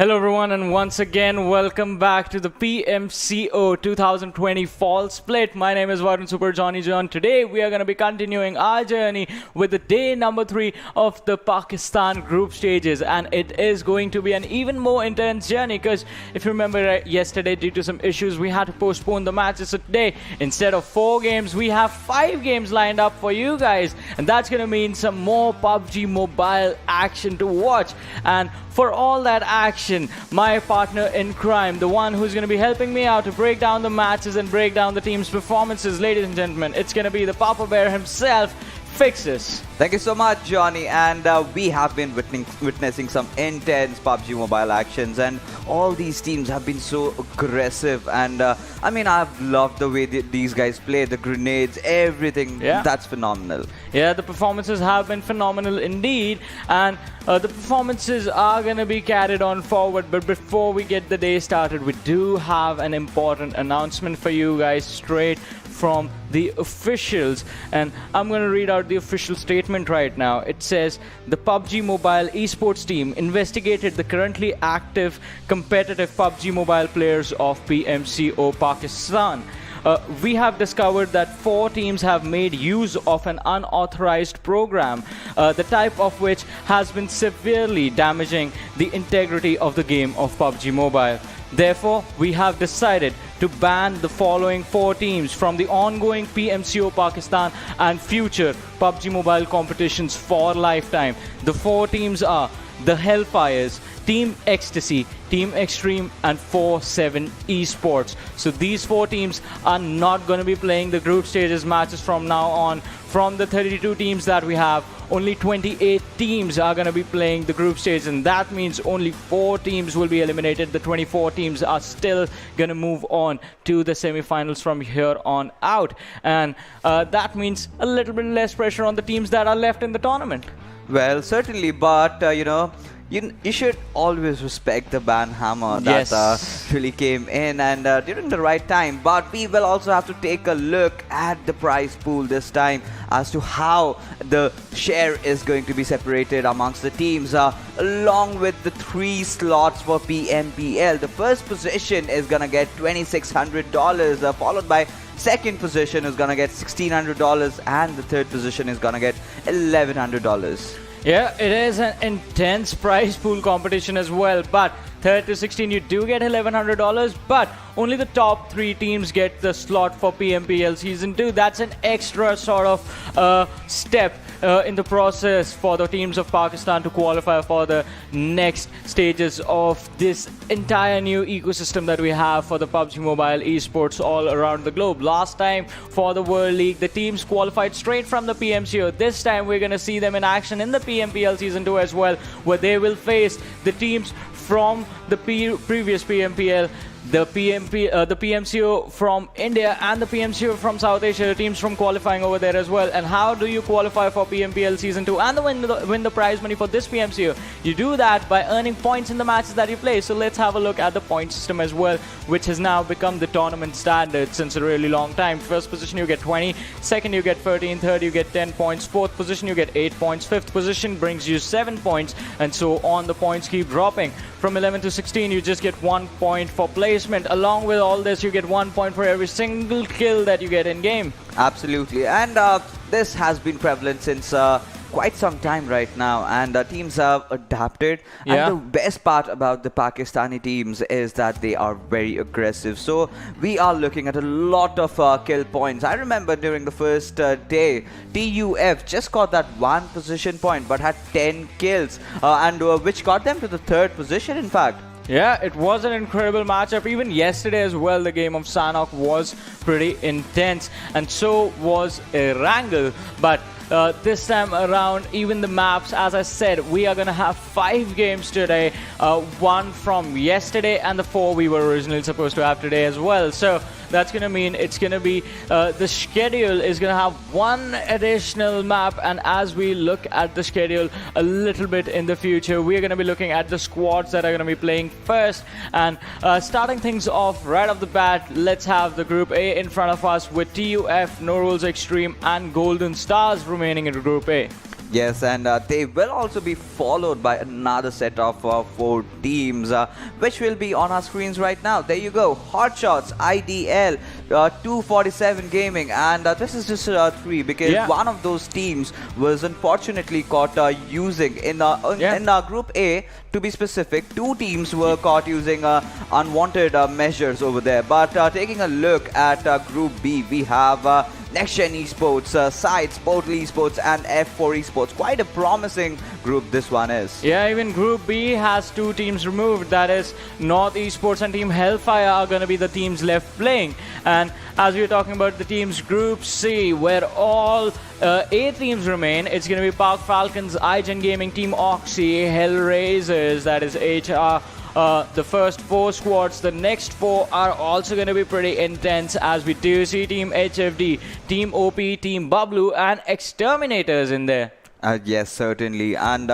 Hello everyone, and once again welcome back to the PMCO 2020 Fall Split. My name is Varun Super Johnny John. Today we are going to be continuing our journey with the day number 3 of the Pakistan group stages, and it is going to be an even more intense journey because if you remember yesterday, due to some issues, we had to postpone the matches. So today, instead of 4 games, we have 5 games lined up for you guys, and that's going to mean some more PUBG Mobile action to watch. And for all that action, my partner in crime, the one who's going to be helping me out to break down the matches and break down the team's performances, ladies and gentlemen, it's going to be the Papa Bear himself, Fixes. Thank you so much, Johnny. And we have been witnessing some intense PUBG Mobile actions, and all these teams have been so aggressive. And I mean, I've loved the way these guys play, the grenades, everything. Yeah. That's phenomenal. Yeah, the performances have been phenomenal indeed, and the performances are going to be carried on forward. But before we get the day started, we do have an important announcement for you guys straight from the officials, and I'm going to read out the official statement right now. It says, the PUBG Mobile Esports team investigated the currently active competitive PUBG Mobile players of PMCO Pakistan. We have discovered that 4 teams have made use of an unauthorized program, the type of which has been severely damaging the integrity of the game of PUBG Mobile. Therefore, we have decided to ban the following 4 teams from the ongoing PMCO Pakistan and future PUBG Mobile competitions for lifetime. The 4 teams are the HellRaisers, Team Ecstasy, Team Extreme, and 47 Esports. So these 4 teams are not going to be playing the group stages matches from now on. From the 32 teams that we have, only 28 teams are going to be playing the group stage, and that means only 4 teams will be eliminated. The 24 teams are still going to move on to the semi-finals from here on out, and that means a little bit less pressure on the teams that are left in the tournament. Well, certainly, but you should always respect the ban hammer that really came in and during the right time. But we will also have to take a look at the prize pool this time as to how the share is going to be separated amongst the teams, along with the 3 slots for PMPL. The first position is going to get $2,600, followed by second position is going to get $1,600, and the third position is going to get $1,100. Yeah, it is an intense prize pool competition as well, but 3rd to 16 you do get $1,100, but only the top 3 teams get the slot for PMPL Season 2. That's an extra sort of step in the process for the teams of Pakistan to qualify for the next stages of this entire new ecosystem that we have for the PUBG Mobile Esports all around the globe. Last time for the World League, the teams qualified straight from the PMCO. This time we're going to see them in action in the PMPL Season 2 as well, where they will face the teams from the previous PMPL, the PMCO from India and the PMCO from South Asia, the teams from qualifying over there as well. And how do you qualify for PMPL Season 2 and win the prize money for this PMCO? You do that by earning points in the matches that you play. So let's have a look at the point system as well, which has now become the tournament standard since a really long time. First position you get 20, second you get 13, third you get 10 points, fourth position you get 8 points, fifth position brings you 7 points, and so on. The points keep dropping. From 11 to 16 you just get 1 point for placement. Along with all this, you get 1 point for every single kill that you get in game. Absolutely, and this has been prevalent since quite some time right now, and teams have adapted. Yeah. And the best part about the Pakistani teams is that they are very aggressive. So we are looking at a lot of kill points. I remember during the first day, TUF just got that 1 position point but had 10 kills, and which got them to the 3rd position in fact. Yeah, it was an incredible matchup. Even yesterday as well, the game of Sanhok was pretty intense, and so was Erangel. But this time around, even the maps, as I said, we are going to have 5 games today, 1 from yesterday and the 4 we were originally supposed to have today as well. So that's going to mean it's going to be the schedule is going to have 1 additional map, and as we look at the schedule a little bit in the future, we are going to be looking at the squads that are going to be playing first. And starting things off right off the bat, let's have the Group A in front of us with TUF, No Rules Extreme, and Golden Stars remaining in Group A. Yes, and they will also be followed by another set of 4 teams, which will be on our screens right now. There you go, HotShotSs, IDL, 247 Gaming, and this is just 3 because one of those teams was unfortunately caught using in Group A. To be specific, 2 teams were caught using unwanted measures over there. But taking a look at Group B, we have NextGen Esports, SCYTES, Portal Esports, and F4 Esports. Quite a promising group this one is. Yeah, even Group B has 2 teams removed. That is, North Esports and TeamHELLFIRE are going to be the teams left playing. And as we were talking about the teams Group C, where all 8 teams remain, it's going to be Park Falcons, IGen Gaming, TeamOP, HellRaisers, that is HR. The first 4 squads, the next 4 are also going to be pretty intense, as we do see Team HFD, TeamOP, Team Bablu, and Exterminators in there. Yes, certainly. And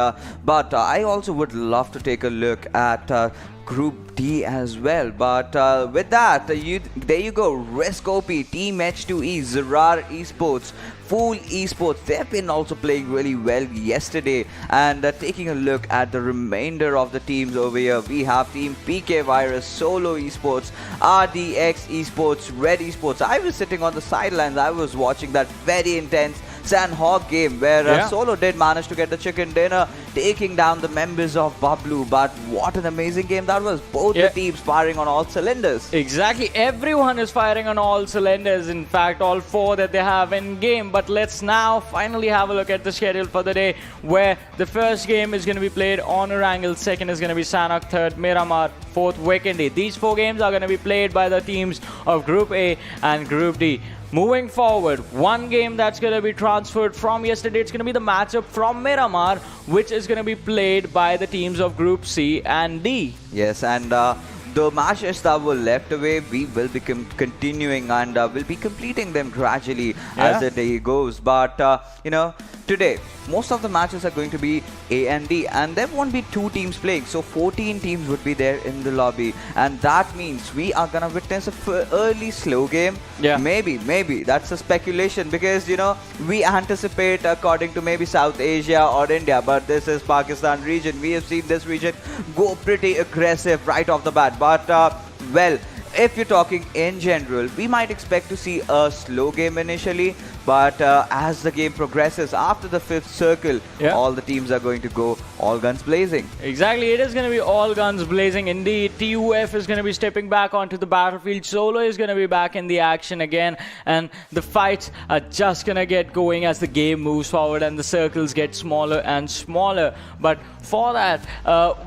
but I also would love to take a look at Group D as well. But with that, there you go. riskOP, Team H2E, ZARAR Esports, FoolEsports. They've been also playing really well yesterday. And taking a look at the remainder of the teams over here, we have TeamPKVIRUS, Solo Esports, RDX Esports, Red Esports. I was sitting on the sidelines. I was watching that very intense Sanhok game where Solo did manage to get the chicken dinner, taking down the members of Bablu. But what an amazing game that was. Both the teams firing on all cylinders. Exactly. Everyone is firing on all cylinders. In fact, all 4 that they have in game. But let's now finally have a look at the schedule for the day, where the first game is going to be played on Erangel, second is going to be Sanhok, third Miramar, fourth Vikendi. These 4 games are going to be played by the teams of Group A and Group D. Moving forward, one game that's going to be transferred from yesterday, it's going to be the matchup from Miramar, which is going to be played by the teams of Group C and D. Yes, and the matches that were left away, we will be continuing and will be completing them gradually as the day goes. But, you know, today, most of the matches are going to be A and D, and there won't be 2 teams playing, so 14 teams would be there in the lobby, and that means we are gonna witness a early slow game. Maybe that's a speculation, because you know we anticipate according to maybe South Asia or India, but this is Pakistan region. We have seen this region go pretty aggressive right off the bat, but well, if you're talking in general, we might expect to see a slow game initially, but as the game progresses, after the 5th circle, all the teams are going to go all guns blazing. Exactly, it is going to be all guns blazing indeed. TUF is going to be stepping back onto the battlefield. Solo is going to be back in the action again, and the fights are just going to get going as the game moves forward and the circles get smaller and smaller. But for that,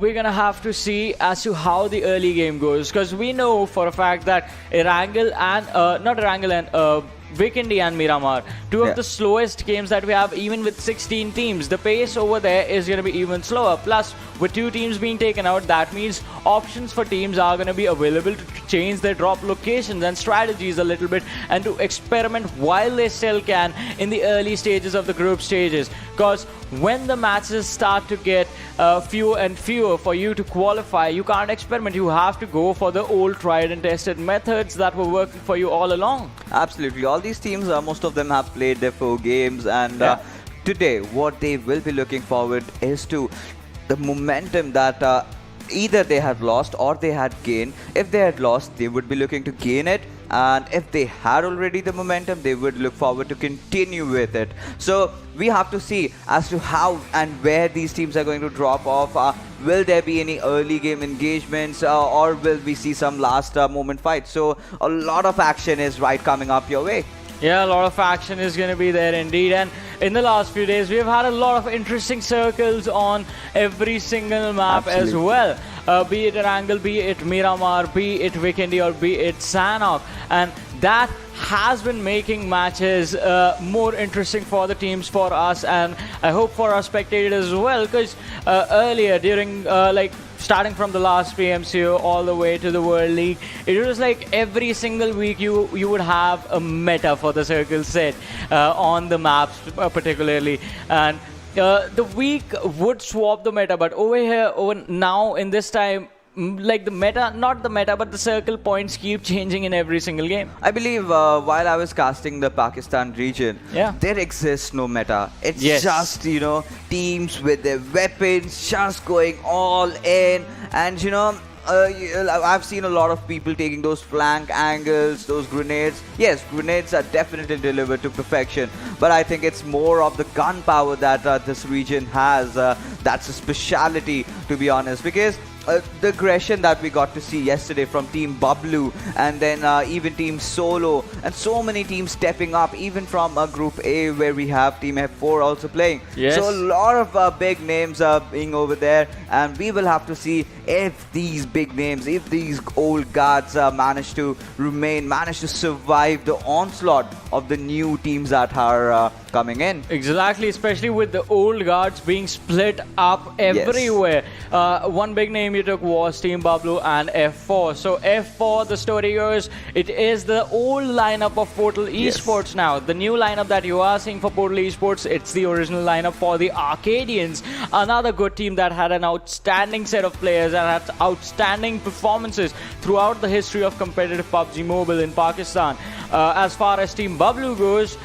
we're going to have to see as to how the early game goes, because we know for a fact that Erangel and Vikendi and Miramar, 2 of the slowest games that we have, even with 16 teams. The pace over there is going to be even slower. Plus, with 2 teams being taken out, that means options for teams are going to be available to change their drop locations and strategies a little bit, and to experiment while they still can in the early stages of the group stages. Because when the matches start to get fewer and fewer for you to qualify, you can't experiment. You have to go for the old tried and tested methods that were working for you all along. Absolutely. All these teams, most of them have played their 4 games, and today what they will be looking forward is to the momentum that either they had lost or they had gained. If they had lost, they would be looking to gain it, and if they had already the momentum, they would look forward to continue with it. So we have to see as to how and where these teams are going to drop off. Will there be any early game engagements, or will we see some last moment fights? So a lot of action is coming up your way. Yeah, a lot of action is going to be there indeed. And in the last few days, we've had a lot of interesting circles on every single map as well. Be it Erangel, be it Miramar, be it Vikendi, or be it Sanhok. And that has been making matches more interesting for the teams, for us, and I hope for our spectators as well. Because earlier, during starting from the last PMCO all the way to the World League, it was like every single week you would have a meta for the circle set on the maps particularly, and the week would swap the meta. But over here, now in this time, like the meta, not the meta, but the circle points keep changing in every single game. I believe while I was casting the Pakistan region, Yeah. there exists no meta. It's Yes. just, teams with their weapons just going all in. And, I've seen a lot of people taking those flank angles, those grenades. Yes, grenades are definitely delivered to perfection. But I think it's more of the gunpowder that this region has. That's a speciality, to be honest. Because the aggression that we got to see yesterday from Team Bablu and then even Team Solo and so many teams stepping up, even from Group A where we have Team F4 also playing. Yes. So a lot of big names are being over there, and we will have to see if these big names, if these old guards manage to survive the onslaught of the new teams that are coming in. Exactly, especially with the old guards being split up everywhere. One big name you took was Team Bablu and F4. So F4, the story goes, it is the old lineup of Portal Esports now. The new lineup that you are seeing for Portal Esports, it's the original lineup for the Arcadians. Another good team that had an outstanding set of players and had outstanding performances throughout the history of competitive PUBG Mobile in Pakistan. As far as Team Bablu goes,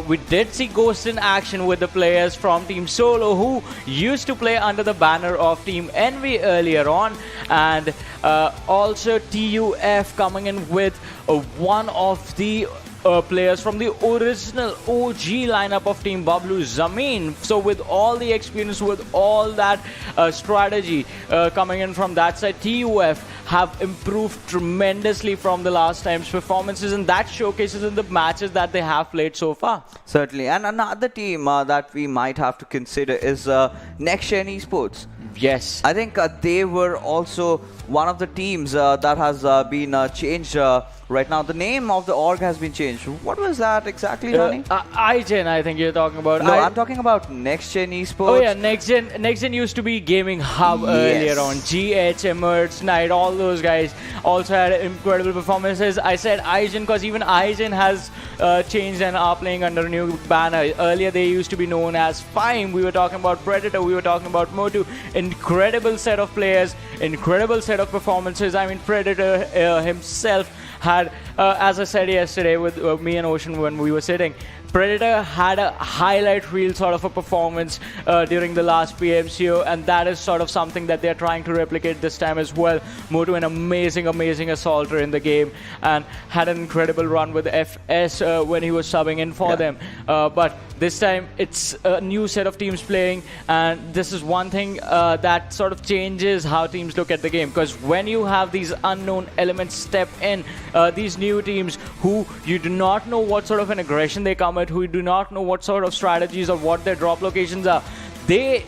we did see Ghost in action with the players from Team Solo who used to play under the banner of Team Envy earlier on, and also TUF coming in with one of the players from the original OG lineup of Team Bablu, Zameen. So with all the experience, with all that strategy coming in from that side, TUF have improved tremendously from the last time's performances, and that showcases in the matches that they have played so far. Certainly. And another team that we might have to consider is NextGen Esports. Yes. I think they were also one of the teams that has been changed right now. The name of the org has been changed. What was that exactly, Johnny? IGen, I think you're talking about. No, I'm talking about NextGen Esports. Oh yeah, NextGen used to be Gaming Hub earlier on. GH, Emerge, Knight, all those guys also had incredible performances. I said IGen because even IGen has changed and are playing under a new banner. Earlier they used to be known as Fime. We were talking about Predator, we were talking about Motu. Incredible set of players, incredible set of performances. I mean, Predator himself had, as I said yesterday with me and Ocean when we were sitting, Predator had a highlight reel sort of a performance during the last PMCO, and that is sort of something that they're trying to replicate this time as well. Motu, an amazing assaulter in the game, and had an incredible run with FS when he was subbing in for them. But this time it's a new set of teams playing, and this is one thing that sort of changes how teams look at the game, because when you have these unknown elements step in, these new teams who you do not know what sort of an aggression they come at, who do not know what sort of strategies or what their drop locations are, they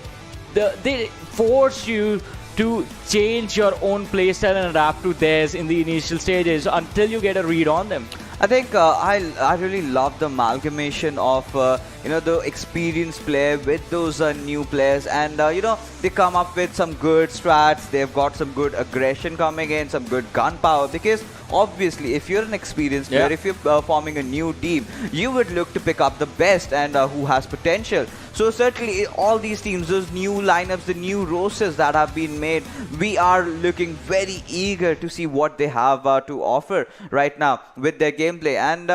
force you to change your own playstyle and adapt to theirs in the initial stages until you get a read on them. I think I really love the amalgamation of the experienced player with those new players, and they come up with some good strats. They've got some good aggression coming in, some good gunpowder, because obviously if you're an experienced player, if you're forming a new team, you would look to pick up the best and who has potential. So certainly all these teams, those new lineups, the new rosters that have been made, we are looking very eager to see what they have to offer right now with their gameplay. And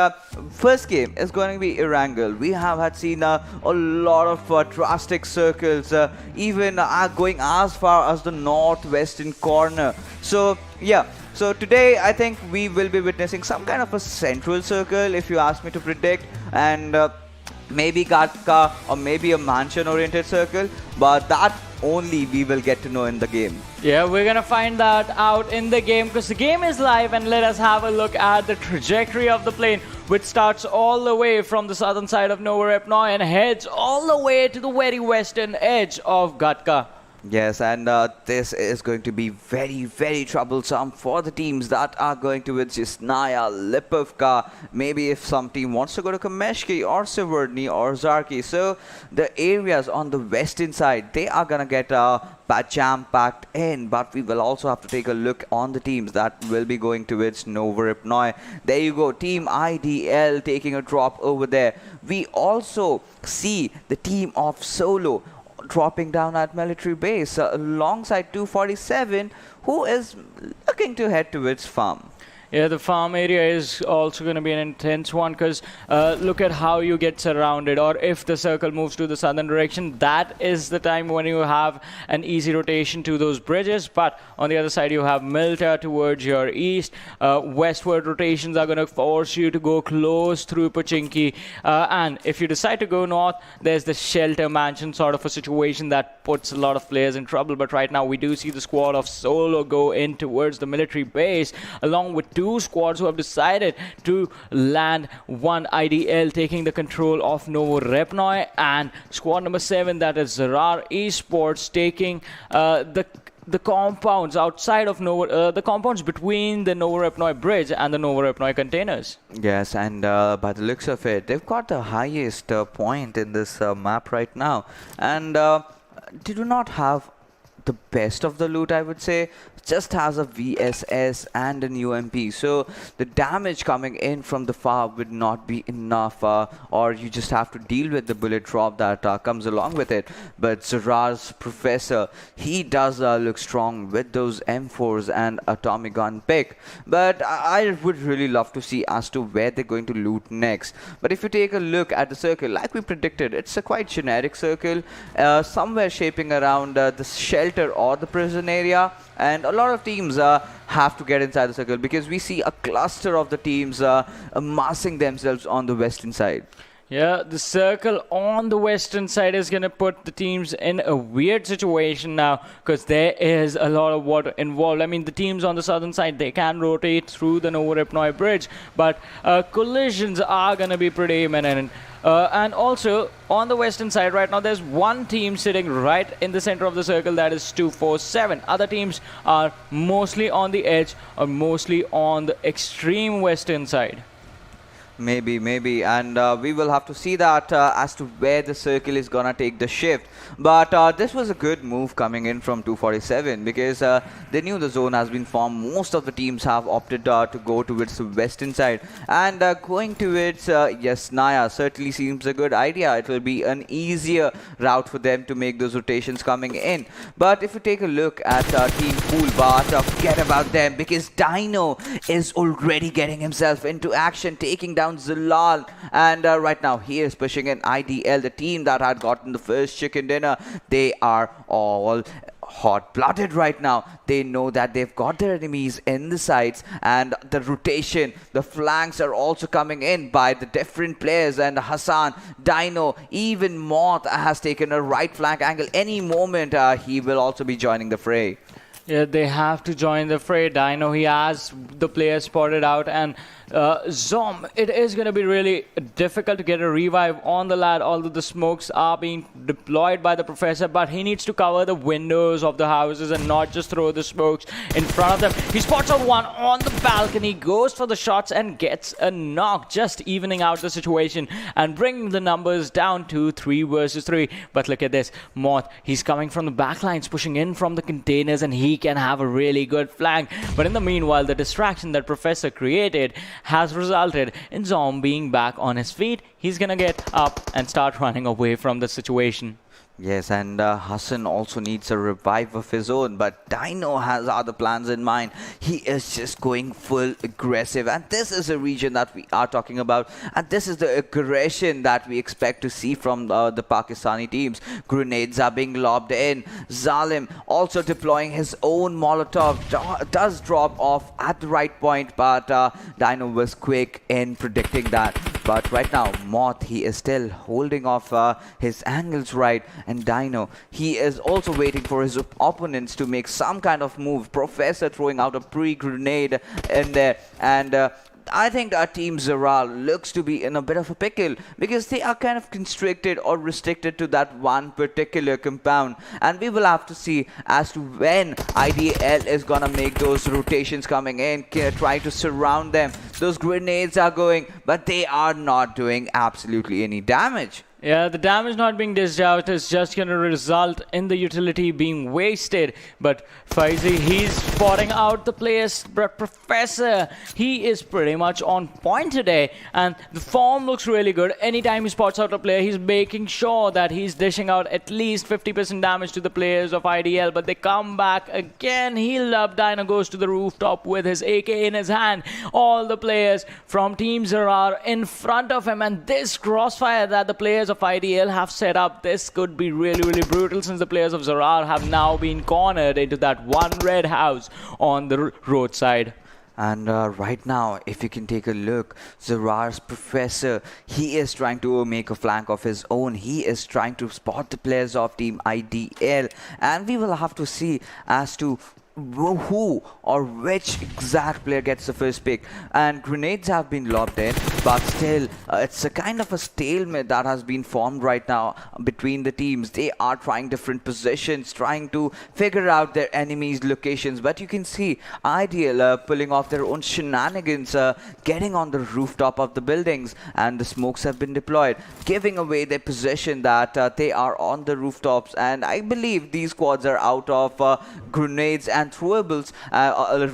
first game is going to be Erangel. We have had seen a lot of drastic circles, even going as far as the northwestern corner. So yeah. So today I think we will be witnessing some kind of a central circle, if you ask me to predict, and maybe Gatka or maybe a mansion-oriented circle, but that only we will get to know in the game. Yeah, we're gonna find that out in the game because the game is live, and let us have a look at the trajectory of the plane, which starts all the way from the southern side of Nova Repnoy and heads all the way to the very western edge of Gatka. Yes, and this is going to be very, very troublesome for the teams that are going towards Yasnaya, Lipovka, maybe if some team wants to go to Kameshki or Severny or Zarki. So the areas on the western side, they are going to get jam-packed in, but we will also have to take a look on the teams that will be going towards Nova Repnoy. There you go, Team IDL taking a drop over there. We also see the team of Solo dropping down at military base alongside 247, who is looking to head towards farm. Yeah, the farm area is also going to be an intense one because look at how you get surrounded, or if the circle moves to the southern direction, that is the time when you have an easy rotation to those bridges. But on the other side, you have Milta towards your east. Westward rotations are going to force you to go close through Pochinki. And if you decide to go north, there's the shelter mansion sort of a situation that puts a lot of players in trouble. But right now, we do see the squad of Solo go in towards the military base, along with two squads who have decided to land one IDL, taking the control of Novorepnoi, and squad number 7, that is ZARAR Esports, taking the compounds outside of the compounds between the Novorepnoi bridge and the Novorepnoi containers. Yes, and by the looks of it, they've got the highest point in this map right now, and they do not have the best of the loot, I would say. Just has a VSS and an UMP, so the damage coming in from the far would not be enough, or you just have to deal with the bullet drop that comes along with it. But ZARAR's Professor, he does look strong with those M4s and atomic gun pick, but I would really love to see as to where they're going to loot next. But if you take a look at the circle, like we predicted, it's a quite generic circle, somewhere shaping around the shelter or the prison area, and a lot of teams have to get inside the circle because we see a cluster of the teams amassing themselves on the western side. Yeah, the circle on the western side is going to put the teams in a weird situation now because there is a lot of water involved. I mean, the teams on the southern side, they can rotate through the Novorepnoi bridge, but collisions are going to be pretty imminent. And also, on the western side right now, there's one team sitting right in the center of the circle, that is 247. Other teams are mostly on the edge or mostly on the extreme western side. Maybe, and we will have to see that as to where the circle is gonna take the shift. But this was a good move coming in from 247 because they knew the zone has been formed. Most of the teams have opted to go towards the western side, and going towards Yasnaya certainly seems a good idea. It will be an easier route for them to make those rotations coming in. But if you take a look at Team Pool, but forget about them because Dino is already getting himself into action, taking down Zalal, and right now he is pushing in IDL, the team that had gotten the first chicken dinner. They are all hot-blooded right now. They know that they've got their enemies in the sides, and the rotation, the flanks are also coming in by the different players, and Hassan, Dino, even Moth has taken a right flank angle. Any moment he will also be joining the fray. Yeah, they have to join the fray. Dino, he has the players spotted out, and Zom, it is going to be really difficult to get a revive on the lad, although the smokes are being deployed by the Professor, but he needs to cover the windows of the houses and not just throw the smokes in front of them. He spots out one on the balcony, goes for the shots and gets a knock, just evening out the situation and bringing the numbers down to 3 versus 3. But look at this, Moth, he's coming from the backlines, pushing in from the containers, and he can have a really good flank. But in the meanwhile, the distraction that Professor created has resulted in Zom being back on his feet. He's gonna get up and start running away from the situation. Yes, and Hassan also needs a revive of his own, but Dino has other plans in mind. He is just going full aggressive, and this is a region that we are talking about, and this is the aggression that we expect to see from the Pakistani teams. Grenades are being lobbed in. Zalim also deploying his own Molotov, does drop off at the right point, but Dino was quick in predicting that. But right now, Moth, he is still holding off his angles right. And Dino, he is also waiting for his opponents to make some kind of move. Professor throwing out a pre-grenade in there. And I think our Team ZARAR looks to be in a bit of a pickle because they are kind of constricted or restricted to that one particular compound. And we will have to see as to when IDL is going to make those rotations coming in, trying to surround them. Those grenades are going, but they are not doing absolutely any damage. Yeah, the damage not being dished out is just going to result in the utility being wasted. But Faizi, he's spotting out the players. But Professor, he is pretty much on point today. And the form looks really good. Anytime he spots out a player, he's making sure that he's dishing out at least 50% damage to the players of IDL. But they come back again. Healed up. Dino goes to the rooftop with his AK in his hand. All the players from Team ZARAR in front of him. And this crossfire that the players of IDL have set up, this could be really, really brutal, since the players of ZARAR have now been cornered into that one red house on the roadside. And right now, if you can take a look, ZARAR's Professor, he is trying to make a flank of his own. He is trying to spot the players of Team IDL. And we will have to see as to who or which exact player gets the first pick. And grenades have been lobbed in, but still it's a kind of a stalemate that has been formed right now between the teams. They are trying different positions, trying to figure out their enemies' locations, but you can see IDL pulling off their own shenanigans, getting on the rooftop of the buildings, and the smokes have been deployed, giving away their position that they are on the rooftops. And I believe these squads are out of grenades and throwables,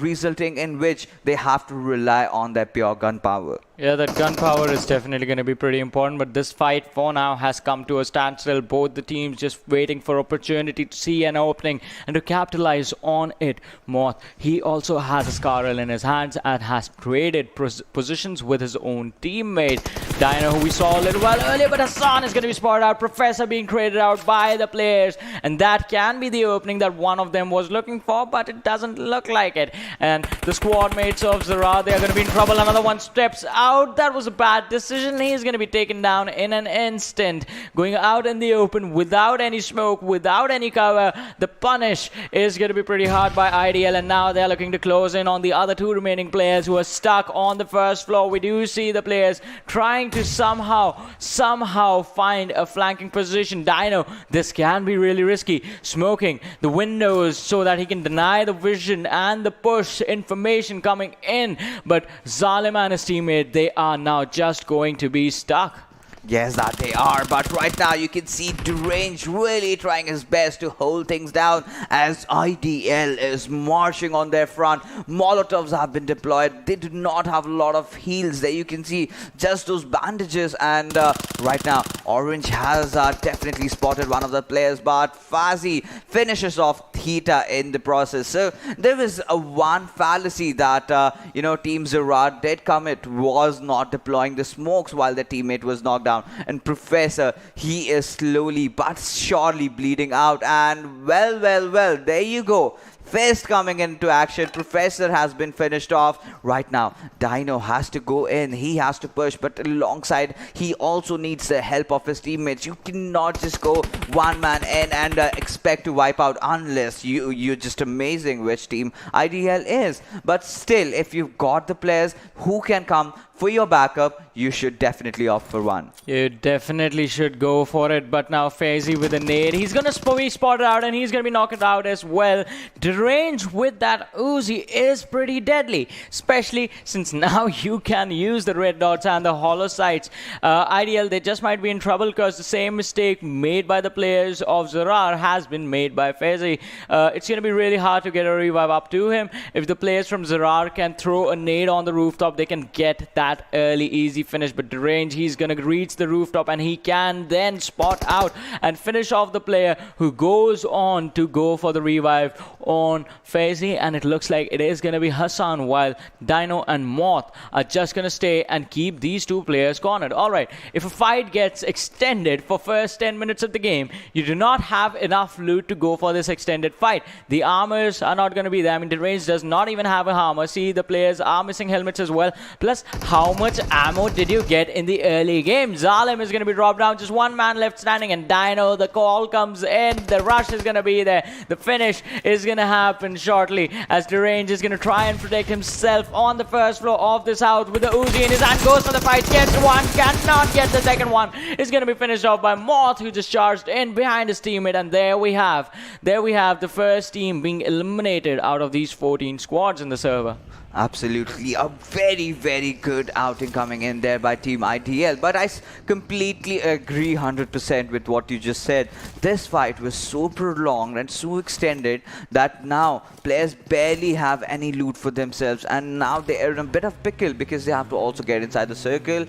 resulting in which they have to rely on their pure gunpowder. Yeah, that gunpowder is definitely going to be pretty important, but this fight for now has come to a standstill. Both the teams just waiting for opportunity to see an opening and to capitalize on it. Moth, he also has a Scarrel in his hands and has traded positions with his own teammate. Dino, who we saw a little while earlier, but Hassan is going to be spotted out. Professor being traded out by the players, and that can be the opening that one of them was looking for, but it doesn't look like it. And the squad mates of ZARAR, they are going to be in trouble. Another one steps out. That was a bad decision. He's going to be taken down in an instant. Going out in the open without any smoke, without any cover. The punish is going to be pretty hard by IDL, and now they're looking to close in on the other two remaining players who are stuck on the first floor. We do see the players trying to somehow find a flanking position. Dino, this can be really risky. Smoking the windows so that he can deny the vision and the push information coming in. But Zalim and his teammate, they are now just going to be stuck. Yes, that they are, but right now you can see Deranged really trying his best to hold things down as IDL is marching on their front. Molotovs have been deployed. They do not have a lot of heals there. You can see just those bandages, and right now Orange has definitely spotted one of the players, but Fazi finishes off Theta in the process. So there is a one fallacy that Team ZARAR did commit, was not deploying the smokes while their teammate was knocked down. And Professor, he is slowly but surely bleeding out, and well, there you go. Fist coming into action. Professor has been finished off. Right now, Dino has to go in. He has to push, but alongside, he also needs the help of his teammates. You cannot just go one man in and expect to wipe out unless you're just amazing, which Team IDL is. But still, if you've got the players who can come for your backup, you should definitely opt for one. You definitely should go for it. But now Faizi with a nade. He's going to be spotted out, and he's going to be knocked out as well. Deranged with that Uzi is pretty deadly, especially since now you can use the red dots and the hollow sights. IDL, they just might be in trouble because the same mistake made by the players of ZARAR has been made by Faizi. It's going to be really hard to get a revive up to him. If the players from ZARAR can throw a nade on the rooftop, they can get that early easy finish. But Deranged, he's going to reach the rooftop, and he can then spot out and finish off the player who goes on to go for the revive on Faizi. And it looks like it is going to be Hassan, while Dino and Moth are just going to stay and keep these two players cornered. Alright, if a fight gets extended for first 10 minutes of the game, you do not have enough loot to go for this extended fight. The armors are not going to be there. I mean, Deranged does not even have a armor. See, the players are missing helmets as well. Plus, how much ammo did you get in the early game? Zalim is going to be dropped down. Just one man left standing, and Dino, the call comes in. The rush is going to be there. The finish is going to happen shortly as Deranged is going to try and protect himself on the first floor of this house with the Uzi in his hand. Goes for the fight. Gets one. Cannot get the second one. Is going to be finished off by Moth, who just charged in behind his teammate. And there we have the first team being eliminated out of these 14 squads in the server. Absolutely, a very, very good outing coming in there by Team ITL. But I completely agree 100% with what you just said. This fight was so prolonged and so extended that now players barely have any loot for themselves, and now they are in a bit of pickle because they have to also get inside the circle.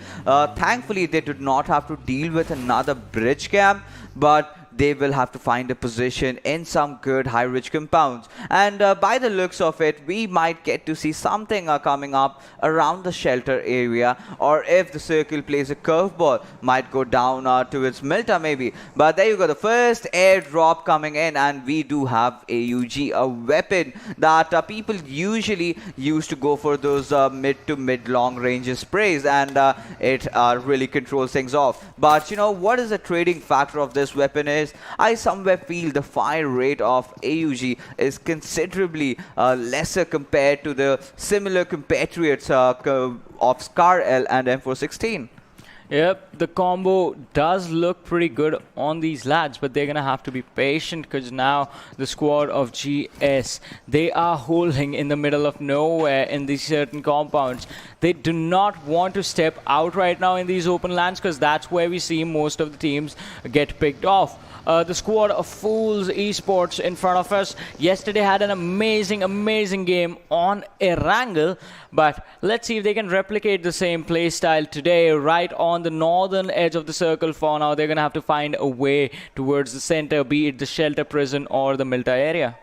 Thankfully, they did not have to deal with another bridge camp, but they will have to find a position in some good high-rich compounds. And by the looks of it, we might get to see something coming up around the shelter area, or if the circle plays a curveball, might go down towards Milta maybe. But there you go, the first airdrop coming in, and we do have AUG, a weapon that people usually use to go for those mid to mid-long range sprays, and it really controls things off. But you know, what is the trading factor of this weapon is, I somewhere feel the fire rate of AUG is considerably lesser compared to the similar compatriots of SCAR-L and M416. Yep, the combo does look pretty good on these lads, but they're going to have to be patient because now the squad of GS, they are holding in the middle of nowhere in these certain compounds. They do not want to step out right now in these open lands because that's where we see most of the teams get picked off. The squad of FoolEsports in front of us yesterday had an amazing game on Erangel, but let's see if they can replicate the same play style today right on the northern edge of the circle. For now, they're going to have to find a way towards the center, be it the shelter prison or the Milta area.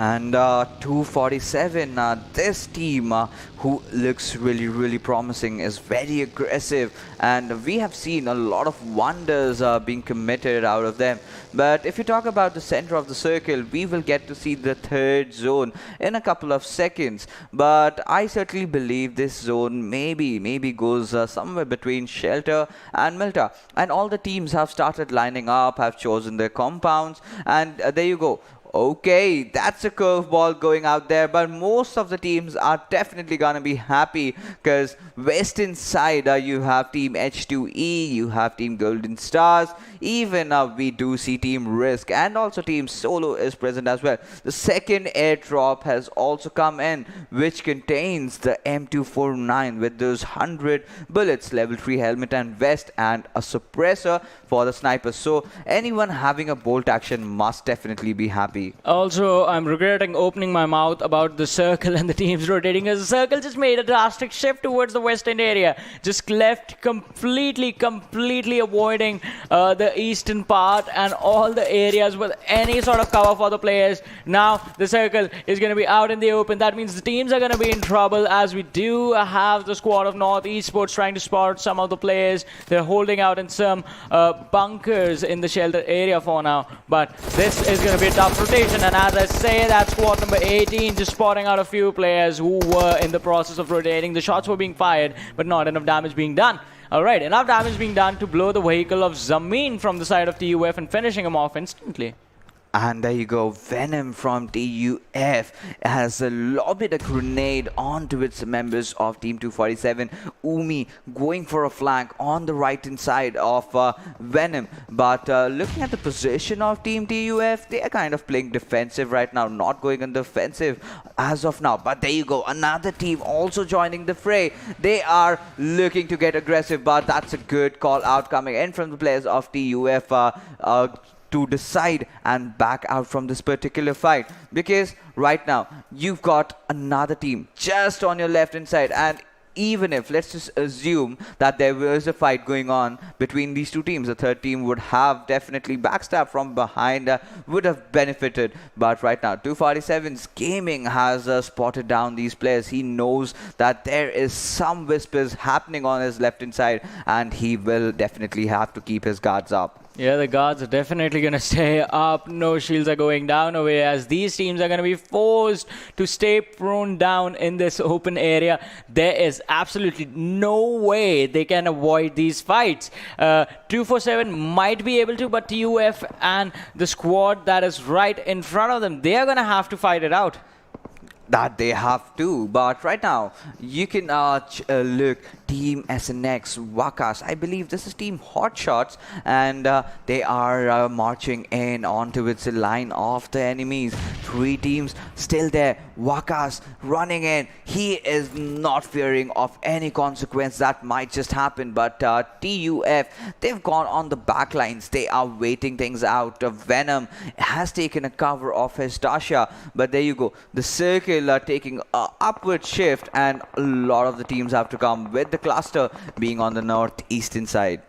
And 247, this team who looks really promising is very aggressive, and we have seen a lot of wonders being committed out of them. But if you talk about the center of the circle, we will get to see the third zone in a couple of seconds. But I certainly believe this zone maybe goes somewhere between shelter and Milta. And all the teams have started lining up, have chosen their compounds, and there you go. Okay, that's a curveball going out there, but most of the teams are definitely gonna be happy because western side you have Team H2E, you have Team Golden Stars, even we do see Team Risk, and also Team Solo is present as well. The second airdrop has also come in, which contains the M249 with those 100 bullets, level 3 helmet and vest, and a suppressor for the snipers. So anyone having a bolt action must definitely be happy. Also, I'm regretting opening my mouth about the circle and the teams rotating, because the circle just made a drastic shift towards the western area. Just left completely avoiding the eastern part and all the areas with any sort of cover for the players. Now the circle is going to be out in the open. That means the teams are going to be in trouble, as we do have the squad of North Esports trying to spot some of the players. They're holding out in some bunkers in the shelter area for now. But this is going to be a tough rotation, and as I say, that squad number 18 just spotting out a few players who were in the process of rotating. The shots were being fired, but not enough damage being done. Alright, enough damage being done to blow the vehicle of Zameen from the side of TUF and finishing him off instantly. And there you go, Venom from TUF has lobbed a grenade onto its members of Team 247. Umi going for a flank on the right-hand side of Venom. But looking at the position of Team TUF, they are kind of playing defensive right now, not going on the offensive as of now. But there you go, another team also joining the fray. They are looking to get aggressive, but that's a good call out coming in from the players of TUF. To decide and back out from this particular fight, because right now you've got another team just on your left hand side, and even if, let's just assume that there was a fight going on between these two teams, the third team would have definitely backstabbed from behind, would have benefited. But right now 247's gaming has spotted down these players. He knows that there is some whispers happening on his left hand side, and he will definitely have to keep his guards up. Yeah, the guards are definitely going to stay up. No shields are going down away, as these teams are going to be forced to stay prone down in this open area. There is absolutely no way they can avoid these fights. 247 might be able to, but TUF and the squad that is right in front of them, they are going to have to fight it out. That they have to, but right now you can look Team SNX, Wakas. I believe this is Team HotShotS, and they are marching in onto its line of the enemies. 3 teams still there. Wakas running in. He is not fearing of any consequence that might just happen, but TUF, they've gone on the back lines. They are waiting things out. Venom has taken a cover of his Dasha, but there you go. The circle are taking a upward shift, and a lot of the teams have to come with the cluster being on the northeastern side.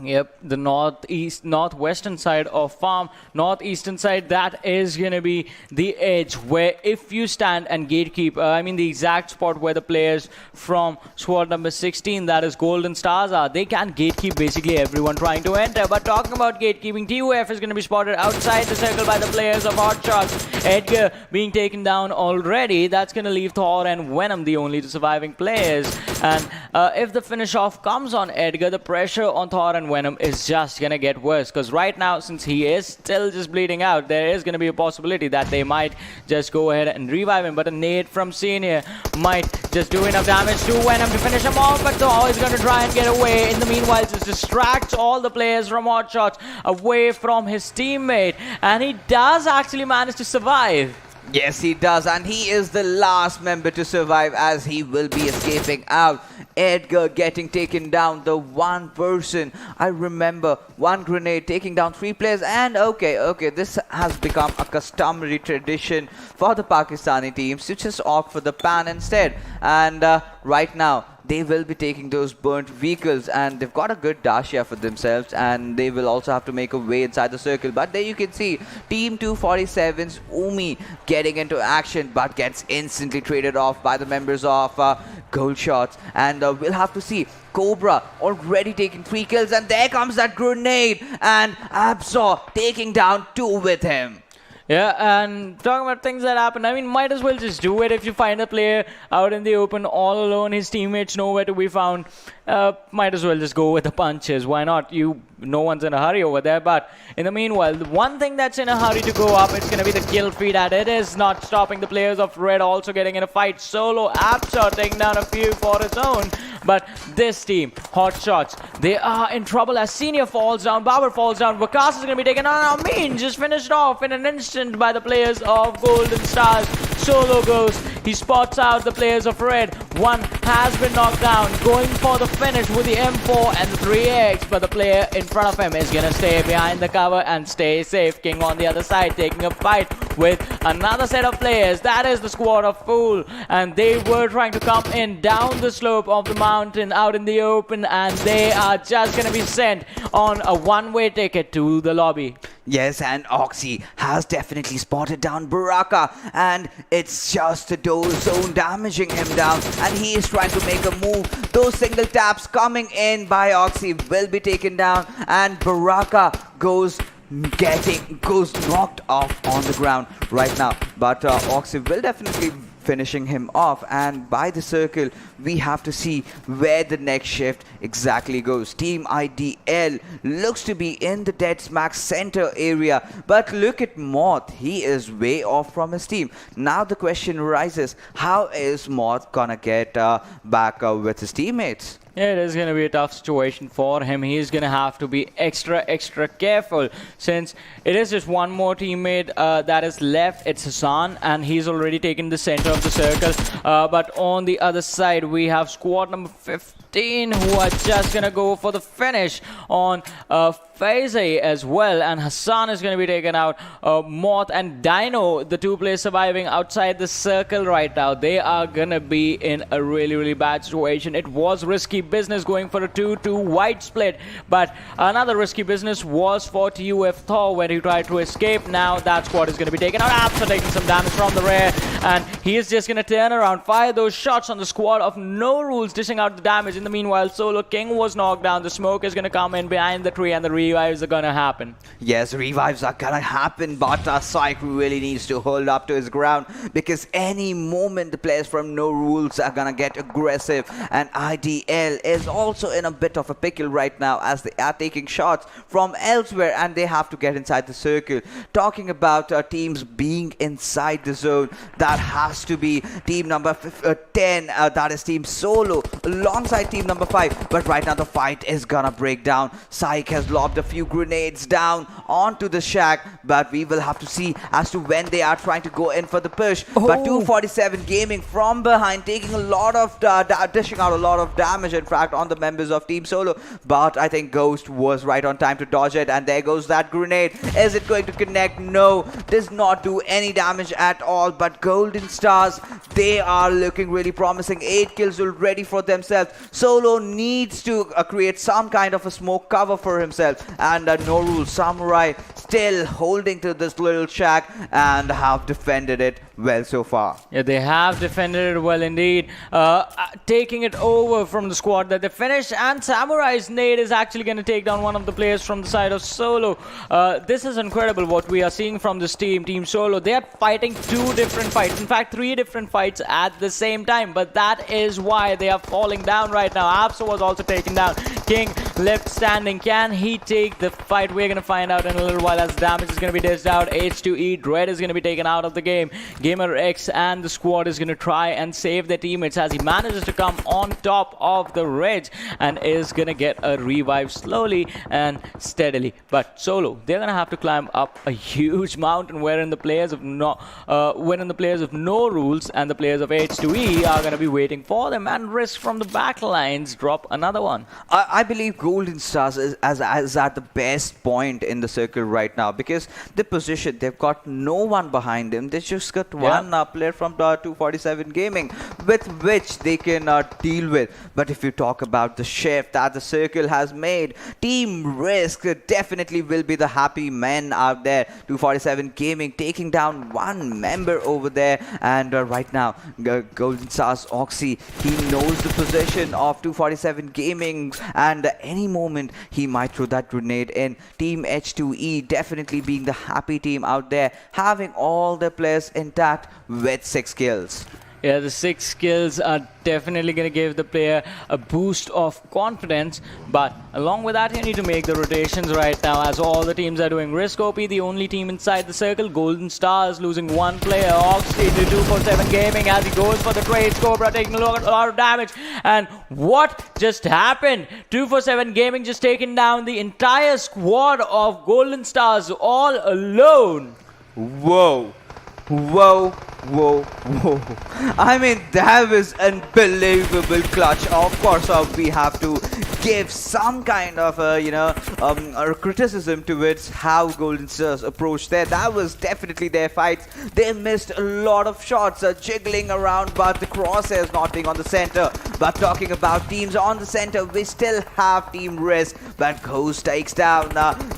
Yep, the northwestern side of farm, northeastern side, that is going to be the edge where if you stand and gatekeep, I mean the exact spot where the players from squad number 16, that is Golden Stars, are, they can gatekeep basically everyone trying to enter. But talking about gatekeeping, TUF is going to be spotted outside the circle by the players of HotShotS. Edgar being taken down already. That's going to leave Thor and Venom the only surviving players. And if the finish off comes on Edgar, the pressure on Thor and Venom is just gonna get worse, because right now, since he is still just bleeding out, there is gonna be a possibility that they might just go ahead and revive him. But a nade from Senior might just do enough damage to Venom to finish him off, but Thor is gonna try and get away. In the meanwhile, just distracts all the players from HotShotS away from his teammate, and he does actually manage to survive. Yes, he does, and he is the last member to survive as he will be escaping out. Edgar getting taken down, the one person. I remember one grenade taking down 3 players, and okay, this has become a customary tradition for the Pakistani teams to just opt for the pan instead. And right now, they will be taking those burnt vehicles, and they've got a good Dacia for themselves, and they will also have to make a way inside the circle. But there you can see Team 247's Umi getting into action, but gets instantly traded off by the members of Gold Shots. And we'll have to see Cobra already taking 3 kills, and there comes that grenade, and Absol taking down 2 with him. Yeah, and talking about things that happen, I mean, might as well just do it. If you find a player out in the open all alone, his teammates nowhere to be found, might as well just go with the punches. Why not? No one's in a hurry over there. But in the meanwhile, the one thing that's in a hurry to go up, it's going to be the kill feed, and it is not stopping the players of Red also getting in a fight. Solo Absol taking down a few for his own. But this team, HotShotS, they are in trouble as Senior falls down, Bablu falls down, Vakas is going to be taken on. Amin just finished off in an instant by the players of Golden Stars. Solo goes, he spots out the players of Red. One has been knocked down, going for the finish with the M4 and the 3X, but the player in front of him is going to stay behind the cover and stay safe. King on the other side taking a fight with another set of players. That is the squad of Fool, and they were trying to come in down the slope of the mountain out in the open, and they are just going to be sent on a one-way ticket to the lobby. Yes, and Oxy has definitely spotted down Baraka, and it's just the door zone damaging him down, and he is trying to make a move. Those single taps coming in by Oxy will be taken down, and Baraka goes knocked off on the ground right now. But Oxy will definitely finishing him off, and by the circle we have to see where the next shift exactly goes. Team IDL looks to be in the dead smack center area, but look at Moth, he is way off from his team. Now the question arises, how is Moth gonna get back with his teammates? Yeah, it is going to be a tough situation for him. He's going to have to be extra careful, since it is just one more teammate that is left. It's Hassan, and he's already taken the center of the circle. But on the other side, we have squad number 15 who are just going to go for the finish on Faisal as well, and Hassan is going to be taken out. Moth and Dino, the 2 players surviving outside the circle right now, they are going to be in a really bad situation. It was risky business going for a 2-2 white split, but another risky business was for TUF Thor when he tried to escape. Now that squad is going to be taken out. After taking some damage from the rear, and he is just going to turn around, fire those shots on the squad of No Rules, dishing out the damage. In the meanwhile, Solo King was knocked down. The smoke is going to come in behind the tree, and the revives are going to happen. Yes, revives are going to happen, but Psych really needs to hold up to his ground, because any moment the players from No Rules are going to get aggressive, and IDL is also in a bit of a pickle right now as they are taking shots from elsewhere, and they have to get inside the circle. Talking about teams being inside the zone, that that has to be team number 10, that is Team Solo, alongside team number 5. But right now the fight is gonna break down. Psych has lobbed a few grenades down onto the shack, but we will have to see as to when they are trying to go in for the push. But 247 Gaming from behind, taking a lot of dishing out a lot of damage, in fact, on the members of Team Solo. But I think Ghost was right on time to dodge it, and there goes that grenade. Is it going to connect? No, does not do any damage at all. But Golden Stars, they are looking really promising. 8 kills already for themselves. Solo needs to create some kind of a smoke cover for himself, and Norul Samurai still holding to this little shack and have defended it well so far. Yeah, they have defended it well indeed, taking it over from the squad that they finished, and Samurai's nade is actually going to take down one of the players from the side of Solo. This is incredible what we are seeing from this team, Team Solo. They are fighting 2 different fights, in fact 3 different fights at the same time, but that is why they are falling down right now. Apso was also taken down. King left standing. Can he take the fight? We're going to find out in a little while as damage is going to be dished out. H2E, Dread is going to be taken out of the game. Gamer X and the squad is going to try and save their teammates as he manages to come on top of the ridge and is going to get a revive slowly and steadily. But Solo, they're going to have to climb up a huge mountain wherein the players of no rules and the players of H2E are going to be waiting for them, and Risk from the back lines drop another one. I believe Golden Stars is at the best point in the circle right now, because the position, they've got no one behind him. They just got one player from 247 Gaming with which they can deal with. But if you talk about the shift that the circle has made, Team Risk definitely will be the happy men out there. 247 Gaming taking down one member over there, and right now Golden Stars Oxy, he knows the position of 247 Gaming, and any moment he might throw that grenade in. Team H2E definitely being the happy team out there, having all their players intact with 6 kills. Yeah, the 6 kills are definitely going to give the player a boost of confidence. But along with that, you need to make the rotations right now, as all the teams are doing. riskOP, the only team inside the circle. Golden Stars losing 1 player. Oxley to 247 Gaming as he goes for the trade. Cobra taking a lot of damage. And what just happened? 247 Gaming just taking down the entire squad of Golden Stars all alone. Whoa. Whoa, whoa, whoa. I mean, that was unbelievable clutch. Of course, we have to give some kind of criticism towards how Golden Stars approached there. That was definitely their fights. They missed a lot of shots, jiggling around, but the crosshairs not being on the center. But talking about teams on the center, we still have Team Risk, but Ghost takes down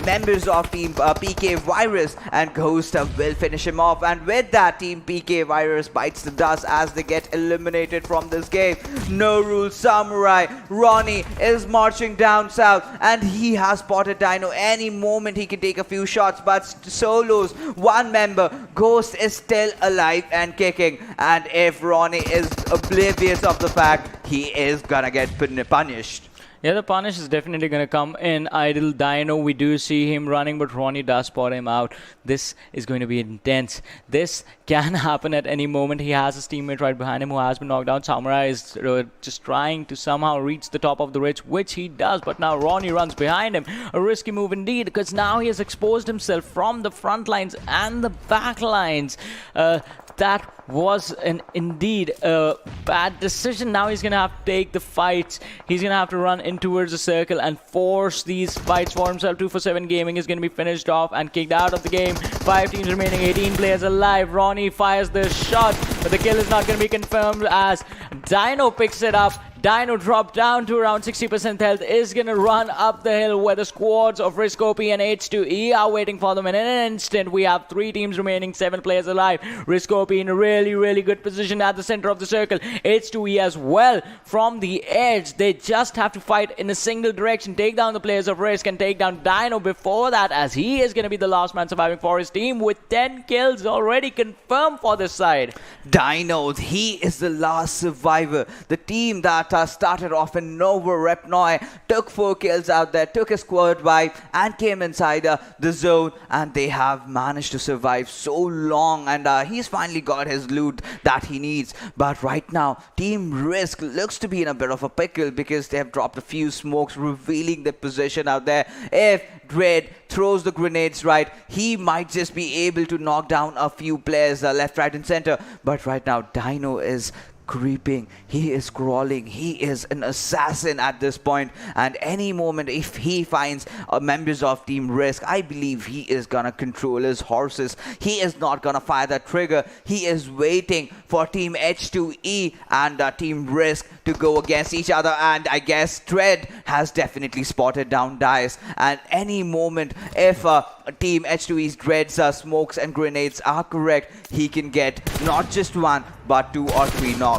members of Team PKVIRUS, and Ghost will finish him off. And with that, Team PKVIRUS bites the dust as they get eliminated from this game. No Rule Samurai, Ronnie is marching down south, and he has spotted Dino. Any moment he can take a few shots, but Solo's one member, Ghost, is still alive and kicking. And if Ronnie is oblivious of the fact, he is gonna get punished. Yeah, the punish is definitely going to come in. Idle Dino, we do see him running, but Ronnie does spot him out. This is going to be intense. This can happen at any moment. He has his teammate right behind him who has been knocked down. Samurai is just trying to somehow reach the top of the ridge, which he does, but now Ronnie runs behind him. A risky move indeed, because now he has exposed himself from the front lines and the back lines. That was indeed a bad decision. Now he's going to have to take the fights. He's going to have to run in towards the circle and force these fights for himself. 247 Gaming is going to be finished off and kicked out of the game. 5 teams remaining, 18 players alive. Ronnie fires the shot, but the kill is not going to be confirmed as Dino picks it up. Dino dropped down to around 60% health, is going to run up the hill where the squads of riskOP and H2E are waiting for them in an instant. We have 3 teams remaining, 7 players alive. riskOP in a really good position at the center of the circle. H2E as well from the edge. They just have to fight in a single direction, take down the players of Risk and take down Dino before that, as he is going to be the last man surviving for his team with 10 kills already confirmed for this side. Dino, he is the last survivor. The team that started off in Novo Repnoi, took 4 kills out there, took a squad wipe, and came inside the zone, and they have managed to survive so long, and he's finally got his loot that he needs. But right now, Team Risk looks to be in a bit of a pickle because they have dropped a few smokes, revealing their position out there. If Dread throws the grenades right, he might just be able to knock down a few players left, right, and center. But right now, Dino is creeping, he is crawling, he is an assassin at this point, and any moment if he finds members of Team Risk, I believe he is gonna control his horses. He is not gonna fire that trigger. He is waiting for Team H2E and Team Risk to go against each other, and I guess Dread has definitely spotted down Dice, and any moment if Team H2E's Dread's smokes and grenades are correct, he can get not just 1 but 2 or 3 knocks.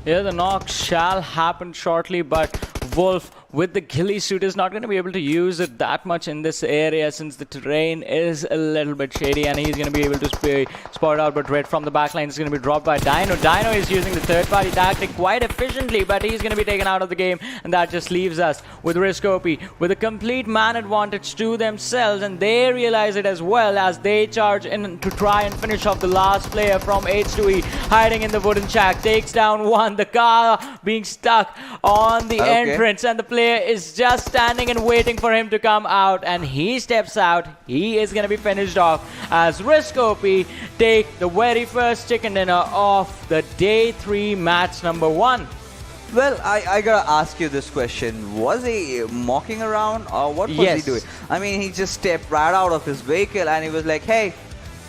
Yeah, the knock shall happen shortly, but Wolf with the ghillie suit is not going to be able to use it that much in this area since the terrain is a little bit shady, and he's going to be able to spot out. But Red from the backline is going to be dropped by Dino. Dino is using the third-party tactic quite efficiently, but he's going to be taken out of the game, and that just leaves us with riskOP with a complete man advantage to themselves, and they realize it as well as they charge in to try and finish off the last player from H2E, hiding in the wooden shack. Takes down 1, the car being stuck on the entrance, and the player is just standing and waiting for him to come out, and he steps out. He is going to be finished off as riskOP take the very first chicken dinner of the day 3 match number 1. Well, I gotta ask you this question. Was he mocking around, or what was he doing? I mean, he just stepped right out of his vehicle and he was like, hey,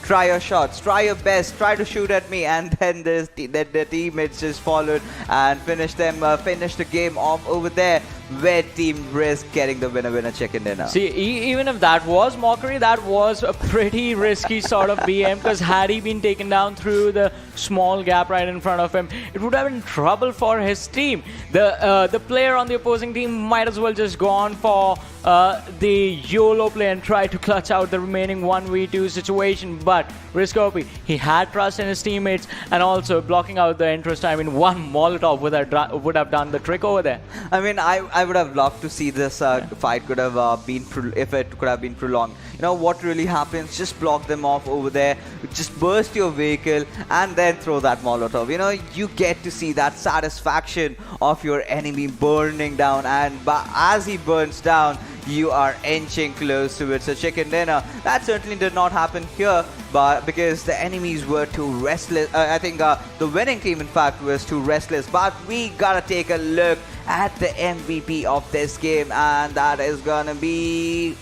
try your shots, try your best, try to shoot at me, and then the teammates just followed and finished the game off over there with Team Risk getting the winner chicken dinner. See, even if that was mockery, that was a pretty risky sort of BM, because had he been taken down through the small gap right in front of him, it would have been trouble for his team. The player on the opposing team might as well just gone for the YOLO play and try to clutch out the remaining 1v2 situation. But riskOP, he had trust in his teammates, and also blocking out the entrance time in 1 Molotov would have done the trick over there. I mean, I would have loved to see this fight could have been if it could have been prolonged. You know what really happens? Just block them off over there, just burst your vehicle and then throw that Molotov. You know, you get to see that satisfaction of your enemy burning down, and as he burns down, you are inching close towards a chicken dinner. That certainly did not happen here, but because the enemies were too restless. I think the winning team, in fact, was too restless. But we gotta take a look at the MVP of this game, and that is gonna be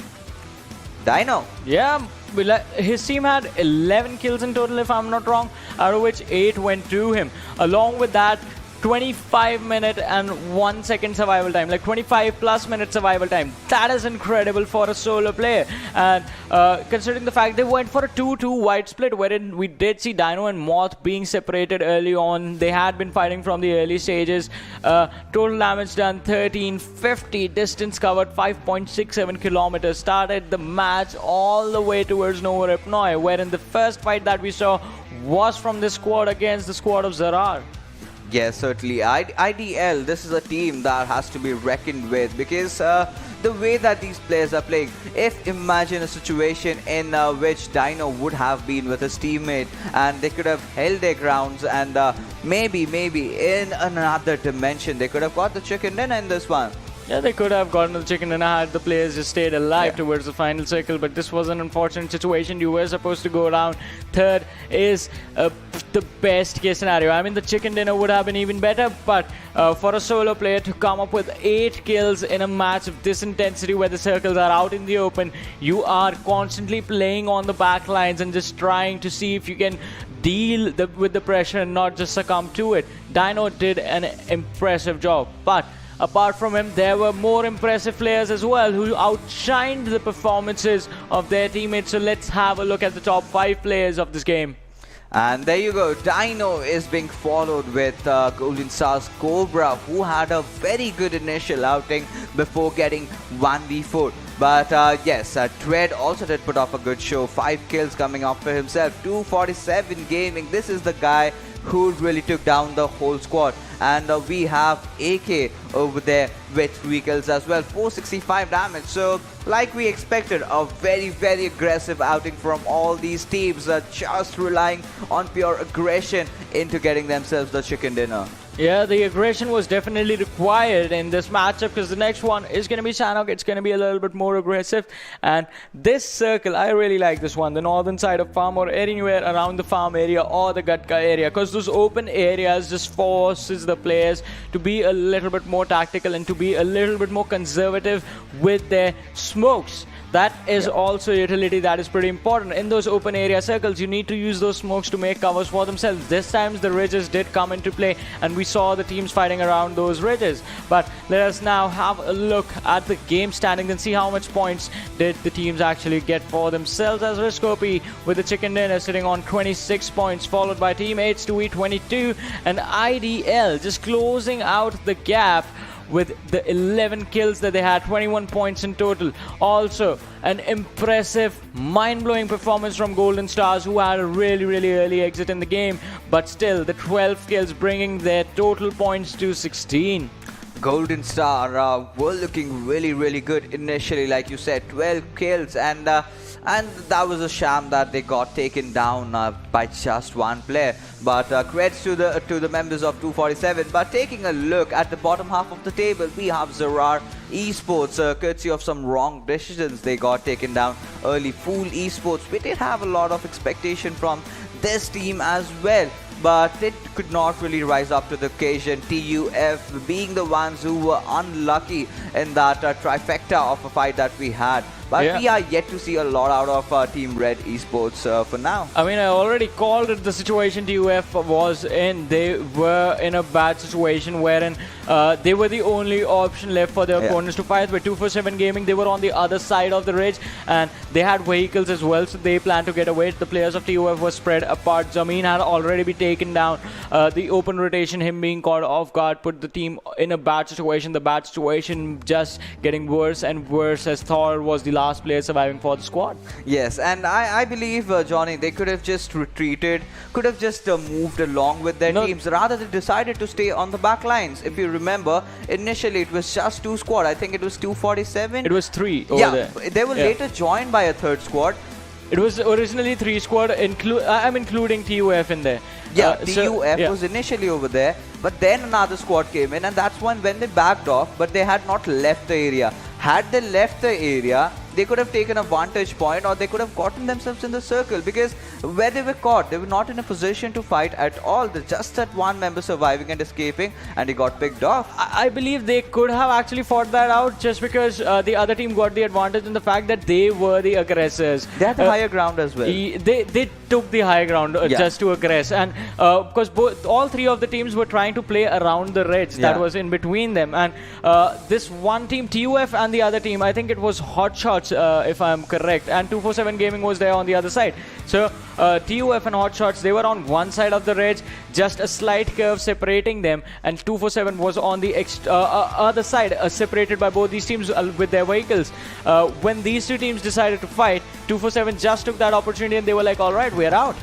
Dino. Yeah, his team had 11 kills in total, if I'm not wrong, out of which 8 went to him. Along with that, 25-minute and 1 second survival time, like 25+ minute survival time. That is incredible for a solo player. And considering the fact they went for a 2-2 wide split, wherein we did see Dino and Moth being separated early on. They had been fighting from the early stages. Total damage done 1350, distance covered 5.67 kilometers. Started the match all the way towards Novo Repnoi, wherein the first fight that we saw was from this squad against the squad of ZARAR. Yes, certainly. IDL, this is a team that has to be reckoned with, because the way that these players are playing, if imagine a situation in which Dino would have been with his teammate and they could have held their grounds, and maybe in another dimension they could have got the chicken dinner in this one. Yeah, they could have gotten the chicken dinner had the players just stayed alive towards the final circle, but this was an unfortunate situation. You were supposed to go around. Third is the best case scenario. I mean, the chicken dinner would have been even better, but for a solo player to come up with 8 kills in a match of this intensity where the circles are out in the open, you are constantly playing on the back lines and just trying to see if you can deal with the pressure and not just succumb to it. Dino did an impressive job, but apart from him, there were more impressive players as well who outshined the performances of their teammates. So let's have a look at the top 5 players of this game. And there you go. Dino is being followed with Golden Stars Cobra, who had a very good initial outing before getting 1v4. But yes, Dread also did put off a good show. 5 kills coming up for himself. 247 gaming. This is the guy who really took down the whole squad. and we have AK over there with 3 kills as well, 465 damage. So like we expected, a very aggressive outing from all these teams, just relying on pure aggression into getting themselves the chicken dinner. Yeah, the aggression was definitely required in this matchup because the next one is going to be Sanhok. It's going to be a little bit more aggressive. And this circle, I really like this one. The northern side of farm or anywhere around the farm area or the Gatka area, because those open areas just forces the players to be a little bit more tactical and to be a little bit more conservative with their smokes. That is also utility that is pretty important. In those open area circles, you need to use those smokes to make covers for themselves. This time the ridges did come into play and we saw the teams fighting around those ridges. But let us now have a look at the game standings and see how much points did the teams actually get for themselves. As riskOP with the chicken dinner sitting on 26 points, followed by Team H2E 22 and IDL just closing out the gap with the 11 kills that they had, 21 points in total. Also, an impressive, mind-blowing performance from Golden Stars, who had a really early exit in the game, but still the 12 kills bringing their total points to 16. Golden Star were looking really good initially, like you said, 12 kills, and that was a sham that they got taken down by just one player. But credits to the members of 247. But taking a look at the bottom half of the table, we have ZARAR Esports, courtesy of some wrong decisions, they got taken down early. FoolEsports, we did have a lot of expectation from this team as well, but it could not really rise up to the occasion. TUF being the ones who were unlucky in that trifecta of a fight that we had. But we are yet to see a lot out of Team Red Esports for now. I mean, I already called it the situation TUF was in. They were in a bad situation wherein they were the only option left for their opponents to fight. With 247 Gaming, they were on the other side of the ridge and they had vehicles as well, so they planned to get away. The players of TUF were spread apart. Zameen had already been taken down. The open rotation, him being caught off guard, put the team in a bad situation. The bad situation just getting worse and worse as Thor was the last player surviving for the squad. Yes, and I believe, Johnny, they could have just retreated, could have just moved along with their teams. Rather, they decided to stay on the back lines. If you remember, initially it was just 2 squad. I think it was 247. It was 3 over there. They were later joined by a 3rd squad. It was originally 3 squad, I'm including TUF in there. Yeah, TUF was initially over there, but then another squad came in, and that's when they backed off, but they had not left the area. Had they left the area, they could have taken a vantage point, or they could have gotten themselves in the circle, because where they were caught, they were not in a position to fight at all. Just that one member surviving and escaping, and he got picked off. I believe they could have actually fought that out just because the other team got the advantage in the fact that they were the aggressors. They had the higher ground as well. They took the higher ground just to aggress, and because all 3 of the teams were trying to play around the ridge that was in between them, and this one team, TUF, and the other team, I think it was HotShotSs, if I'm correct, and 247 Gaming was there on the other side. So TUF and HotShotSs, they were on one side of the ridge, just a slight curve separating them, and 247 was on the other side, separated by both these teams with their vehicles. When these 2 teams decided to fight, 247 just took that opportunity and they were like, alright, we're out.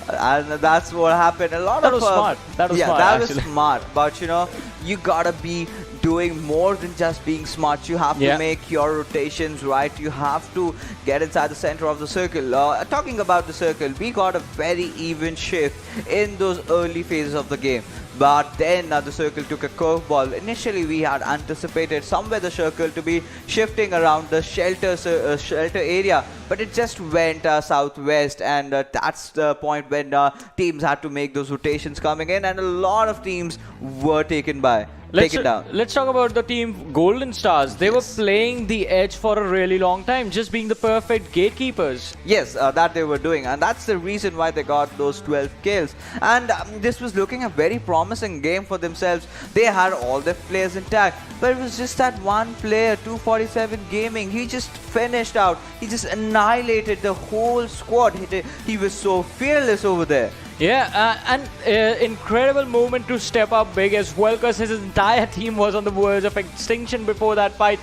And that's what happened. That was smart. That was smart. That was smart. But you know, you gotta be doing more than just being smart. You have to make your rotations right. You have to get inside the center of the circle. Talking about the circle, we got a very even shift in those early phases of the game. But then the circle took a curveball. Initially, we had anticipated somewhere the circle to be shifting around the shelter area, but it just went southwest, and that's the point when teams had to make those rotations coming in, and a lot of teams were taken down. Let's talk about the team Golden Stars. They were playing the edge for a really long time, just being the perfect gatekeepers. Yes, that they were doing, and that's the reason why they got those 12 kills. And this was looking a very promising game for themselves. They had all their players intact, but it was just that one player, 247 Gaming. He just finished out. He just annihilated the whole squad. He was so fearless over there. Yeah, and incredible moment to step up big as well, because his entire team was on the verge of extinction before that fight.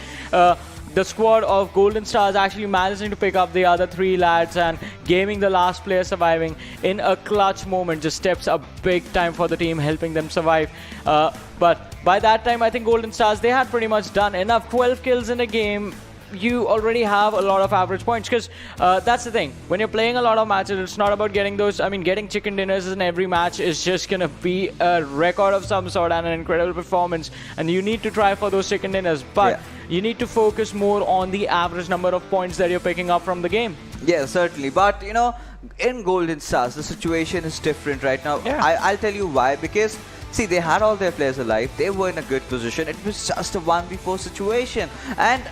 the squad of Golden Stars actually managing to pick up the other 3 lads, and gaming the last player surviving in a clutch moment just steps up big time for the team, helping them survive. But by that time, I think Golden Stars, they had pretty much done enough. 12 kills in a game. You already have a lot of average points, because that's the thing. When you're playing a lot of matches, it's not about getting those. I mean, getting chicken dinners in every match is just going to be a record of some sort and an incredible performance. And you need to try for those chicken dinners. But you need to focus more on the average number of points that you're picking up from the game. Yeah, certainly. But, you know, in Golden Stars, the situation is different right now. I'll tell you why. Because see, they had all their players alive. They were in a good position. It was just a 1v4 situation. And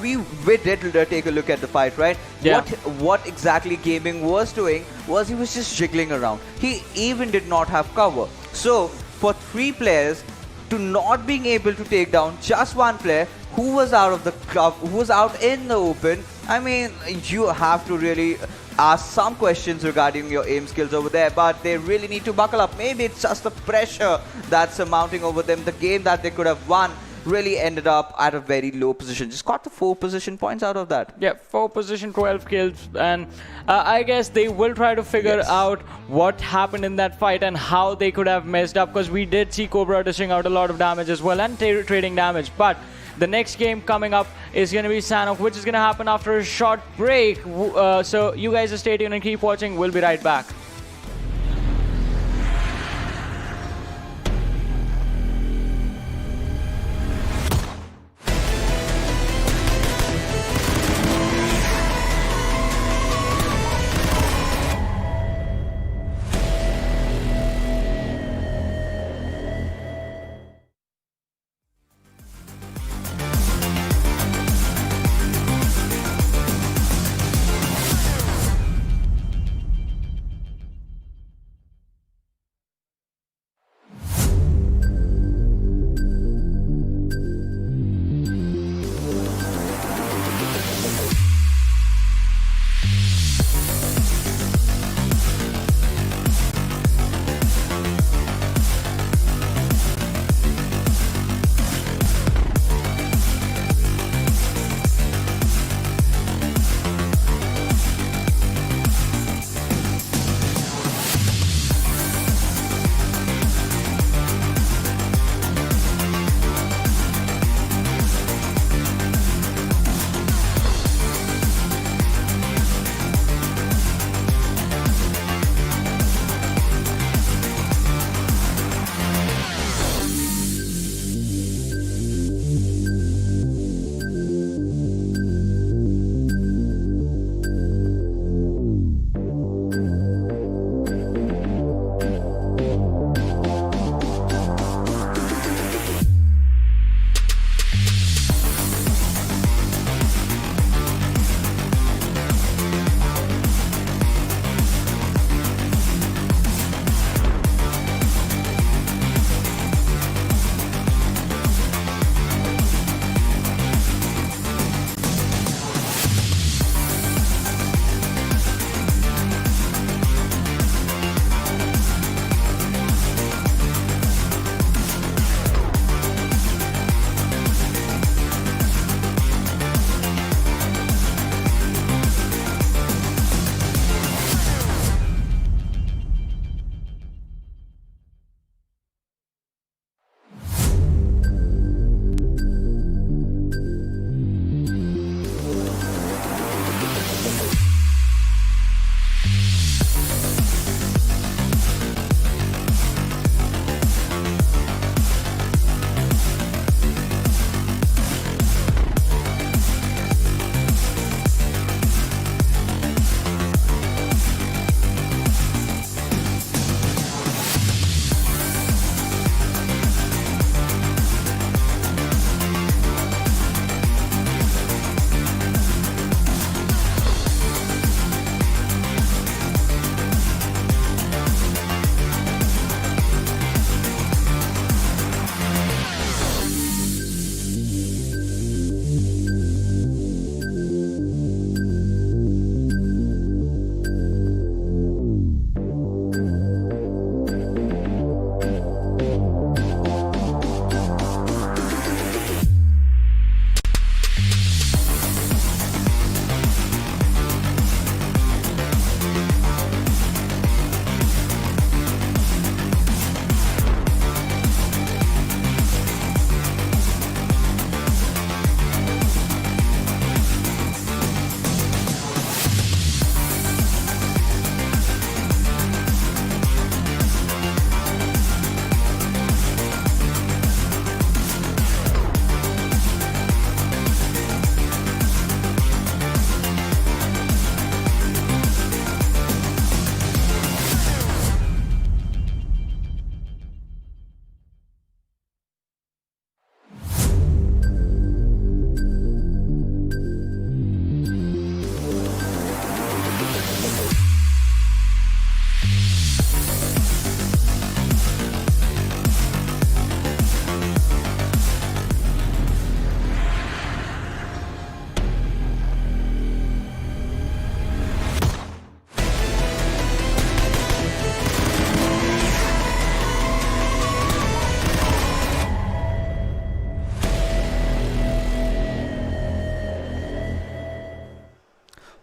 we did take a look at the fight, right? Yeah. What exactly Gaming was doing was he was just jiggling around. He even did not have cover. So, for 3 players to not being able to take down just 1 player who was out of the club, who was out in the open, I mean, you have to really ask some questions regarding your aim skills over there, but they really need to buckle up. Maybe it's just the pressure that's mounting over them. The game that they could have won really ended up at a very low position. Just got the 4 position points out of that. Yeah, 4 position, 12 kills, and I guess they will try to figure out what happened in that fight and how they could have messed up, because we did see Cobra dishing out a lot of damage as well and trading damage. But the next game coming up is going to be Sanhok, which is going to happen after a short break. So you guys stay tuned and keep watching. We'll be right back.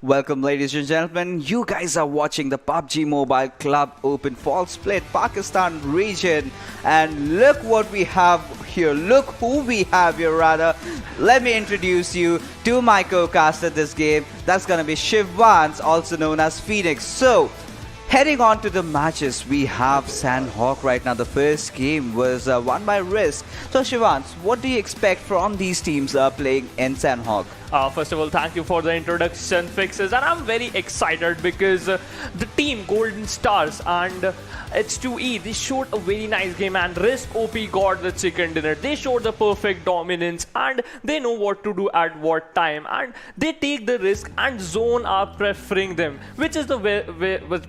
Welcome, ladies and gentlemen. You guys are watching the PUBG Mobile Club Open Fall Split Pakistan region. And look what we have here. Look who we have here, rather. Let me introduce you to my co-caster this game. That's going to be Shivans, also known as Phoenix. So, heading on to the matches, we have Sanhok right now. The first game was won by Risk. So, Shivans, what do you expect from these teams playing in Sanhok? First of all, thank you for the introduction, Fixes, and I'm very excited because the team Golden Stars and H2E, they showed a very nice game, and riskOP got the chicken dinner. They showed the perfect dominance and they know what to do at what time, and they take the risk, and Zone are preferring them, which is the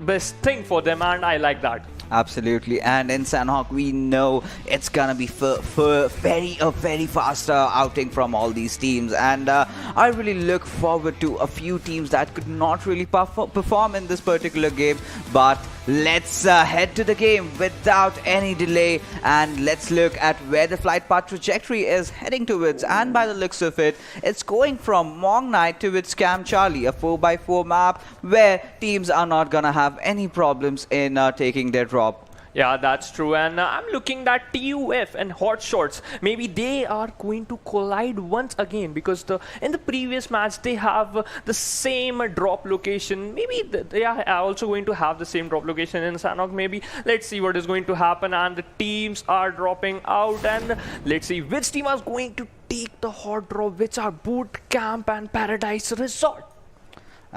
best thing for them, and I like that. Absolutely, and in Sanhok we know it's gonna be a very fast outing from all these teams, and I really look forward to a few teams that could not really perform in this particular game. But let's head to the game without any delay, and let's look at where the flight path trajectory is heading towards. And by the looks of it, it's going from Mong Knight towards Camp Charlie, a 4x4 map where teams are not gonna have any problems in taking their drop. Yeah, that's true, and I'm looking at TUF and HotShotSs. Maybe they are going to collide once again, because in the previous match they have the same drop location. Maybe they are also going to have the same drop location in Sanhok. Maybe let's see what is going to happen, and the teams are dropping out, and let's see which team is going to take the hot drop, which are Boot Camp and Paradise Resort.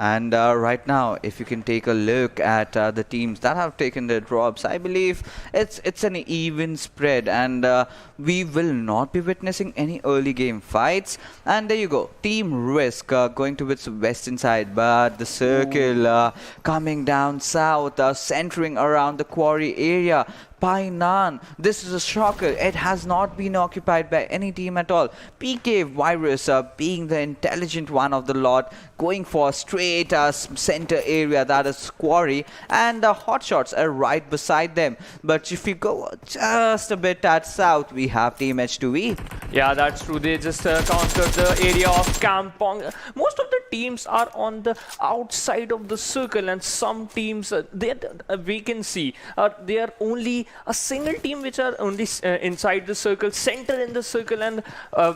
And right now, if you can take a look at the teams that have taken their drops, I believe it's an even spread, and we will not be witnessing any early game fights. And there you go, Team Risk going to its western side, but the circle coming down south, centering around the quarry area. Painan, this is a shocker. It has not been occupied by any team at all. PKVIRUS being the intelligent one of the lot, going for straight center area, that is quarry, and the HotShotSs are right beside them. But if you go just a bit at south, we have Team H2E. Yeah, that's true. They just countered the area of Kampong. Most of the teams are on the outside of the circle, and some teams, we can see, they are only a single team which are only inside the circle, center in the circle. And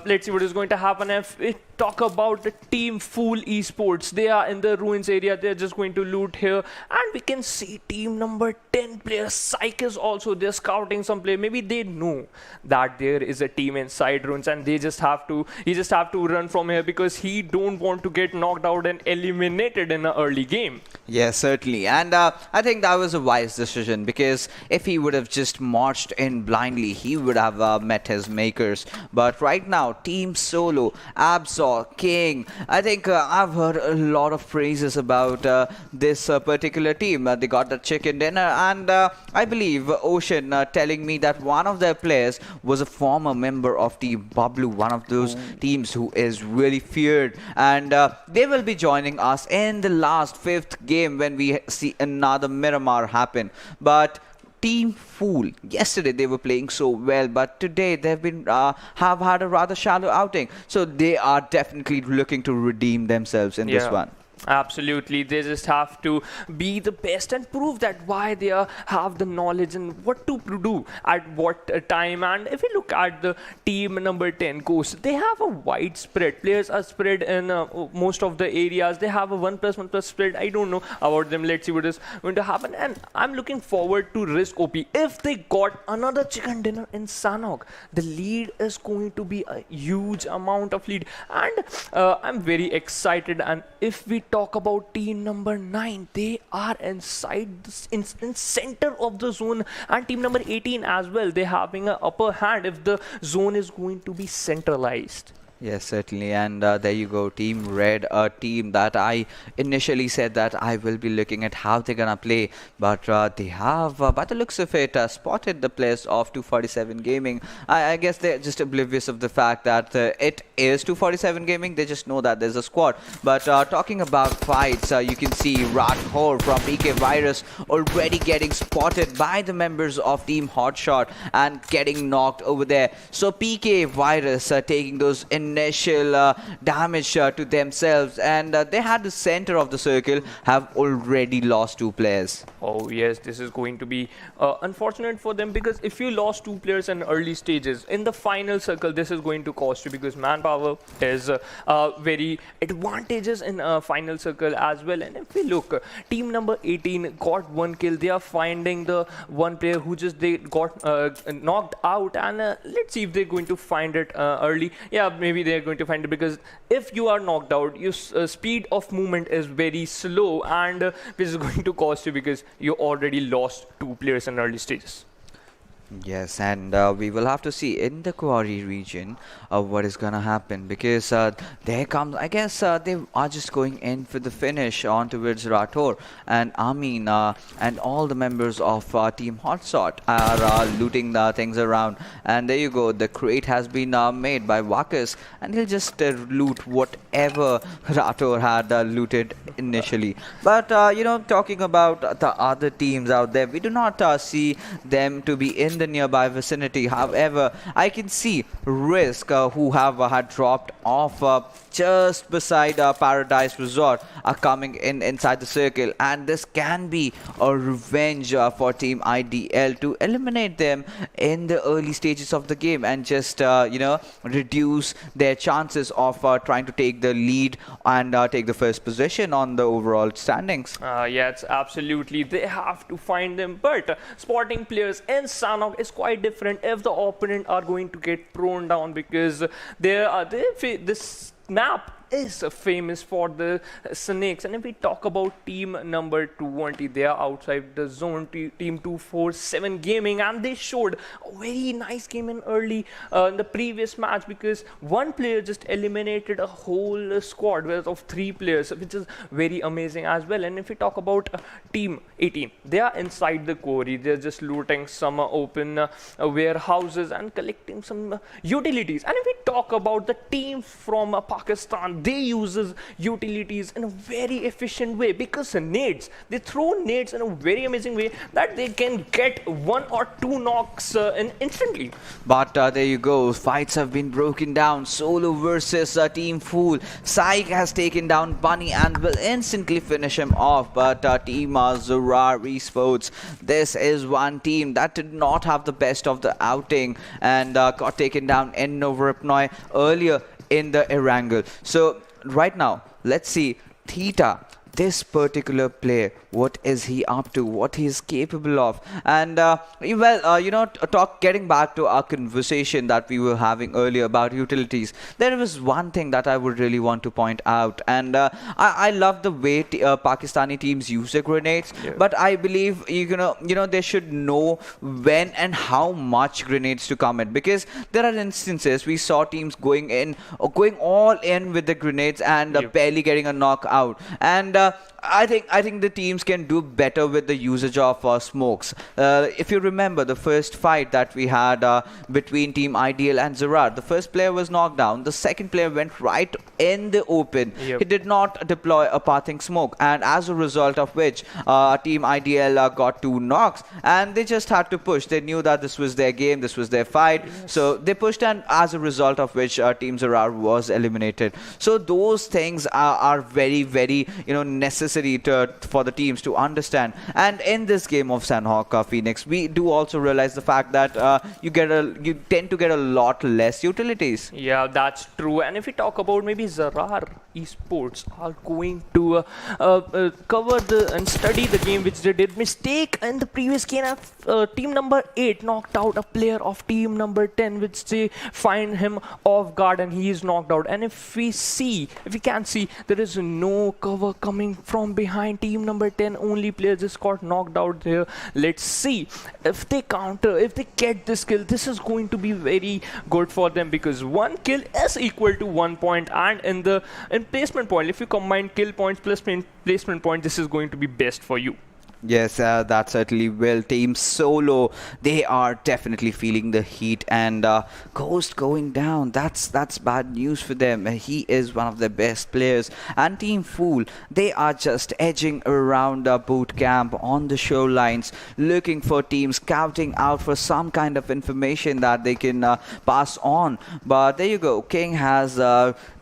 let's see what is going to happen. If we talk about the team FoolEsports, they are in the ruins area. They're just going to loot here, and we can see team number 10 player SCYTES also. They're scouting some play. Maybe they know that there is a team inside ruins, and he just have to run from here, because he don't want to get knocked out and eliminated in an early game. Yes, certainly, and I think that was a wise decision, because if he would have just marched in blindly, he would have met his makers. But right now, Team Solo, Absol, King, I think I've heard a lot of praises about this particular team. They got the chicken dinner, and I believe Ocean telling me that one of their players was a former member of Team Bablu, one of those teams who is really feared, and they will be joining us in the last 5th game when we see another Miramar happen. But Team Fool, yesterday they were playing so well, but today they've been have had a rather shallow outing, so they are definitely looking to redeem themselves in this one. Absolutely, they just have to be the best and prove that why they have the knowledge and what to do at what time. And if you look at the team number 10 Coast, they have a wide spread. Players are spread in most of the areas. They have a 1+1+ spread. I don't know about them. Let's see what is going to happen. And I'm looking forward to riskOP. If they got another chicken dinner in Sanhok, the lead is going to be a huge amount of lead, and I'm very excited. And if we talk about team number 9, they are inside in center of the zone, and team number 18 as well. They're having an upper hand if the zone is going to be centralized. Yes, certainly, and there you go, Team Red, a team that I initially said that I will be looking at how they're gonna play, but they have, by the looks of it, spotted the players of 247 Gaming. I guess they're just oblivious of the fact that it is 247 Gaming. They just know that there's a squad. But talking about fights, you can see Rathor from PKVIRUS already getting spotted by the members of Team HotShot and getting knocked over there. So PKVIRUS taking those in initial damage to themselves, and they had the center of the circle have already lost 2 players. Oh yes, this is going to be unfortunate for them, because if you lost 2 players in early stages, in the final circle, this is going to cost you, because manpower is very advantageous in final circle as well. And if we look, team number 18 got 1 kill. They are finding the 1 player who just they got knocked out, and let's see if they're going to find it early. Yeah, maybe they're going to find it, because if you are knocked out, your speed of movement is very slow, and which is going to cost you, because you already lost 2 players in early stages. Yes, and we will have to see in the quarry region what is going to happen, because there comes, I guess they are just going in for the finish on towards Rathor, and Amin and all the members of Team HotShot are looting the things around. And there you go, the crate has been made by Wakas, and he'll just loot whatever Rathor had looted initially. But you know, talking about the other teams out there, we do not see them to be in the nearby vicinity. However, I can see Risk, who have had dropped off just beside Paradise Resort, are coming inside the circle, and this can be a revenge for Team IDL to eliminate them in the early stages of the game, and just you know, reduce their chances of trying to take the lead and take the first position on the overall standings. Yeah, it's absolutely, they have to find them, but spotting players in Sanhok is quite different if the opponent are going to get thrown down, because this map is famous for the snakes. And if we talk about team number 20, they are outside the zone, team 247 Gaming, and they showed a very nice game in early in the previous match, because 1 player just eliminated a whole squad of 3 players, which is very amazing as well. And if we talk about team 18, they are inside the quarry. They're just looting some open warehouses and collecting some utilities. And if we talk about the team from Pakistan, they uses utilities in a very efficient way, because nades, they throw nades in a very amazing way that they can get 1 or 2 knocks instantly. But there you go, fights have been broken down. Solo versus Team Fool. Psych has taken down Bunny and will instantly finish him off. But Team ZARAR Esports, this is one team that did not have the best of the outing, and got taken down in Novoripnoi earlier in the Erangel. So right now, let's see Theta, this particular player, what is he up to, what he is capable of. And you know, getting back to our conversation that we were having earlier about utilities, there was one thing that I would really want to point out, and I love the way Pakistani teams use their grenades. Yeah. But I believe you know they should know when and how much grenades to come in, because there are instances we saw teams going all in with the grenades and barely getting a knockout. And I think the teams can do better with the usage of smokes. If you remember the first fight that we had between Team IDL and ZARAR, the first player was knocked down, the second player went right in the open. He did not deploy a pathing smoke, and as a result of which Team IDL got 2 knocks, and they just had to push. They knew that this was their game, this was their fight, so they pushed, and as a result of which Team ZARAR was eliminated. So those things are very, very, you know, necessary for the teams to understand. And in this game of Sanhok Phoenix, we do also realize the fact that you tend to get a lot less utilities. Yeah, that's true. And if we talk about maybe ZARAR Esports are going to cover and study the game which they did mistake in the previous game. Team number 8 knocked out a player of team number 10, which they find him off guard and he is knocked out. And if we can see, there is no cover coming from behind team number 10. Only player just got knocked out there. Let's see if they counter, if they get this kill. This is going to be very good for them, because 1 kill is equal to 1 point, and in placement point, if you combine kill points plus placement point, this is going to be best for you. Yes, that certainly will. Team Solo, they are definitely feeling the heat, and Ghost going down. That's bad news for them. He is one of the best players. And Team Fool, they are just edging around boot camp on the shorelines, looking for teams, scouting out for some kind of information that they can pass on. But there you go. King has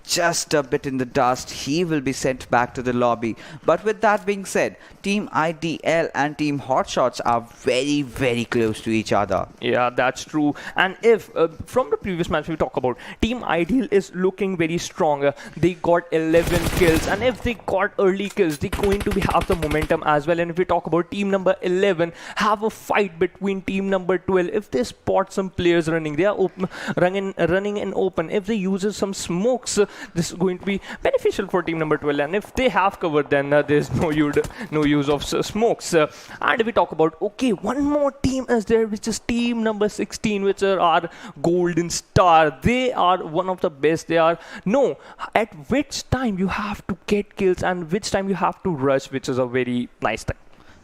just a bit in the dust. He will be sent back to the lobby. But with that being said, Team IDL and Team HotShotS are very, very close to each other. Yeah, that's true. And if from the previous match we talk about, Team Ideal is looking very strong. They got 11 kills, and if they got early kills, they're going to have the momentum as well. And if we talk about team number 11, have a fight between team number 12. If they spot some players running, they are running in open. If they use some smokes, this is going to be beneficial for team number 12. And if they have cover, then there's no use of smokes. And if we talk about, okay, one more team is there, which is team number 16, which are our Golden Star. They are one of the best. They are at which time you have to get kills and which time you have to rush, which is a very nice thing.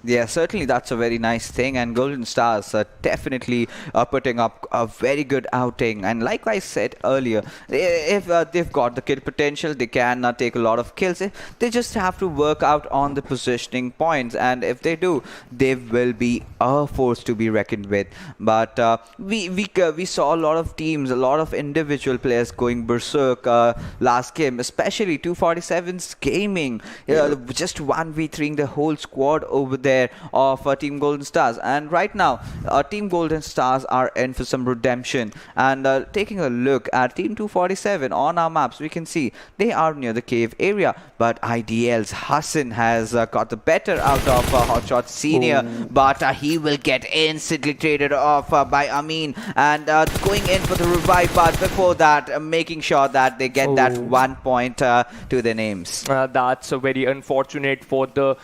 Yeah, certainly that's a very nice thing, and Golden Stars are definitely putting up a very good outing. And like I said earlier, if they've got the kill potential, they can take a lot of kills. They just have to work out on the positioning points, and if they do, they will be a force to be reckoned with. But we saw a lot of teams, a lot of individual players going berserk last game, especially 247's Gaming, just 1v3ing the whole squad over there of Team Golden Stars. And right now Team Golden Stars are in for some redemption, and taking a look at Team 247 on our maps, we can see they are near the cave area, but IDL's Hassan has got the better out of HotShotS Senior. But he will get instantly traded off by Amin, and going in for the revive, but before that making sure that they get that 1 point to their names. That's very unfortunate for the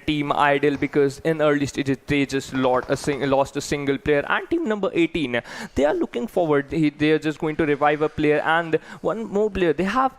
Team Idol, because in early stages they just lost a single player. And team number 18, they are looking forward. They are just going to revive a player and one more player. They have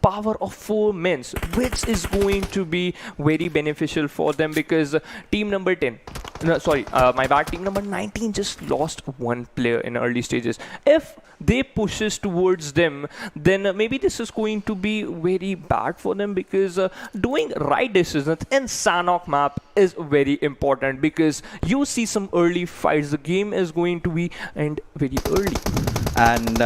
power of 4 men, which is going to be very beneficial for them, because team number 10, my bad, team number 19 just lost one player in early stages. If they pushes towards them, then maybe this is going to be very bad for them, because doing right decisions in Sanhok map is very important, because you see some early fights. The game is going to be end very early. And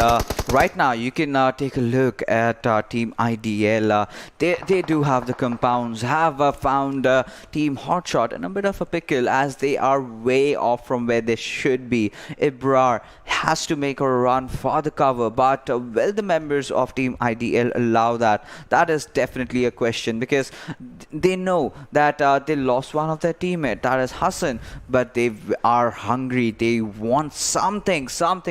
right now you can take a look at Team IDL. They do have the compounds, have found Team HotShot in a bit of a pickle, as they are way off from where they should be. Ibrar has to make a run for the cover, but will the members of Team IDL allow that? That is definitely a question, because they know that they lost one of their teammates, that is Hassan, but they are hungry. They want something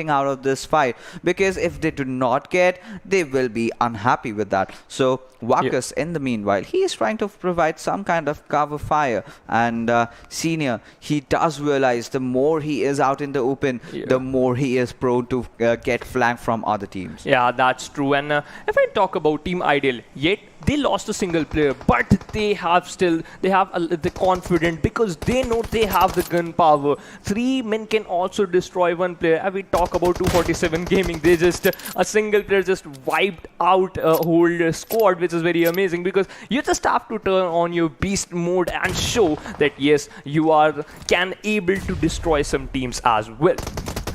out of this fight, because if they do not get, they will be unhappy with that. So Wakus, in the meanwhile, he is trying to provide some kind of cover fire, and Senior, he does realize the more he is out in the open, the more he is prone to get flanked from other teams. Yeah, that's true. And if I talk about Team Ideal, yet they lost a single player, but they have the confidence, because they know they have the gun power. 3 men can also destroy 1 player. And we talk about 247 Gaming, they just a single player just wiped out a whole squad, which is very amazing, because you just have to turn on your beast mode and show that yes, you can able to destroy some teams as well.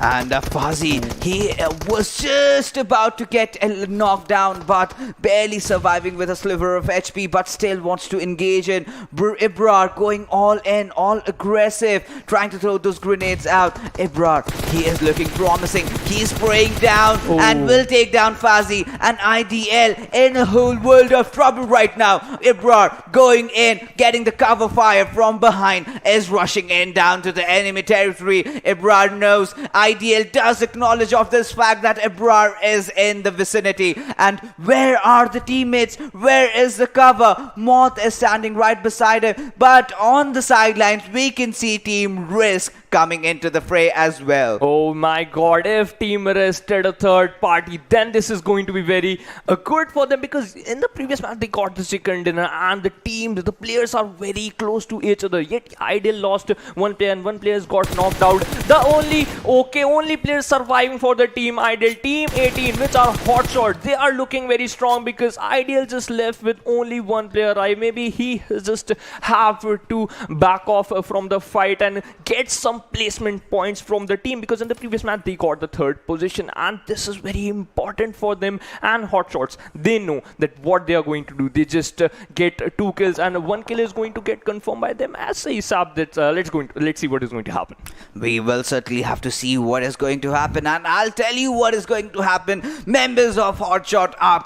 And Fuzzy, he was just about to get knocked down, but barely surviving with a sliver of HP, but still wants to engage in. Ibrar going all in, all aggressive, trying to throw those grenades out. Ibrar, he is looking promising. He's spraying down and will take down Fuzzy. And IDL in a whole world of trouble right now. Ibrar going in, getting the cover fire from behind, is rushing in down to the enemy territory. Ibrar knows IDL does acknowledge of this fact that Ebrar is in the vicinity. And where are the teammates? Where is the cover? Moth is standing right beside him, but on the sidelines we can see Team Risk coming into the fray as well. Oh my god, if Team arrested a third party, then this is going to be very good for them, because in the previous match they got the chicken dinner and the players are very close to each other. Yet Ideal lost one player and one player has got knocked out. The only players surviving for the Team Ideal, Team 18, which are HotShot, they are looking very strong because Ideal just left with only one player. Maybe he just have to back off from the fight and get some placement points from the team, because in the previous match they got the third position, and this is very important for them. And HotShots, they know that what they are going to do, they just get 2 kills and 1 kill is going to get confirmed by them. As a sub, that let's see what is going to happen. We will certainly have to see what is going to happen, and I'll tell you what is going to happen. Members of HotShot are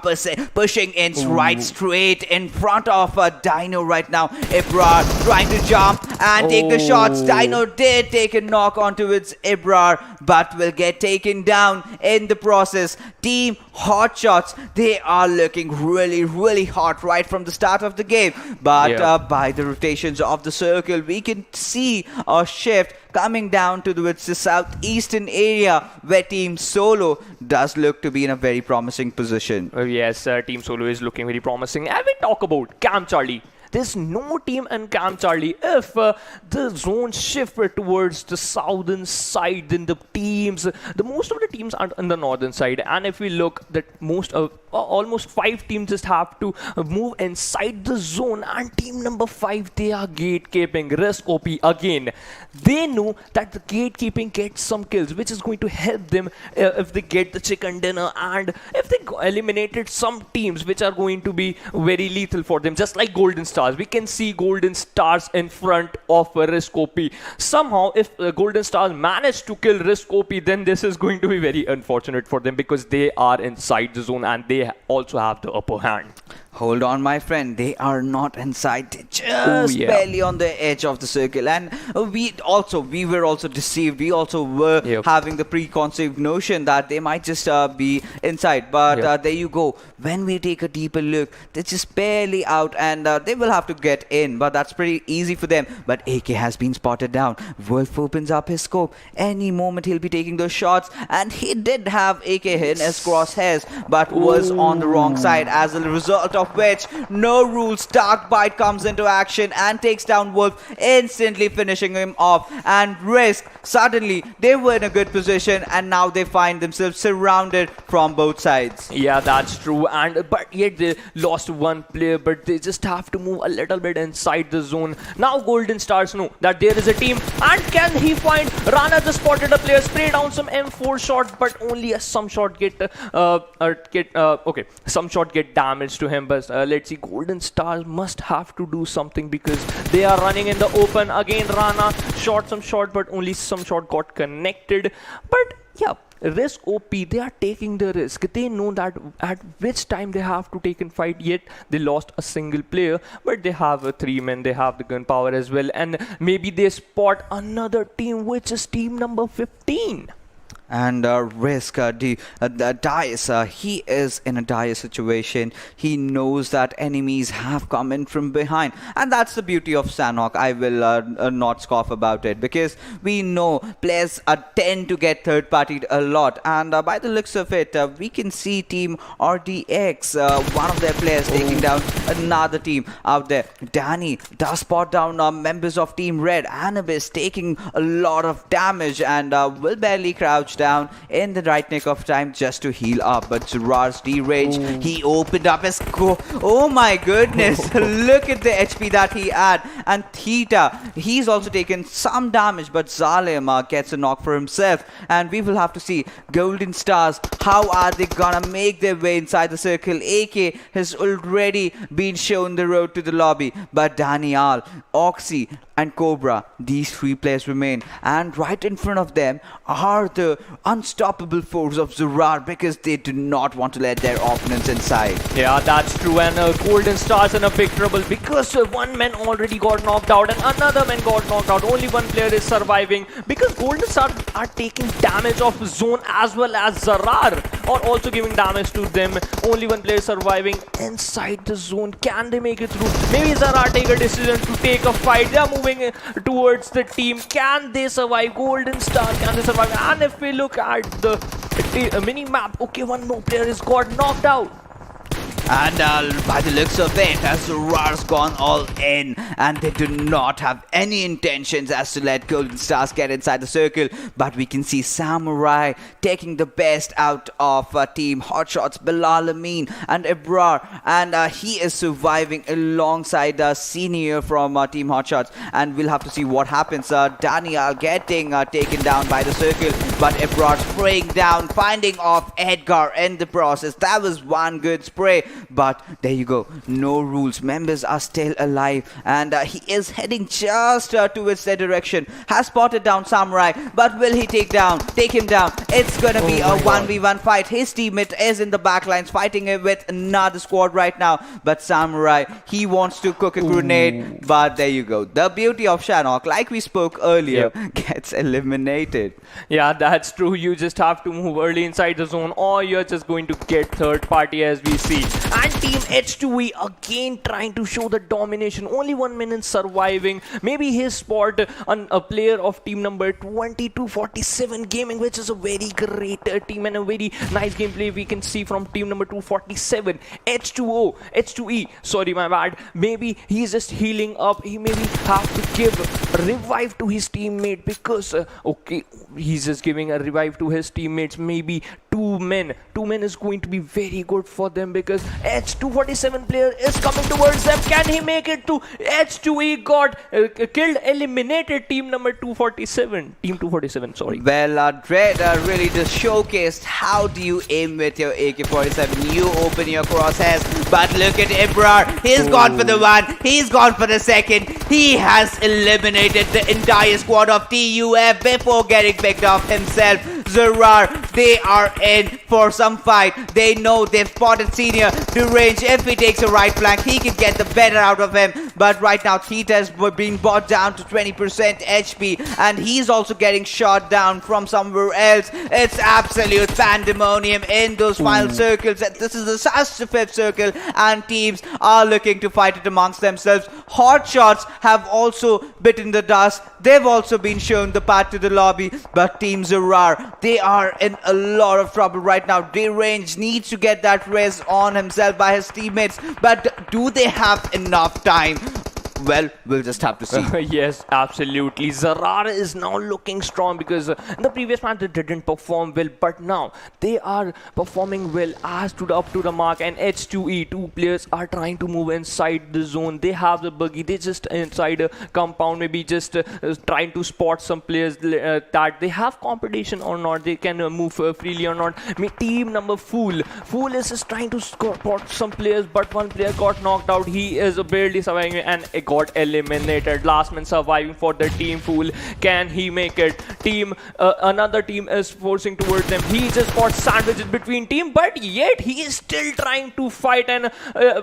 pushing in right straight in front of Dino right now. Ibrar trying to jump and take the shots. Dino did take a knock onto its Ibrar, but will get taken down in the process. Team HotShots, they are looking really hot right from the start of the game, but by the rotations of the circle we can see a shift coming down towards the southeastern area, where Team Solo does look to be in a very promising position. Yes, Team Solo is looking very promising. And we talk about Camp Charlie. There's no team in Camp Charlie. If the zone shift towards the southern side, then the most of the teams are on the northern side. And if we look, that almost 5 teams just have to move inside the zone. And team number 5, they are gatekeeping. riskOP again. They know that the gatekeeping gets some kills, which is going to help them if they get the chicken dinner, and if they eliminated some teams which are going to be very lethal for them, just like Golden Stars. We can see Golden Stars in front of riskOP. Somehow, if Golden Stars manage to kill riskOP, then this is going to be very unfortunate for them, because they are inside the zone and they also have the upper hand. Hold on, my friend. They are not inside. They're just barely on the edge of the circle. And we were also deceived. We also were having the preconceived notion that they might just be inside. But there you go. When we take a deeper look, they're just barely out, and they will have to get in. But that's pretty easy for them. But AK has been spotted down. Wolf opens up his scope. Any moment he'll be taking those shots. And he did have AK in his crosshairs, but was on the wrong side. As a result of which, no rules, Dark Bite comes into action and takes down Wolf, instantly finishing him off. And Risk, suddenly they were in a good position, and now they find themselves surrounded from both sides. Yeah, that's true. But yet they lost one player, but they just have to move a little bit inside the zone. Now Golden Stars know that there is a team, and can he find? Rana just spotted a player, spray down some M4 shots, but only some shot get damage to him. But let's see, Golden Stars must have to do something, because they are running in the open. Again, Rana shot some shot, but only some shot got connected. But yeah, riskOP, they are taking the risk. They know that at which time they have to take and fight. Yet they lost a single player, but they have a 3 men, they have the gunpowder as well, and maybe they spot another team, which is team number 15. And Risk, Dice, he is in a dire situation. He knows that enemies have come in from behind. And that's the beauty of Sanhok. I will not scoff about it, because we know players tend to get third-partied a lot. And by the looks of it, we can see Team RDX, one of their players, taking down another team out there. Danny does spot down members of Team Red. Anubis taking a lot of damage, and will barely crouch down in the right nick of time just to heal up. But ZARAR's D-Rage, he opened up his oh my goodness, look at the HP that he had. And Theta, he's also taken some damage, but Zalim gets a knock for himself. And we will have to see Golden Stars, how are they gonna make their way inside the circle. AK has already been shown the road to the lobby, but Daniel, Oxy, and Cobra. These three players remain, and right in front of them are the unstoppable force of ZARAR, because they do not want to let their opponents inside. Yeah, that's true. And Golden Stars in a big trouble because one man already got knocked out and another man got knocked out. Only one player is surviving because Golden Stars are taking damage of zone as well as ZARAR are also giving damage to them. Only one player surviving inside the zone. Can they make it through? Maybe ZARAR take a decision to take a fight. They are moving towards the team. Can they survive? Golden Star, can they survive? And if we look at the mini map, okay, one more player is got knocked out. And by the looks of it, ZARAR's gone all in, and they do not have any intentions as to let Golden Stars get inside the circle. But we can see Samurai taking the best out of Team HotShotS, Bilal Amin and Ebrar, and he is surviving alongside Senior from Team HotShotS, and we'll have to see what happens. Daniel getting taken down by the circle, but Ebrar spraying down, finding off Edgar in the process. That was one good spray. But there you go, no rules. Members are still alive, and he is heading just towards their direction. Has spotted down Samurai, but will he take him down? It's gonna be a 1v1 fight. His teammate is in the backlines fighting with another squad right now, but Samurai, he wants to cook a grenade. But there you go, the beauty of Sanhok, like we spoke earlier, gets eliminated. Yeah, that's true. You just have to move early inside the zone, or you're just going to get third party, as we see. And Team H2E again trying to show the domination. Only one minute surviving. Maybe his spot on a player of team number 2247 Gaming, which is a very great team and a very nice gameplay we can see from team number 247. H2E, sorry, my bad. Maybe he's just healing up. He maybe have to give a revive to his teammate because, okay, he's just giving a revive to his teammates. Maybe two men is going to be very good for them because H247 player is coming towards them. Can he make it to H2E? Got killed, eliminated team number 247. Team 247, sorry. Well, Dread really just showcased how do you aim with your AK-47. You open your crosshairs, but look at Ebrar. He's gone for the one, he's gone for the second. He has eliminated the entire squad of TUF before getting picked off himself. ZARAR, they are in for some fight. They know they've spotted Senior to range. If he takes a right flank, he can get the better out of him. But right now, Theta has been brought down to 20% HP, and he's also getting shot down from somewhere else. It's absolute pandemonium in those final circles. This is the fifth circle, and teams are looking to fight it amongst themselves. HotShotS have also bitten the dust. They've also been shown the path to the lobby, but Team ZARAR, they are in a lot of trouble right now. Range needs to get that res on himself by his teammates, but do they have enough time? Well, we'll just have to see. Yes, absolutely. ZARAR is now looking strong because in the previous match they didn't perform well, but now they are performing well as to up to the mark. And H2E, two players are trying to move inside the zone. They have the buggy. They just inside a compound, maybe just trying to spot some players that they have competition or not. They can move freely or not. Team number Fool is just trying to spot some players, but one player got knocked out. He is barely surviving and got eliminated. Last man surviving for the team Fool. Can he make it? Another team is forcing towards them. He just got sandwiches between team, but yet he is still trying to fight. And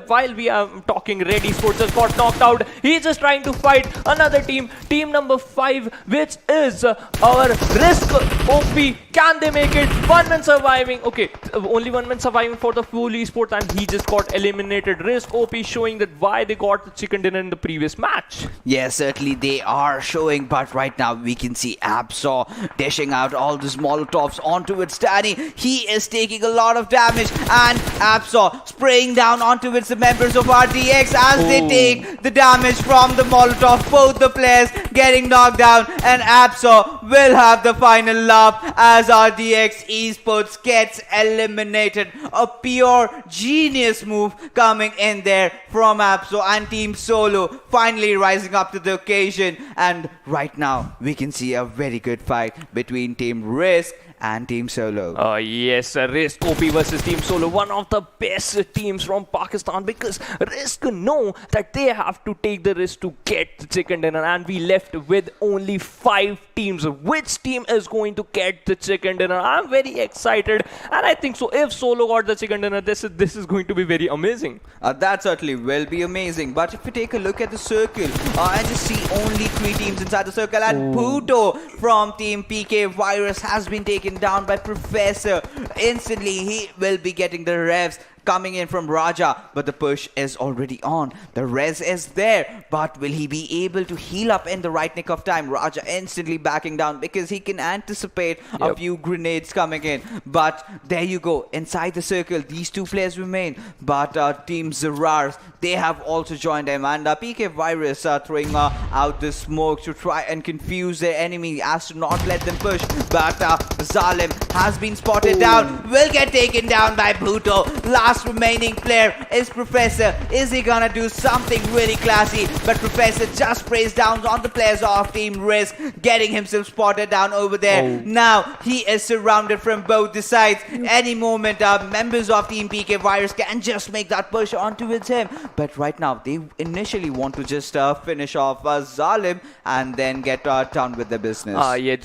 while we are talking, Red Esports has got knocked out. He is just trying to fight another team, team number 5, which is our riskOP. Can they make it? One man surviving. Okay, only one man surviving for the FoolEsports, and he just got eliminated. riskOP showing that why they got the chicken dinner in the previous match. Yes, certainly they are showing, but right now we can see Absol dishing out all these Molotovs onto its Danny. He is taking a lot of damage, and Absol spraying down onto its members of RDX as they take the damage from the Molotov. Both the players getting knocked down, and Absol will have the final laugh as RDX Esports gets eliminated. A pure genius move coming in there from Absol, and Team Solo finally rising up to the occasion. And right now we can see a very good fight between Team Risk and Team Solo. Yes, riskOP versus Team Solo, one of the best teams from Pakistan, because Risk know that they have to take the risk to get the chicken dinner, and we left with only 5 teams. Which team is going to get the chicken dinner? I'm very excited, and I think so if Solo got the chicken dinner, this is going to be very amazing. That certainly will be amazing. But if you take a look at the circle and just see only 3 teams inside the circle, and Puto from TeamPKVIRUS has been taken down by Professor. Instantly, he will be getting the revs coming in from Raja, but the push is already on. The res is there, but will he be able to heal up in the right nick of time? Raja instantly backing down because he can anticipate a few grenades coming in. But there you go, inside the circle, these 2 players remain. But Team ZARAR, they have also joined him, and PKVIRUS throwing out the smoke to try and confuse their enemy as to not let them push. But Zalim has been spotted down, will get taken down by Bhuto. Last remaining player is Professor. Is he gonna do something really classy? But Professor just sprays down on the players of Team Risk, getting himself spotted down over there. Now he is surrounded from both the sides. Any moment members of Team PKVIRUS can just make that push on towards him. But right now they initially want to just finish off Zalim and then get done with their business. Yeah,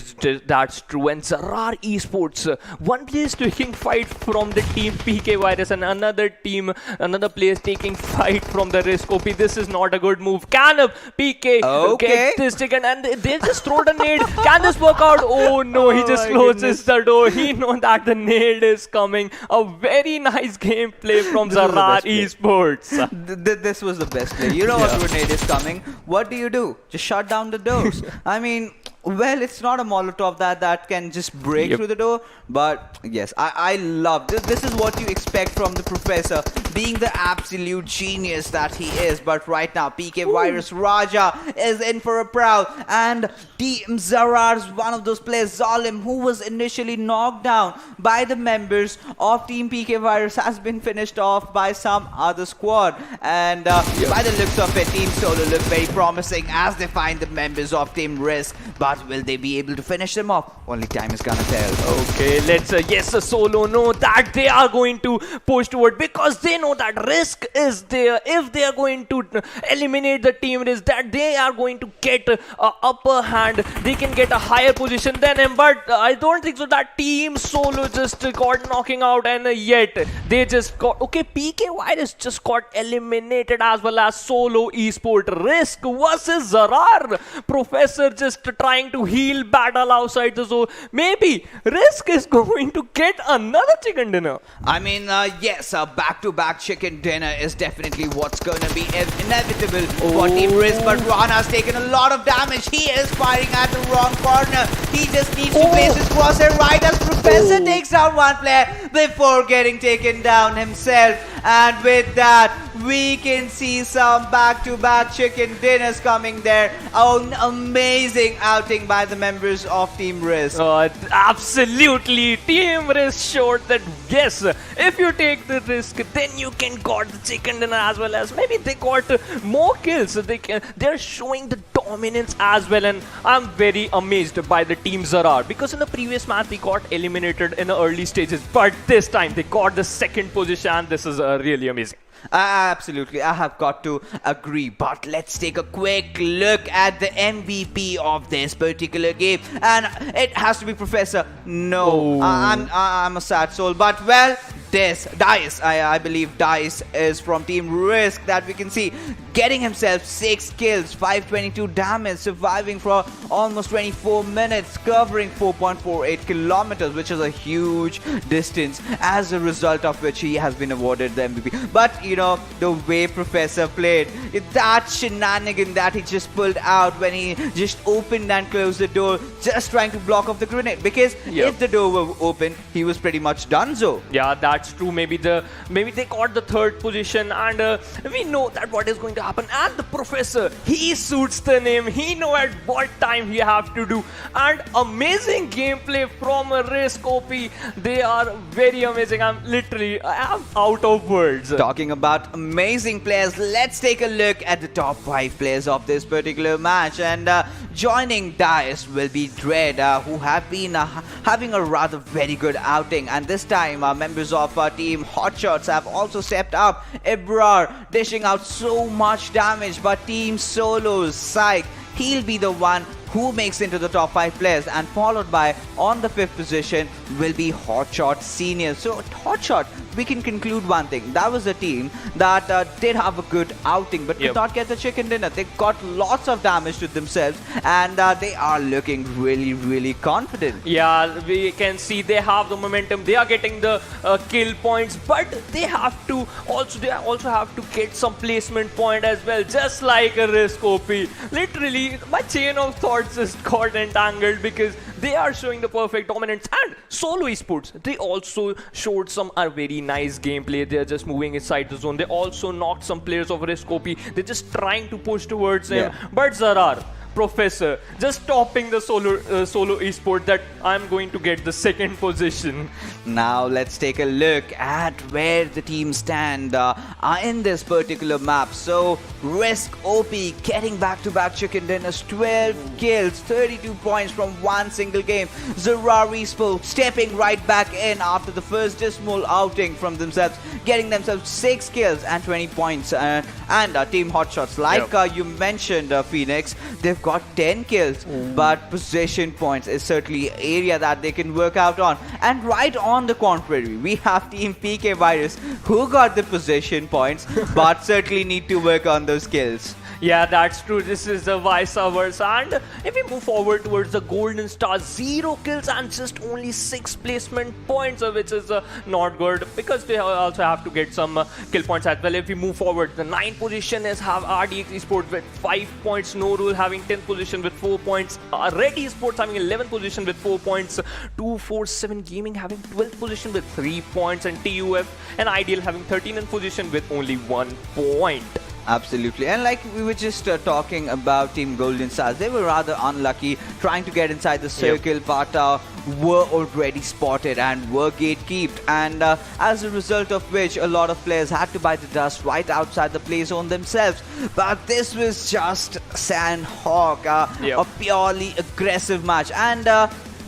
that's true. And ZARAR Esports, one player is taking fight from the Team PKVIRUS, and another player is taking fight from the riskOP. This is not a good move. Can PK get this chicken? And they just throw the nade. Can this work out? Oh no, he just closes the door. He knows that the nade is coming. A very nice gameplay from ZARAR Esports. This was the best play. You know a grenade is coming. What do? Just shut down the doors. I mean, well, it's not a Molotov that can just break through the door, but yes, I love this. This is what you expect from the Professor, being the absolute genius that he is. But right now, PKVIRUS Raja is in for a prowl, and Team ZARAR's one of those players, Zalim, who was initially knocked down by the members of Team PKVIRUS, has been finished off by some other squad. And by the looks of it, Team Solo look very promising as they find the members of Team Risk. But will they be able to finish them off? Only time is gonna tell. Okay, let's Solo know that they are going to push toward, because they know that Risk is there. If they are going to eliminate the Team Risk, that they are going to get a upper hand. They can get a higher position than him. But I don't think so that Team Solo just got knocking out, and yet they just got PKVIRUS just got eliminated, as well as Solo Esport. Risk versus ZARAR. Professor just trying to heal battle outside the zone. Maybe Risk is going to get another chicken dinner. I mean, yes, a back-to-back chicken dinner is definitely what's going to be inevitable for Team Risk. But Rana's taken a lot of damage. He is firing at the wrong corner. He just needs to place his crosshair right as Professor takes down one player before getting taken down himself. And with that, we can see some back-to-back chicken dinners coming there. An amazing outing by the members of Team Risk. Absolutely. Team Risk showed that yes, if you take the risk, then you can got the chicken dinner, as well as maybe they got more kills. They're showing the dominance as well, and I'm very amazed by the Team ZARAR, because in the previous match they got eliminated in the early stages, but this time they got the second position. This is really amazing. Absolutely, I have got to agree. But let's take a quick look at the MVP of this particular game, and it has to be Professor. No, I'm a sad soul, but well, Dice, I believe Dice is from Team Risk, that we can see getting himself 6 kills, 522 damage, surviving for almost 24 minutes, covering 4.48 kilometers, which is a huge distance, as a result of which he has been awarded the MVP. But you know, the way Professor played, that shenanigan that he just pulled out when he just opened and closed the door, just trying to block off the grenade, because if the door were open, he was pretty much done so. Yeah, that's that's true. Maybe they got the third position, and we know that what is going to happen. And the professor, he suits the name. He know at what time he have to do. And amazing gameplay from riskOP. They are very amazing. I'm out of words. Talking about amazing players, let's take a look at the top 5 players of this particular match. And joining Dice will be Dread, who have been having a rather very good outing. And this time, members of Team HotShotSs have also stepped up. Ebrar dishing out so much damage, but Team Solo's Psych, he'll be the one who makes into the top 5 players, and followed by, on the 5th position, will be HotShot Senior. So HotShot, we can conclude one thing. That was a team that did have a good outing, but could not get the chicken dinner. They got lots of damage to themselves, and they are looking really confident. Yeah, we can see they have the momentum. They are getting the kill points, but they also have to get some placement point as well, just like a riskOP. Literally, my chain of thoughts just got entangled because they are showing the perfect dominance. And Solo Esports, they also showed some very nice gameplay. They're just moving inside the zone. They also knocked some players of riskOP. They're just trying to push towards him. But ZARAR, Professor, just topping the Solo Esports, that I'm going to get the 2nd position. Now let's take a look at where the teams stand in this particular map. So riskOP getting back-to-back chicken dinners, 12 kills, 32 points from one single game. ZARAR Esports stepping right back in after the first dismal outing from themselves, getting themselves 6 kills and 20 points. And Team HotShotSs, like you mentioned, Phoenix, they've got 10 kills, but possession points is certainly an area that they can work out on. And right on the contrary, we have TeamPKVIRUS, who got the possession points, but certainly need to work on those kills. Yeah, that's true. This is the vice versa. And if we move forward towards the Golden Stars, 0 kills and just only 6 placement points, which is not good, because they also have to get some kill points as well. If we move forward, the 9th position is RDX Esports with 5 points, No Rule having 10th position with 4 points, Red Esports having 11th position with 4 points, 247 Gaming having 12th position with 3 points, and TUF and Ideal having 13th position with only 1 point. Absolutely. And like we were just talking about Team Golden Stars, they were rather unlucky trying to get inside the circle, but were already spotted and were gatekeeped. And as a result of which, a lot of players had to bite the dust right outside the play zone themselves. But this was just Sanhok, a purely aggressive match. And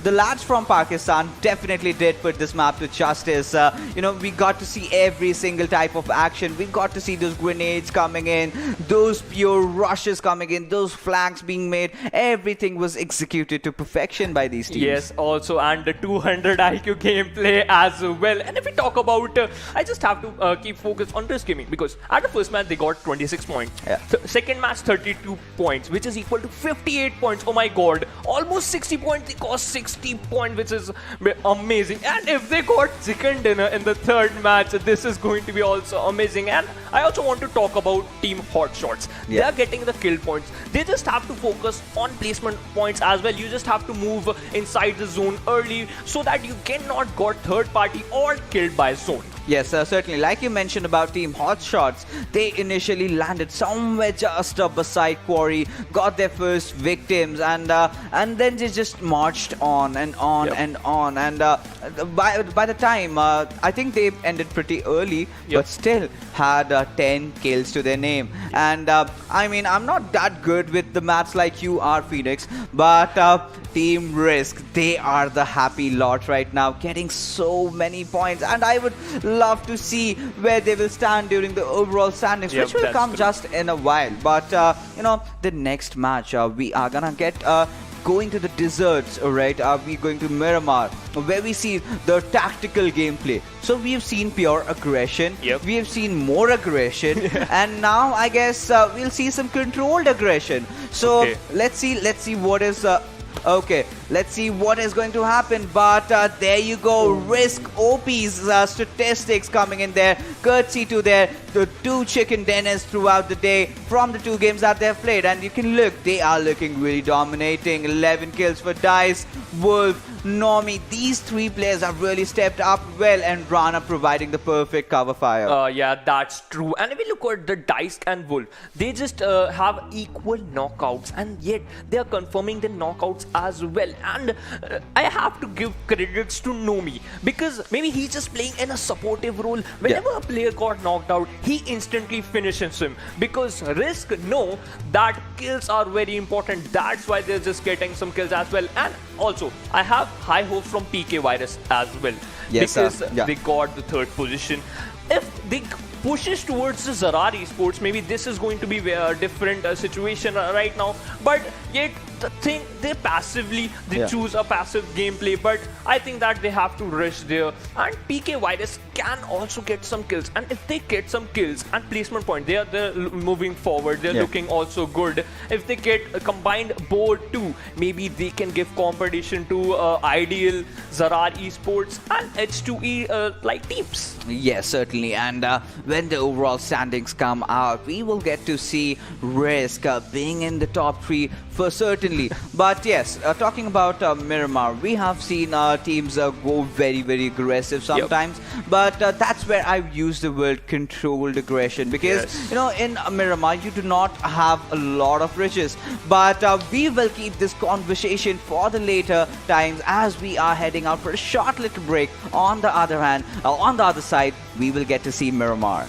the lads from Pakistan definitely did put this map to justice. We got to see every single type of action. We got to see those grenades coming in, those pure rushes coming in, those flanks being made. Everything was executed to perfection by these teams. Yes, also, and the 200 IQ gameplay as well. And if we talk about, I just have to keep focus on risk gaming, because at the first match they got 26 points. Second match 32 points, which is equal to 58 points. Oh my god, almost 60 points. They cost 60 points, which is amazing. And if they got chicken dinner in the 3rd match, this is going to be also amazing. And I also want to talk about Team HotShotSs. They are getting the kill points. They just have to focus on placement points as well. You just have to move inside the zone early so that you cannot got third party or killed by zone. Yes, certainly. Like you mentioned about Team HotShotSs, they initially landed somewhere just beside Quarry, got their first victims, and then they just marched on and on and on. And by the time, I think they ended pretty early, but still had 10 kills to their name. And I mean, I'm not that good with the maps like you are, Phoenix, but Team Risk, they are the happy lot right now, getting so many points. And I would love to see where they will stand during the overall standings, which will come just in a while. But the next match we are gonna get going to the deserts, alright? We're going to Miramar, where we see the tactical gameplay. So we've seen pure aggression, we have seen more aggression, and now I guess we'll see some controlled aggression. So let's see what is Okay, let's see what is going to happen. But there you go, riskOP's statistics coming in there, courtesy to their the 2 chicken dinners throughout the day from the 2 games that they've played. And you can look, they are looking really dominating. 11 kills for Dice, Wolf, Normie. These 3 players have really stepped up well, and Rana providing the perfect cover fire. Yeah, that's true. And if we look at the Dice and Wolf, they just have equal knockouts, and yet they are confirming the knockouts as well. And I have to give credits to Nomi, because maybe he's just playing in a supportive role. Whenever a player got knocked out, he instantly finishes him, because Risk know that kills are very important. That's why they're just getting some kills as well. And also, I have high hopes from PKVIRUS as well, Yes, because yeah. they got the 3rd position. If they pushes towards the ZARAR Esports, maybe this is going to be a different situation right now. But yet the thing, they choose a passive gameplay. But I think that they have to rush there. And PKVIRUS can also get some kills. And if they get some kills and placement point, they're moving forward. They're looking also good. If they get a combined board too, maybe they can give competition to Ideal, ZARAR Esports, and H2E like teams. Yes, certainly. And when the overall standings come out, we will get to see Risk being in the top 3 for certainly. But yes, talking about Miramar, we have seen teams go very, very aggressive sometimes. But that's where I use the word controlled aggression, because you know, in Miramar you do not have a lot of riches. But we will keep this conversation for the later times as we are heading out for a short little break. On the other hand, on the other side, we will get to see Miramar.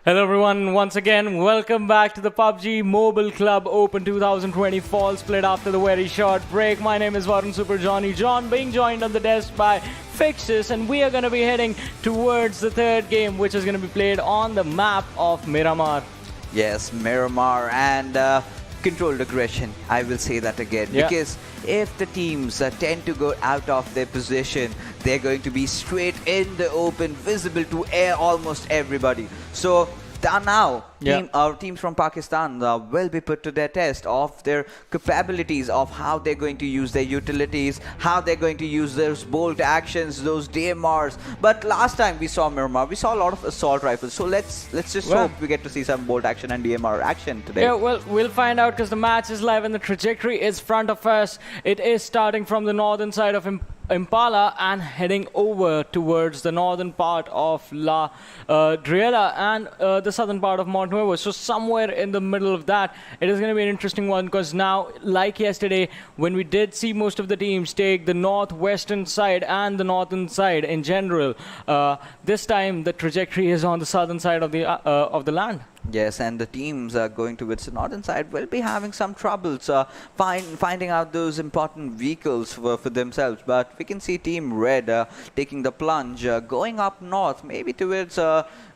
Hello everyone, once again, welcome back to the PUBG Mobile Club Open 2020 Fall Split after the very short break. My name is Varun Super Johnny John, being joined on the desk by Fixes, and we are going to be heading towards the third game, which is going to be played on the map of Miramar. Yes, Miramar and controlled aggression. I will say that again. Yeah. Because if the teams tend to go out of their position, they're going to be straight in the open, visible to almost everybody. So now, our teams from Pakistan will be put to their test of their capabilities, of how they're going to use their utilities, how they're going to use those bolt actions, those DMRs. But last time we saw Miramar, we saw a lot of assault rifles. So let's just hope we get to see some bolt action and DMR action today. Yeah, well, we'll find out because the match is live and the trajectory is front of us. It is starting from the northern side of Impala and heading over towards the northern part of La Driela and the southern part of Mont Nuevo. So somewhere in the middle of that, it is going to be an interesting one because now, like yesterday, when we did see most of the teams take the northwestern side and the northern side in general, this time the trajectory is on the southern side of the land. Yes, and the teams going towards the northern side will be having some troubles finding out those important vehicles for themselves. But we can see Team Red taking the plunge, going up north, maybe towards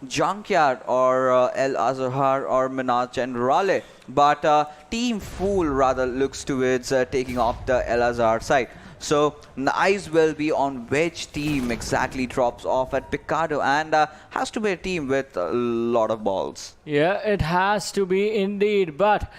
Junkyard or El Azhar or Minaj and Raleigh. But Team Fool rather looks towards taking off the El Azhar side. So the eyes will be on which team exactly drops off at Picado, and has to be a team with a lot of balls. Yeah, it has to be indeed. But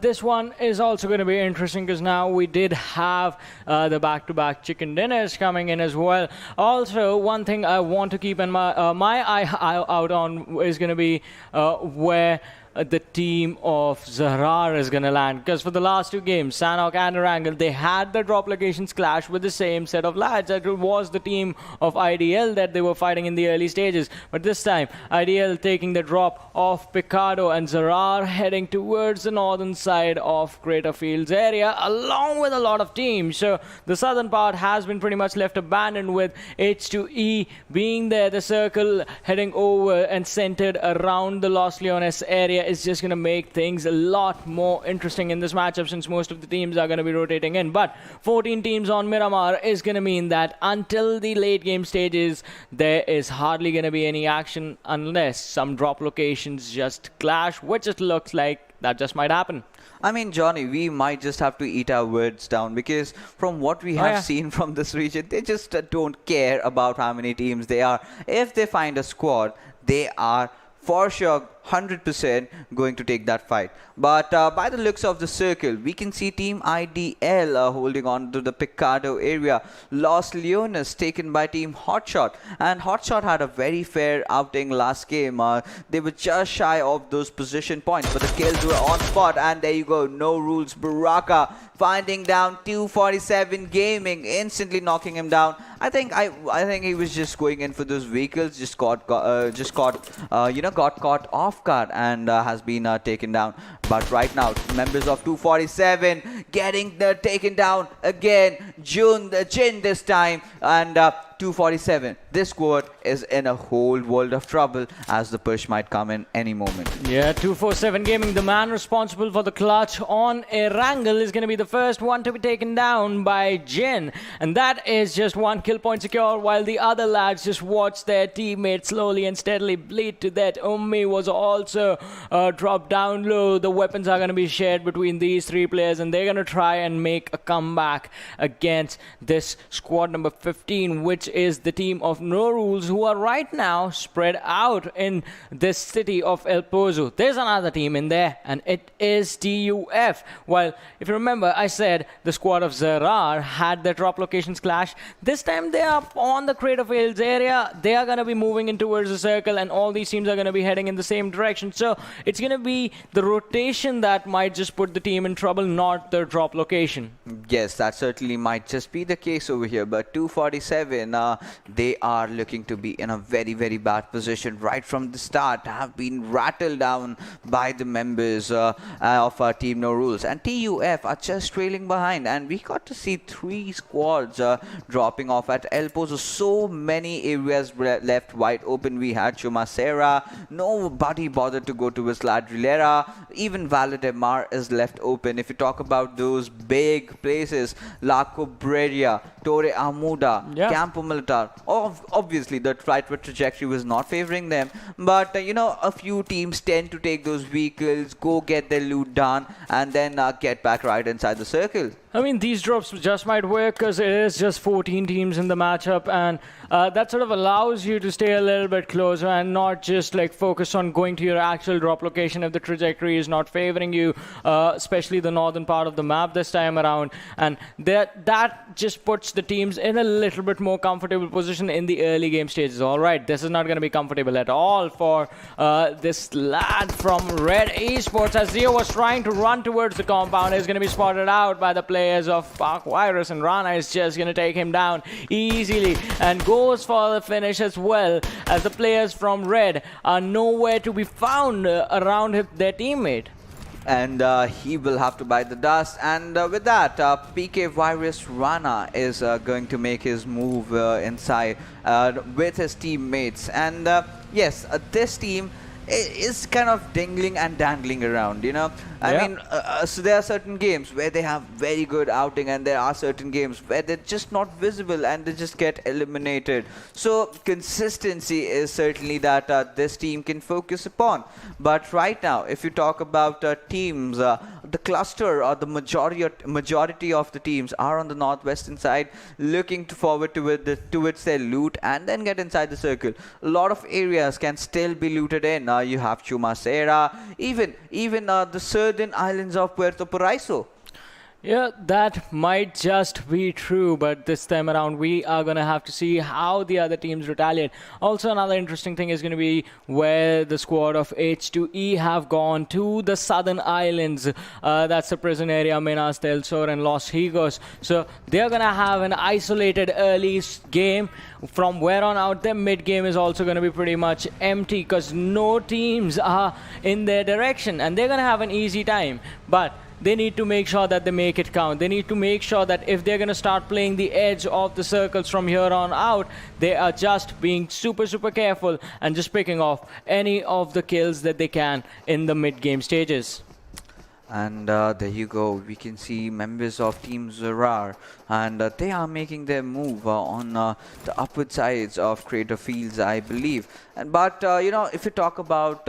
this one is also going to be interesting because now we did have the back-to-back chicken dinners coming in as well. Also, one thing I want to keep in my eye out on is going to be where the team of ZARAR is going to land, because for the last two games, Sanhok and Erangel, they had the drop locations clash with the same set of lads. It was the team of IDL that they were fighting in the early stages, but this time IDL taking the drop of Picado and ZARAR heading towards the northern side of Crater Fields area along with a lot of teams. So the southern part has been pretty much left abandoned, with H2E being there. The circle heading over and centered around the Los Leones area is just going to make things a lot more interesting in this matchup, since most of the teams are going to be rotating in. But 14 teams on Miramar is going to mean that until the late game stages, there is hardly going to be any action unless some drop locations just clash, which it looks like that just might happen. I mean, Johnny, we might just have to eat our words down, because from what we have seen from this region, they just don't care about how many teams they are. If they find a squad, they are for sure 100% going to take that fight. But by the looks of the circle, we can see Team IDL holding on to the Picado area. Los Leones taken by Team HotShot, and HotShot had a very fair outing last game. They were just shy of those position points, but the kills were on spot, and there you go, no rules. Baraka finding down 247 Gaming, instantly knocking him down. I think he was just going in for those vehicles, just got caught off guard and has been taken down. But right now, members of 247 getting taken down again. Jin this time, and 247. This squad is in a whole world of trouble, as the push might come in any moment. Yeah, 247 Gaming, the man responsible for the clutch on Erangel, is going to be the first one to be taken down by Jin. And that is just one kill point secure, while the other lads just watch their teammates slowly and steadily bleed to death. Ummi was also dropped down low. The weapons are going to be shared between these three players, and they're going to try and make a comeback against this squad number 15, which is the team of No Rules, who are right now spread out in this city of El Pozo. There's another team in there, and it is TUF. Well, if you remember, I said the squad of ZARAR had their drop locations clash. This time they are on the Crater Fields area. They are going to be moving in towards the circle, and all these teams are going to be heading in the same direction. So it's going to be the rotation that might just put the team in trouble, not their drop location. Yes, that certainly might just be the case over here. But 247, they are looking to be in a very, very bad position right from the start, have been rattled down by the members of our Team No Rules. And TUF are just trailing behind. And we got to see 3 squads dropping off at El Pozo. So many areas left wide open. We had Chumacera. Nobody bothered to go towards La Drilera. Even Valedemar is left open. If you talk about those big places, La Cobreria, Torre Amuda, Campo Militar, obviously the flight trajectory was not favoring them. But, a few teams tend to take those vehicles, go get their loot done, and then get back right inside the circle. I mean, these drops just might work because it is just 14 teams in the matchup, and that sort of allows you to stay a little bit closer and not just like focus on going to your actual drop location if the trajectory is not favoring you, especially the northern part of the map this time around. And that just puts the teams in a little bit more comfortable position in the early game stages. All right, this is not going to be comfortable at all for this lad from Red Esports, as Zio was trying to run towards the compound. Is going to be spotted out by the players of PMCO, and Rana is just going to take him down easily and goes for the finish as well, as the players from Red are nowhere to be found around their teammate. And he will have to bite the dust. And with that, PKVIRUS Rana is going to make his move inside with his teammates. And yes, this team is kind of dingling and dangling around, I mean, so there are certain games where they have very good outing, and there are certain games where they're just not visible and they just get eliminated. So consistency is certainly that this team can focus upon. But right now, if you talk about teams, the cluster or the majority of the teams are on the northwestern side, looking forward towards their loot and then get inside the circle. A lot of areas can still be looted in. You have Chumacera, even the southern islands of Puerto Paraiso. Yeah, that might just be true, but this time around we are going to have to see how the other teams retaliate. Also, another interesting thing is going to be where the squad of H2E have gone to the southern islands. That's the prison area, Minas del Sur and Los Higos. So they're going to have an isolated early game. From where on out, their mid game is also going to be pretty much empty because no teams are in their direction, and they're going to have an easy time. But they need to make sure that they make it count. They need to make sure that if they're going to start playing the edge of the circles from here on out, they are just being super, super careful and just picking off any of the kills that they can in the mid-game stages. And there you go. We can see members of Team ZARAR, and they are making their move on the upward sides of Crater Fields, I believe. But if you talk about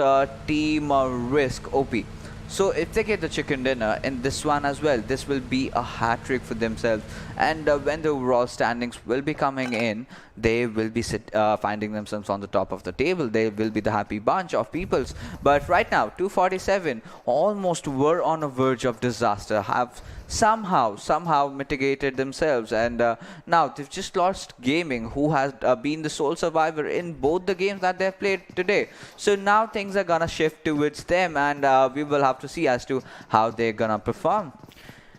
Team riskOP, so if they get the chicken dinner in this one as well, this will be a hat trick for themselves. And when the overall standings will be coming in, they will be finding themselves on the top of the table. They will be the happy bunch of peoples. But right now, 247 almost were on a verge of disaster, have somehow mitigated themselves, and now they've just lost Gaming, who has been the sole survivor in both the games that they've played today. So now things are gonna shift towards them, and we will have to see as to how they're gonna perform.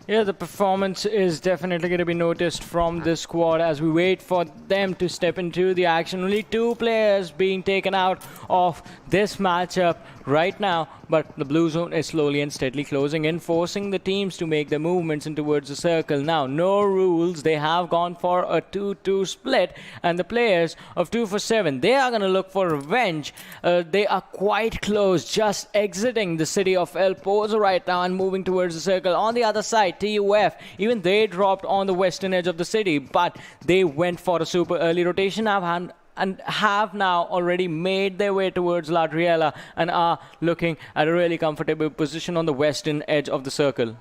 Yeah, the performance is definitely going to be noticed from this squad as we wait for them to step into the action. Only 2 players being taken out of this matchup right now, but the blue zone is slowly and steadily closing in, forcing the teams to make their movements in towards the circle. Now, no rules. They have gone for a 2-2 split, and the players of 247, they are going to look for revenge. They are quite close, just exiting the city of El Pozo right now and moving towards the circle. On the other side, TUF, even they dropped on the western edge of the city, but they went for a super early rotation and have now already made their way towards La Driela and are looking at a really comfortable position on the western edge of the circle.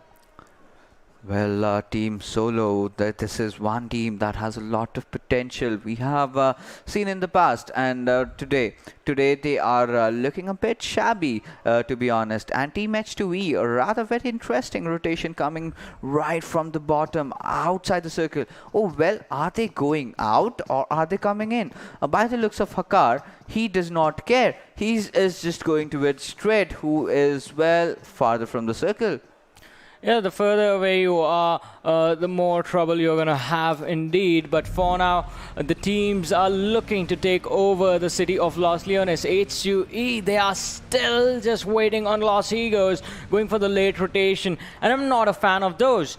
Well, Team Solo, this is one team that has a lot of potential. We have seen in the past, and today they are looking a bit shabby, to be honest. And Team H2E, a rather very interesting rotation coming right from the bottom, outside the circle. Oh, well, are they going out or are they coming in? By the looks of Hakar, he does not care. He is just going towards Straight, who is, well, farther from the circle. Yeah, the further away you are, the more trouble you're going to have indeed. But for now, the teams are looking to take over the city of Los Leones. HUE, they are still just waiting on Los Egos, going for the late rotation. And I'm not a fan of those.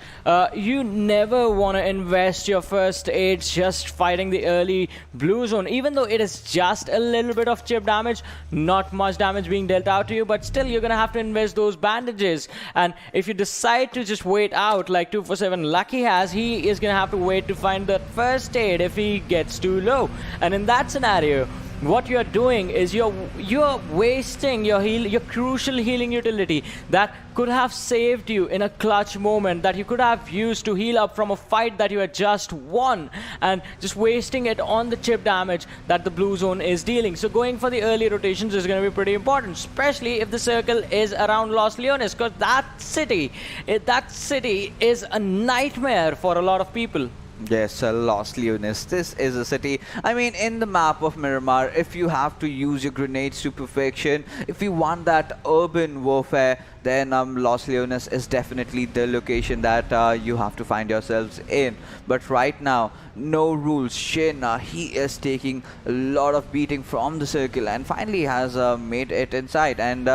You never want to invest your first aid just fighting the early blue zone, even though it is just a little bit of chip damage, not much damage being dealt out to you, but still you're going to have to invest those bandages. And if you decide to just wait out like 247 Lucky has, he is going to have to wait to find the first aid if he gets too low. And in that scenario, what you're doing is you're wasting your crucial healing utility that could have saved you in a clutch moment, that you could have used to heal up from a fight that you had just won, and just wasting it on the chip damage that the blue zone is dealing. So going for the early rotations is going to be pretty important, especially if the circle is around Los Leones, because that city is a nightmare for a lot of people. Yes, Los Leones. This is a city. I mean, in the map of Miramar, if you have to use your grenades to perfection, if you want that urban warfare, then Los Leones is definitely the location that you have to find yourselves in. But right now, no rules. Shin, he is taking a lot of beating from the circle and finally has made it inside. And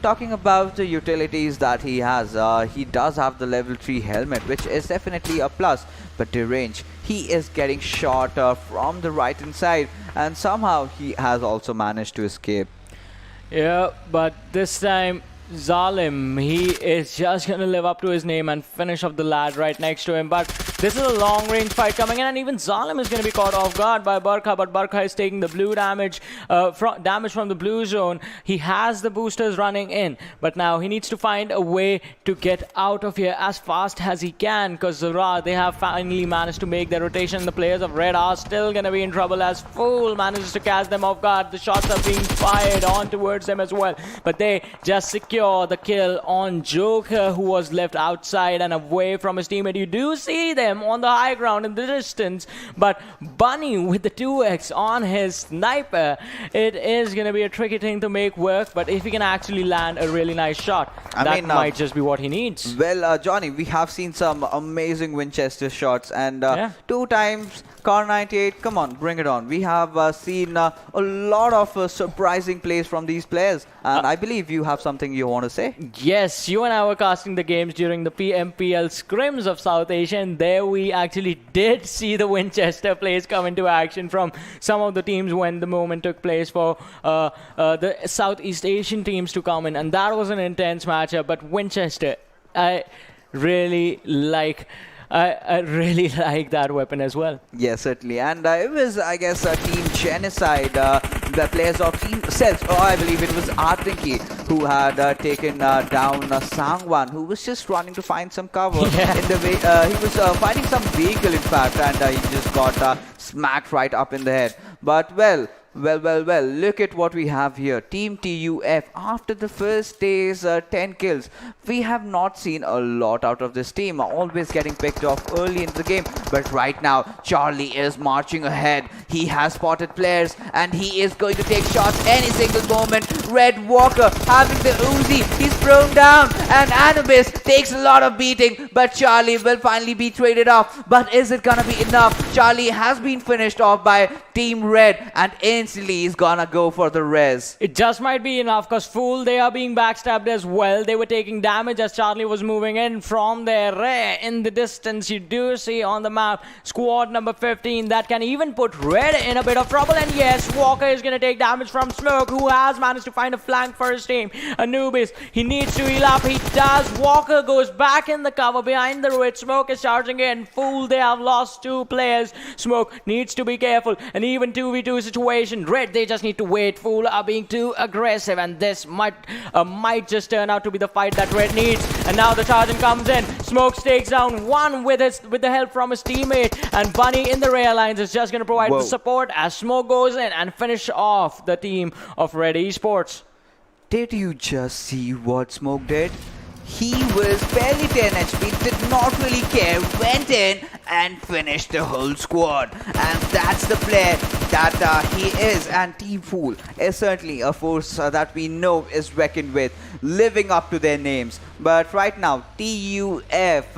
talking about the utilities that he has, he does have the level 3 helmet, which is definitely a plus. But the range, he is getting shot from the right hand side, and somehow he has also managed to escape. Yeah, but this time Zalim, he is just going to live up to his name and finish off the lad right next to him. But this is a long range fight coming in, and even Zalim is going to be caught off guard by Barkha, but Barkha is taking the blue damage, from the blue zone. He has the boosters running in, but now he needs to find a way to get out of here as fast as he can, because ZARAR, they have finally managed to make their rotation. The players of Red are still going to be in trouble as Fool manages to catch them off guard. The shots are being fired on towards them as well, but they just secure the kill on Joker, who was left outside and away from his teammate. You do see them on the high ground in the distance, but Bunny with the 2x on his sniper, it is going to be a tricky thing to make work, but if he can actually land a really nice shot, that might just be what he needs. Well, Johnny, we have seen some amazing Winchester shots, and yeah. 2 times Car 98, come on, bring it on. We have seen a lot of surprising plays from these players, and I believe you have something you want to say. Yes, you and I were casting the games during the PMPL scrims of South Asia, and there we actually did see the Winchester plays come into action from some of the teams when the moment took place for the Southeast Asian teams to come in, and that was an intense matchup. But Winchester, I really like that weapon as well. Yes, certainly. And it was, I guess, Team Genocide, the players of Team Cells, or I believe it was Artinki, who had taken down Sangwan, who was just running to find some cover. Yeah. In the way, he was fighting some vehicle, in fact, and he just got smacked right up in the head. But well, look at what we have here. Team TUF, after the first day's 10 kills, we have not seen a lot out of this team, always getting picked off early in the game. But right now, Charlie is marching ahead. He has spotted players, and he is going to take shots any single moment. Red Walker having the Uzi, he's thrown down, and Anubis takes a lot of beating, but Charlie will finally be traded off. But is it gonna be enough? Charlie has been finished off by Team Red, and instantly he's gonna go for the res. It just might be enough, because Fool, they are being backstabbed as well. They were taking damage as Charlie was moving in from their rear. In the distance, you do see on the map squad number 15 that can even put Red in a bit of trouble. And yes, Walker is going to take damage from Smoke, who has managed to find a flank for his team. Anubis, he needs to heal up. He does. Walker goes back in the cover behind the ruin. Smoke is charging in. Fool, they have lost 2 players. Smoke needs to be careful. And even 2v2 situation. Red, they just need to wait. Fool are being too aggressive, and this might just turn out to be the fight that Red needs. And now the charging comes in. Smoke takes down 1 with the help from his teammate, and Bunny in the rear lines is just going to provide the support as Smoke goes in and finish off the team of Red Esports. Did you just see what Smoke did? He was barely 10 HP, did not really care, went in and finished the whole squad. And that's the player that he is, and Team Fool is certainly a force that we know is reckoned with, living up to their names. But right now, TUF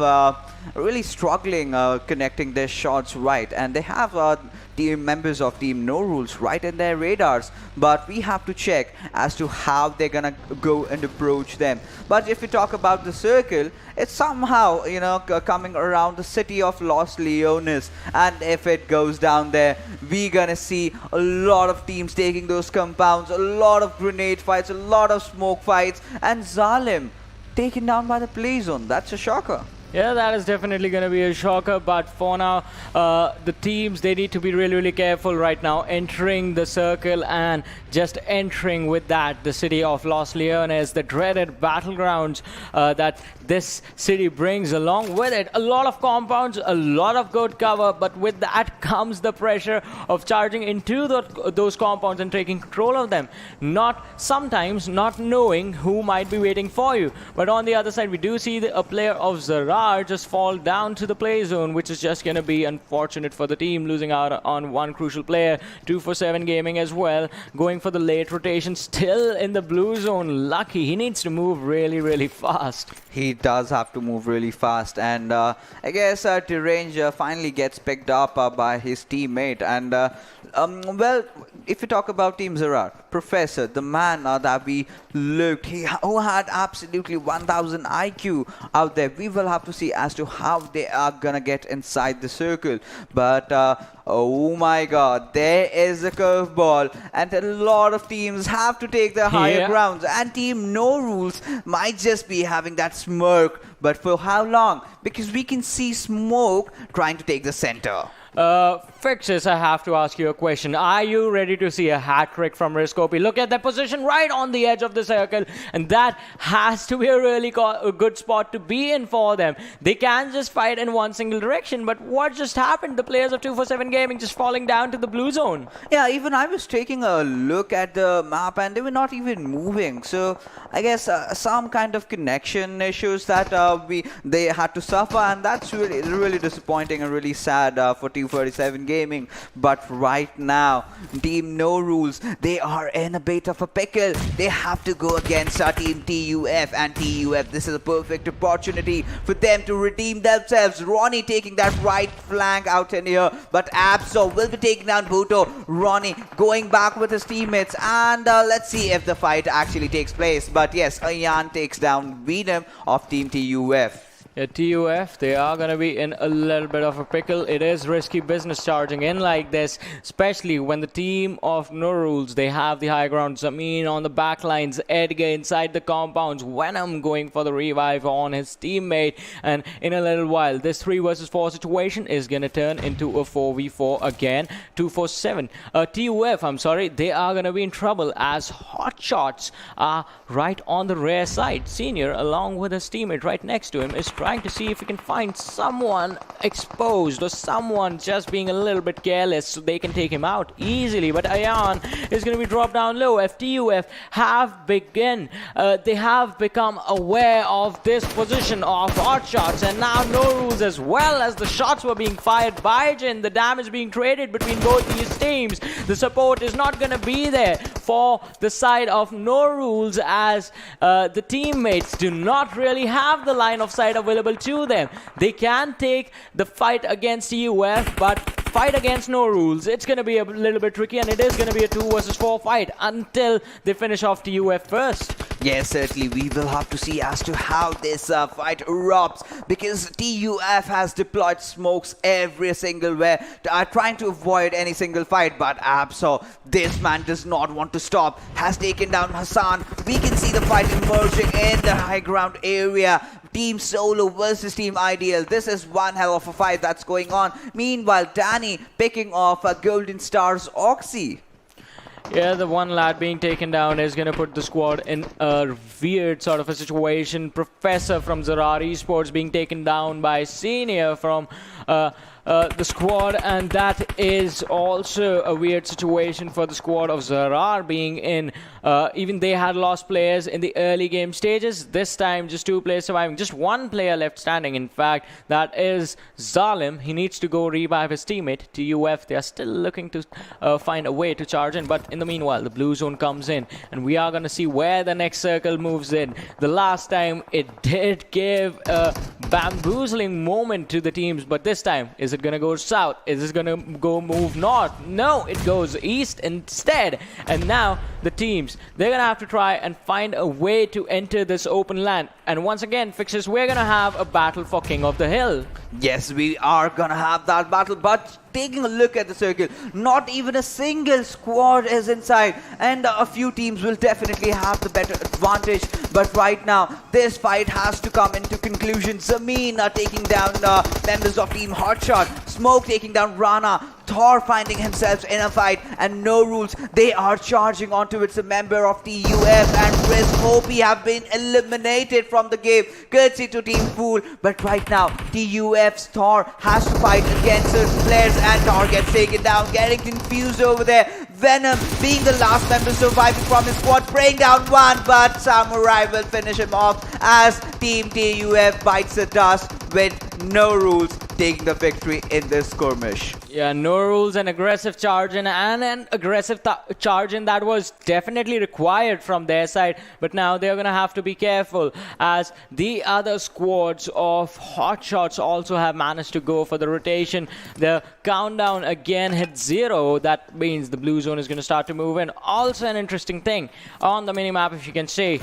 really struggling connecting their shots right, and they have team members of Team No Rules right in their radars, but we have to check as to how they're gonna go and approach them. But if we talk about the circle, it's somehow, you know, coming around the city of Los Leones, and if it goes down there, we're gonna see a lot of teams taking those compounds, a lot of grenade fights, a lot of smoke fights, and Zalim taken down by the play zone. That's a shocker. Yeah, that is definitely going to be a shocker, but for now, the teams, they need to be really, really careful right now, entering the circle and just entering with that the city of Los Leones, the dreaded battlegrounds that this city brings along with it. A lot of compounds, a lot of good cover, but with that comes the pressure of charging into those compounds and taking control of them. Sometimes not knowing who might be waiting for you. But on the other side, we do see a player of ZARAR just fall down to the play zone, which is just going to be unfortunate for the team, losing out on one crucial player. 247 Gaming as well, going for the late rotation, still in the blue zone. Lucky, he needs to move really, really fast. He does have to move really fast, and I guess Erangel finally gets picked up by his teammate. And well, if you talk about Team ZARAR, Professor, the man that we looked, who had absolutely 1000 IQ out there. We will have to see as to how they are gonna get inside the circle. But oh my god, there is a curveball, and a lot of teams have to take the higher grounds, and Team No Rules might just be having that smirk. But for how long? Because we can see Smoke trying to take the center. Fixes, I have to ask you a question. Are you ready to see a hat trick from riskOP? Look at that position right on the edge of the circle, and that has to be a really good spot to be in for them. They can just fight in one single direction, but what just happened? The players of 247 Gaming just falling down to the blue zone. Yeah, even I was taking a look at the map, and they were not even moving. So I guess some kind of connection issues that they had to suffer, and that's really, really disappointing and really sad for 247 Gaming. But right now, Team No Rules, they are in a bit of a pickle. They have to go against our Team TUF, and TUF, this is a perfect opportunity for them to redeem themselves. Ronnie taking that right flank out in here, but Absol will be taking down Bhutto. Ronnie going back with his teammates, and let's see if the fight actually takes place. But yes, Ayan takes down Venom of Team TUF. Yeah, TUF, they are going to be in a little bit of a pickle. It is risky business charging in like this, especially when the team of No Rules, they have the high ground. Zameen on the back lines, Edgar inside the compounds, Venom going for the revive on his teammate. And in a little while, this 3 versus 4 situation is going to turn into a 4v4 again. 247, TUF, I'm sorry, they are going to be in trouble as HotShotSs are right on the rear side. Senior, along with his teammate right next to him, is trying to see if we can find someone exposed or someone just being a little bit careless so they can take him out easily. But Ayan is going to be dropped down low. FTUF have they have become aware of this position of HotShotSs, and now No Rules, as well as the shots were being fired by IGen, the damage being traded between both these teams. The support is not going to be there for the side of No Rules, as the teammates do not really have the line of sight available to them. They can take the fight against TUF, but fight against No Rules, it's going to be a little bit tricky, and it is going to be a 2 versus 4 fight until they finish off TUF first. Yes, certainly we will have to see as to how this fight erupts, because TUF has deployed smokes every single where, trying to avoid any single fight. But Absol, this man does not want to stop, has taken down Hassan. We can see the fight emerging in the high ground area. Team Solo versus Team Ideal. This is one hell of a fight that's going on. Meanwhile, Danny picking off Golden Star's Oxy. Yeah, the one lad being taken down is going to put the squad in a weird sort of a situation. Professor from ZARAR Esports being taken down by Senior from the squad, and that is also a weird situation for the squad of ZARAR being in. Even they had lost players in the early game stages. This time, just 2 players surviving. Just 1 player left standing. In fact, that is Zalim. He needs to go revive his teammate, TUF. They are still looking to find a way to charge in. But in the meanwhile, the blue zone comes in. And we are going to see where the next circle moves in. The last time, it did give a bamboozling moment to the teams. But this time, is it going to go south? Is it going to go move north? No, it goes east instead. And now, the teams, they're going to have to try and find a way to enter this open land. And once again, Fixers, we're going to have a battle for King of the Hill. Yes, we are going to have that battle, but taking a look at the circle, not even a single squad is inside, and a few teams will definitely have the better advantage. But right now, this fight has to come into conclusion. Zameen are taking down members of Team HotShot, Smoke taking down Rana, Thor finding himself in a fight, and No Rules, they are charging onto it. A member of TUF and riskOP have been eliminated from the game, courtesy to Team Fool. But right now, TUF's Thor has to fight against certain players, and Thor gets taken down, getting confused over there. Venom being the last member surviving from his squad, praying down one, but Samurai will finish him off as Team TUF bites the dust with No Rules taking the victory in this skirmish. Yeah, No Rules, an aggressive charge in, and an aggressive charge in that was definitely required from their side. But now they're going to have to be careful as the other squads of HotShotS also have managed to go for the rotation. The countdown again hit 0. That means the blue zone is going to start to move in. Also an interesting thing on the minimap, if you can see,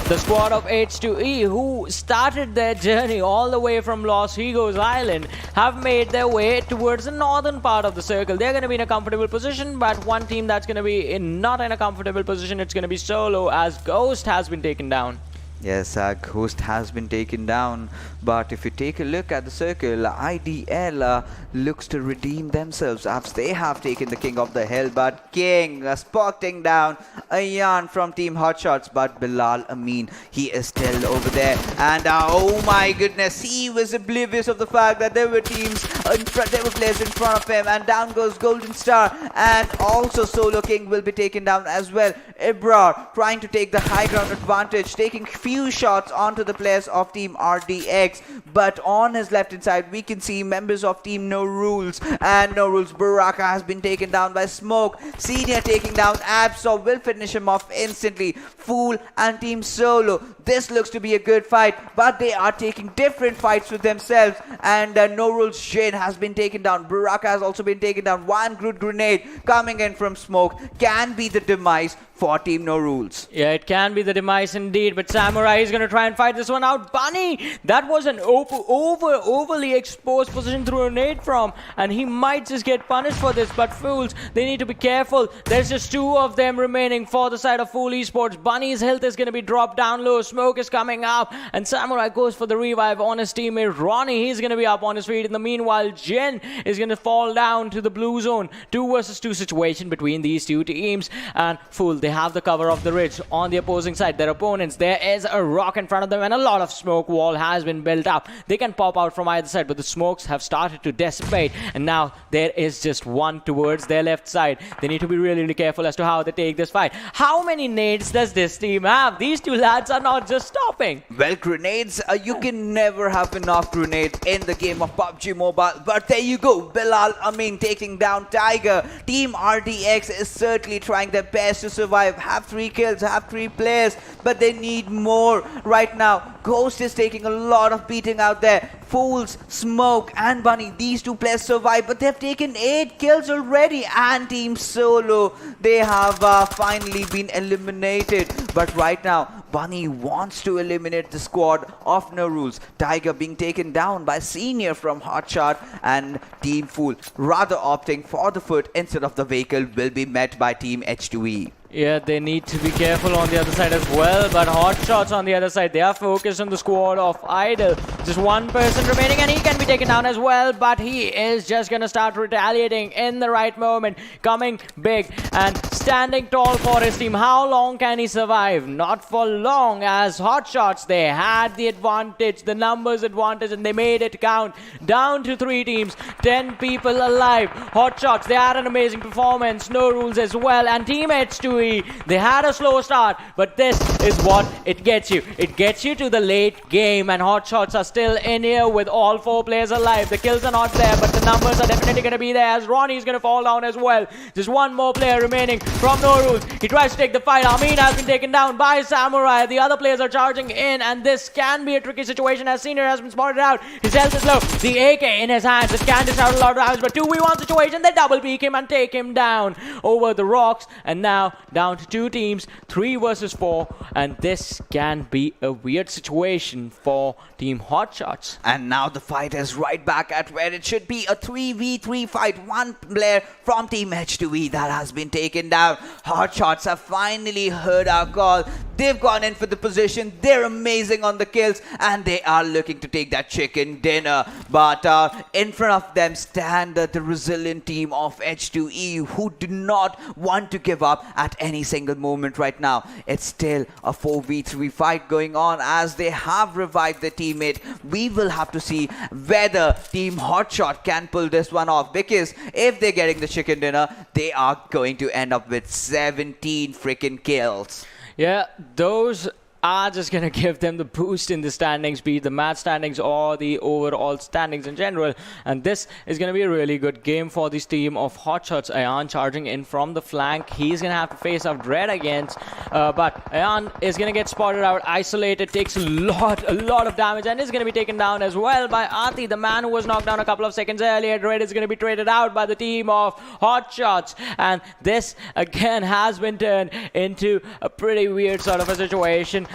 the squad of H2E, who started their journey all the way from Los Higos Island, have made their way towards the northern part of the circle. They're going to be in a comfortable position, but one team that's going to be not in a comfortable position, it's going to be Solo, as Ghost has been taken down. Yes, Ghost has been taken down, but if you take a look at the circle, IDL looks to redeem themselves as they have taken the King of the Hill. But King spotting down Ayan from Team HotShotS, but Bilal Amin, he is still over there. And oh my goodness, he was oblivious of the fact that there were teams in front, there were players in front of him, and down goes Golden Star, and also Solo King will be taken down as well. Ibrar trying to take the high ground advantage, taking few shots onto the players of Team RDX, but on his left hand side we can see members of Team No Rules, and No Rules Baraka has been taken down by Smoke. Senior taking down Absol will finish him off instantly. Fool and Team Solo, this looks to be a good fight, but they are taking different fights with themselves, and No Rules Jin has been taken down. Baraka has also been taken down. One good grenade coming in from Smoke can be the demise for Team No Rules. Yeah, it can be the demise indeed, but Samurai is going to try and fight this one out. Bunny, that was an overly exposed position through a nade from, and he might just get punished for this. But Fools, they need to be careful. There's just 2 of them remaining for the side of FoolEsports. Bunny's health is going to be dropped down low. Smoke is coming up, and Samurai goes for the revive on his teammate Ronnie. He's going to be up on his feet. In the meanwhile, Jen is going to fall down to the blue zone. 2 versus 2 situation between these 2 teams, and Fool, they have the cover of the ridge on the opposing side. Their opponents, there is a rock in front of them, and a lot of smoke wall has been built up. They can pop out from either side, but the smokes have started to dissipate, and now there is just one towards their left side. They need to be really, really careful as to how they take this fight. How many nades does this team have? These 2 lads are not just stopping. Well, grenades, you can never have enough grenades in the game of PUBG Mobile, but there you go. Bilal Amin taking down Tiger. Team RDX is certainly trying their best to survive. Have 3 kills, have 3 players, but they need more right now. Ghost is taking a lot of beating out there. Fools, Smoke and Bunny, these 2 players survive, but they've taken 8 kills already. And Team Solo, they have finally been eliminated. But right now, Bunny wants to eliminate the squad of No Rules. Tiger being taken down by Senior from HotShot, and Team Fool rather opting for the foot instead of the vehicle will be met by Team H2E. Yeah, they need to be careful on the other side as well, but HotShotS on the other side, they are focused on the squad of Idol. Just one person remaining and he can be taken down as well, but he is just gonna start retaliating in the right moment, coming big and standing tall for his team. How long can he survive? Not for long, as HotShotS, they had the advantage, the numbers advantage, and they made it count. Down to 3 teams, 10 people alive. HotShotS, they had an amazing performance, no rules as well, and Team H2E, they had a slow start, but this is what it gets you. It gets you to the late game, and HotShotS are still in here with all 4 players alive. The kills are not there, but the numbers are definitely going to be there, as Ronnie is going to fall down as well. Just one more player remaining from No Rules. He tries to take the fight. Amin has been taken down by Samurai. The other players are charging in, and this can be a tricky situation, as Senior has been spotted out. His health is low. The AK in his hands. It can dish out a lot of damage, but 2v1 situation. They double peek him and take him down over the rocks, and now down to 2 teams, 3 versus 4, and this can be a weird situation for Team HotShotS. And now the fight is right back at where it should be, a 3v3 fight. One player from Team H2E that has been taken down. HotShotS have finally heard our call. They've gone in for the position. They're amazing on the kills, and they are looking to take that chicken dinner. But in front of them stand the resilient team of H2E, who do not want to give up at any single moment right now. It's still a 4v3 fight going on, as they have revived their teammate. We will have to see whether Team HotShot can pull this one off, because if they're getting the chicken dinner, they are going to end up with 17 freaking kills. Yeah, those are just going to give them the boost in the standings, be it the match standings or the overall standings in general. And this is going to be a really good game for this team of HotShotS. Ayan charging in from the flank. He's going to have to face off Dread against, but Ayan is going to get spotted out, isolated, takes a lot of damage, and is going to be taken down as well by Ati, the man who was knocked down a couple of seconds earlier. Dread is going to be traded out by the team of HotShotS, and this again has been turned into a pretty weird sort of a situation.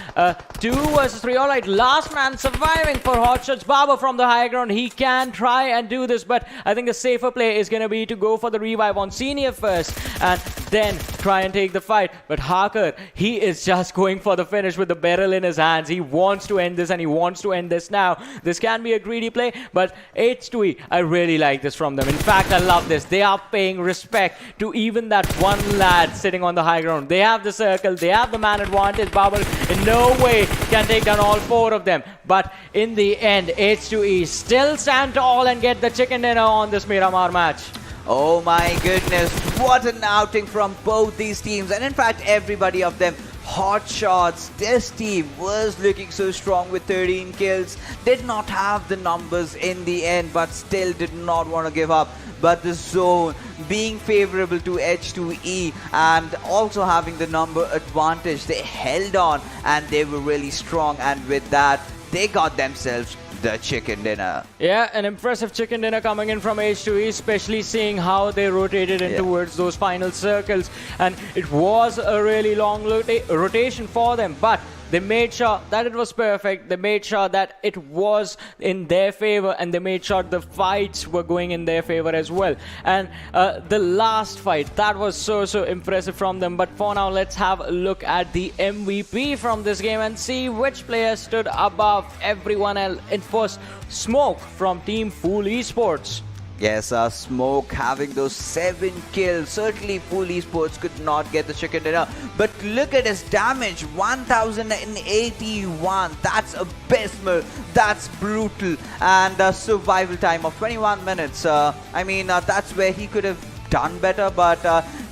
2 versus 3. All right, last man surviving for HotShotS. Baba from the high ground. He can try and do this, but I think the safer play is going to be to go for the revive on Senior first and then try and take the fight. But Harker, he is just going for the finish with the barrel in his hands. He wants to end this, and he wants to end this now. This can be a greedy play, but H2E, I really like this from them. In fact, I love this. They are paying respect to even that one lad sitting on the high ground. They have the circle. They have the man advantage. Baba in no way can take down all 4 of them. But in the end, H2E still stand tall and get the chicken dinner on this Miramar match. Oh my goodness, what an outing from both these teams, and in fact everybody of them. HotShotS, this team was looking so strong with 13 kills, did not have the numbers in the end, but still did not want to give up. But the zone being favorable to H2E and also having the number advantage, they held on and they were really strong, and with that they got themselves the chicken dinner. Yeah, an impressive chicken dinner coming in from H2E, especially seeing how they rotated in towards those final circles. And it was a really long rotation for them, but they made sure that it was perfect. They made sure that it was in their favor, and they made sure the fights were going in their favor as well. And the last fight, that was so impressive from them. But for now, let's have a look at the MVP from this game and see which player stood above everyone else. It was Smoke from Team FoolEsports. Yes, Smoke having those 7 kills. Certainly FoolEsports could not get the chicken dinner, but look at his damage, 1081. That's abysmal, that's brutal, and a survival time of 21 minutes. I mean, that's where he could have done better, but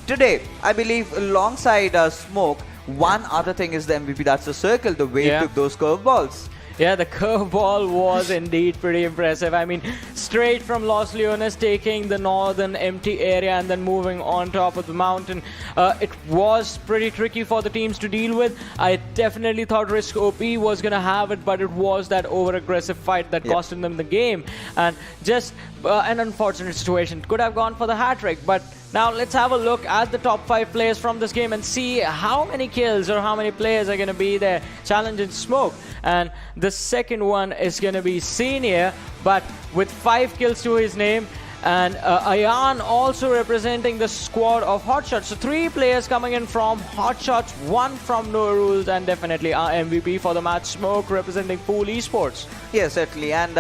today, I believe alongside Smoke, one other thing is the MVP, that's the circle, the way he took those curveballs. Yeah, the curveball was indeed pretty impressive. I mean, straight from Los Leones, taking the northern empty area and then moving on top of the mountain. It was pretty tricky for the teams to deal with. I definitely thought riskOP was going to have it, but it was that over-aggressive fight that costed them the game. And just an unfortunate situation. Could have gone for the hat-trick, but now let's have a look at the top 5 players from this game and see how many kills or how many players are going to be there challenging Smoke. And the second one is going to be Senior, but with 5 kills to his name. and Ayan also representing the squad of HotShotSs. So 3 players coming in from HotShotSs, 1 from No Rules, and definitely our MVP for the match, Smoke, representing PoolEsports. Yes, certainly, and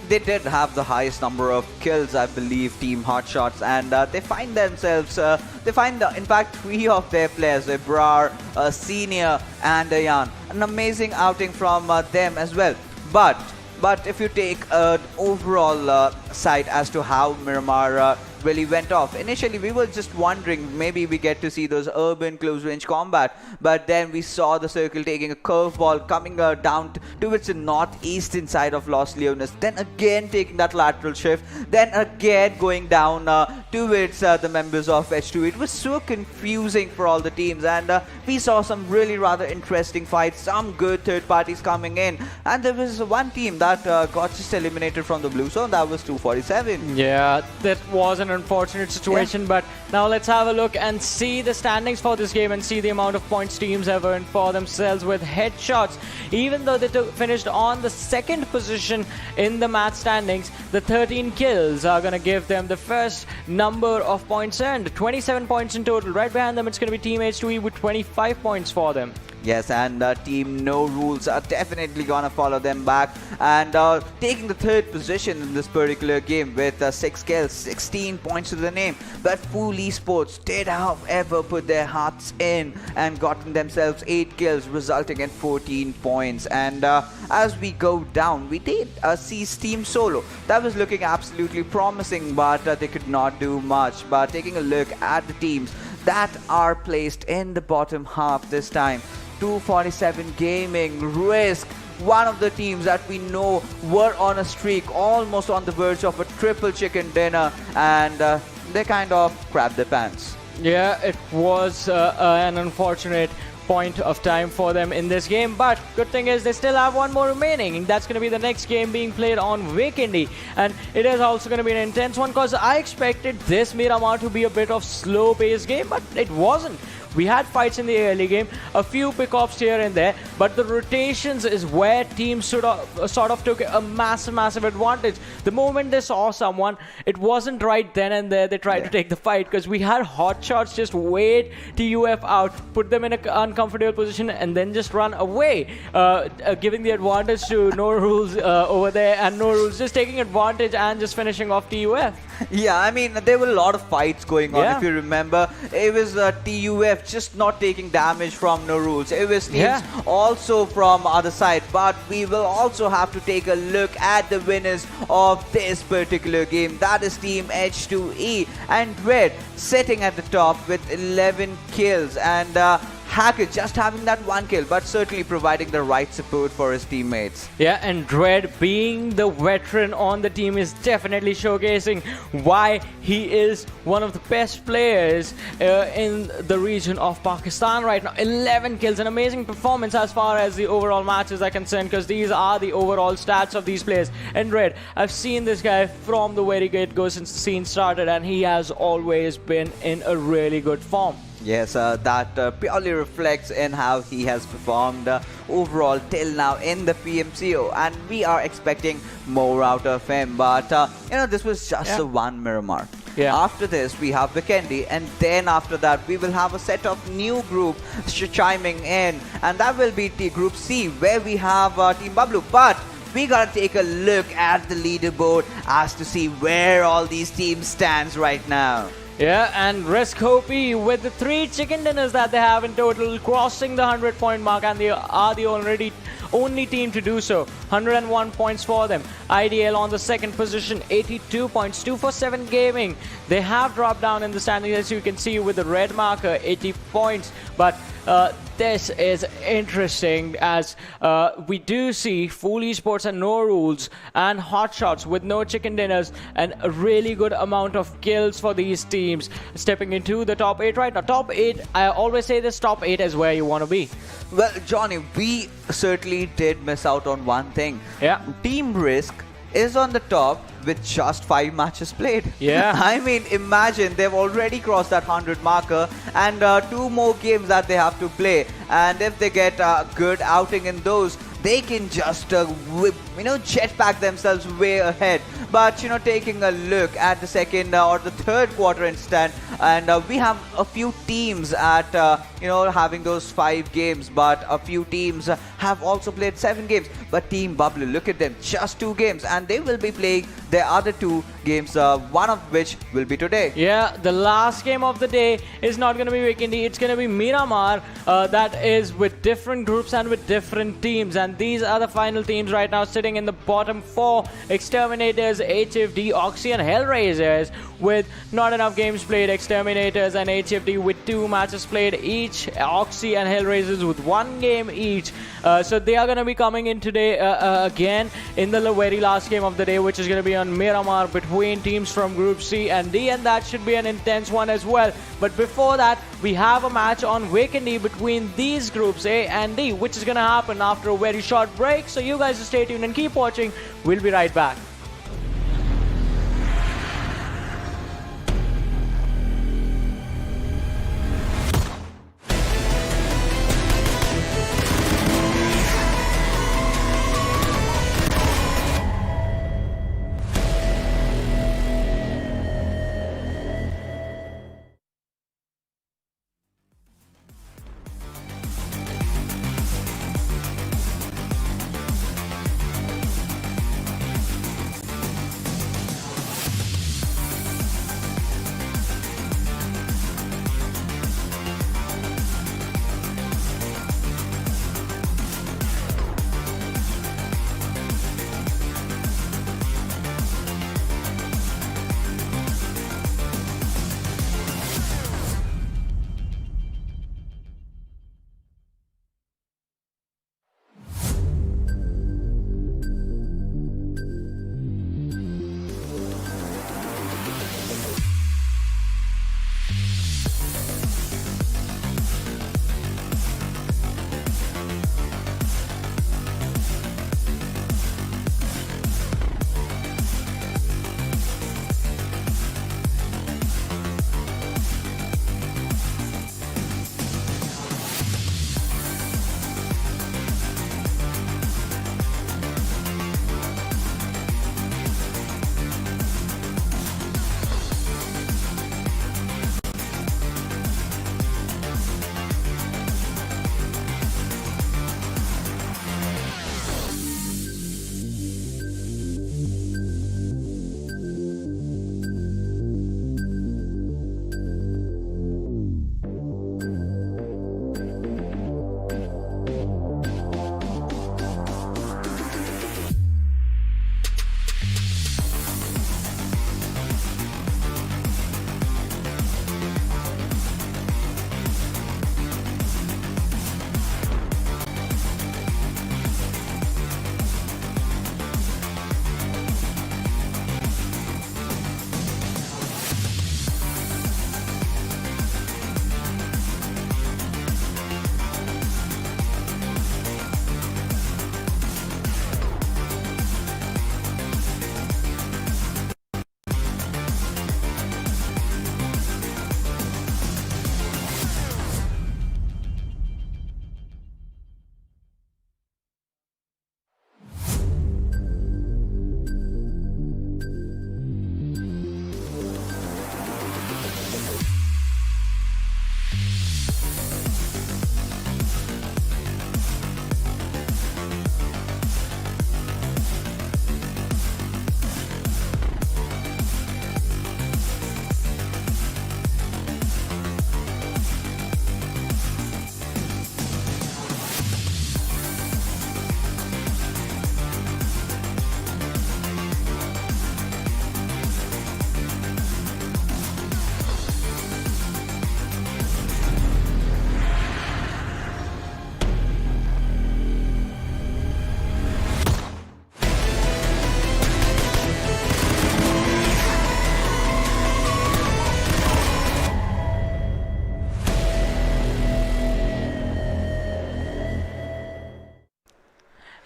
they did have the highest number of kills, I believe, Team HotShotSs, and they find themselves, in fact, 3 of their players, Ebrar, Senior, and Ayan. An amazing outing from them as well. But if you take an overall side as to how Miramar really went off, initially we were just wondering maybe we get to see those urban close range combat, but then we saw the circle taking a curveball coming down towards the northeastern side of Los Leones, then again taking that lateral shift, then again going down towards the members of H2. It was so confusing for all the teams, and we saw some really rather interesting fights, some good third parties coming in, and there was one team that got just eliminated from the blue zone. That was 247. Yeah, that was an unfortunate situation, but now let's have a look and see the standings for this game and see the amount of points teams have earned for themselves with headshots. Even though they finished on the 2nd position in the match standings, the 13 kills are going to give them the first number of points earned. 27 points in total. Right behind them, it's going to be Team H2E with 25 points for them. Yes, and Team No Rules are definitely gonna follow them back, and taking the 3rd position in this particular game with 6 kills, 16 points to the name. But FoolEsports did, however, put their hearts in and gotten themselves 8 kills, resulting in 14 points. And as we go down, we did see Team Solo. That was looking absolutely promising, but they could not do much. But taking a look at the teams that are placed in the bottom half this time, 247 Gaming, Risk, one of the teams that we know were on a streak, almost on the verge of a triple chicken dinner, and they kind of crapped their pants. Yeah, it was an unfortunate point of time for them in this game, but good thing is they still have one more remaining, and that's going to be the next game being played on Vikendi, and it is also going to be an intense one because I expected this Miramar to be a bit of slow-paced game, but it wasn't. We had fights in the early game, a few pickoffs here and there, but the rotations is where teams sort of took a massive advantage. The moment they saw someone, it wasn't right then and there they tried to take the fight, because we had HotShotSs just wait TUF out, put them in an uncomfortable position, and then just run away, giving the advantage to No Rules over there, and No Rules just taking advantage and just finishing off TUF. Yeah, I mean, there were a lot of fights going on, if you remember. It was TUF just not taking damage from No Rules. It was teams also from other side, but we will also have to take a look at the winners of this particular game. That is Team H2E, and Red sitting at the top with 11 kills, and Hacker just having that 1 kill, but certainly providing the right support for his teammates. Yeah, and Dread being the veteran on the team is definitely showcasing why he is one of the best players in the region of Pakistan right now. 11 kills, an amazing performance as far as the overall matches are concerned, because these are the overall stats of these players. And Dread, I've seen this guy from the very get-go since the scene started, and he has always been in a really good form. Yes, that purely reflects in how he has performed overall till now in the PMCO, and we are expecting more out of him. But this was just the one Miramar. After this, we have Vikendi, and then after that, we will have a set of new group chiming in, and that will be Group C, where we have Team Bablu. But we gotta take a look at the leaderboard as to see where all these teams stands right now. Yeah, and riskOP with the 3 chicken dinners that they have in total, crossing the 100-point mark, and they are the only team to do so. 101 points for them. IDL on the 2nd position, 82 points. 247 Gaming, they have dropped down in the standings, as you can see with the red marker, 80 points. But this is interesting, as we do see FoolEsports and No Rules and HotShotSs with no chicken dinners, and a really good amount of kills for these teams, stepping into the top 8 right now. Top 8, I always say this, top 8 is where you want to be. Well, Johnny, we certainly did miss out on one thing. Yeah. Team Risk is on the top with just 5 matches played. Yeah. I mean, imagine they've already crossed that 100 marker, and 2 more games that they have to play. And if they get a good outing in those, they can just jetpack themselves way ahead. But taking a look at the second or the third quarter instead, and we have a few teams at having those 5 games, but a few teams have also played 7 games. But Team Bablu, look at them, just 2 games, and they will be playing their other 2 games, one of which will be today. Yeah, the last game of the day is not going to be Vikendi, it's going to be Miramar. That is with different groups and with different teams, and these are the final teams right now sitting in the bottom 4: Exterminators, HFD, Oxy and HellRaisers, with not enough games played. Exterminators and HFD with 2 matches played each, Oxy and HellRaisers with 1 game each. So they are going to be coming in today again in the very last game of the day, which is going to be on Miramar between teams from Group C and D, and that should be an intense one as well. But before that, we have a match on Vikendi between these groups A and D, which is going to happen after a very short break. So you guys stay tuned and keep watching. We'll be right back.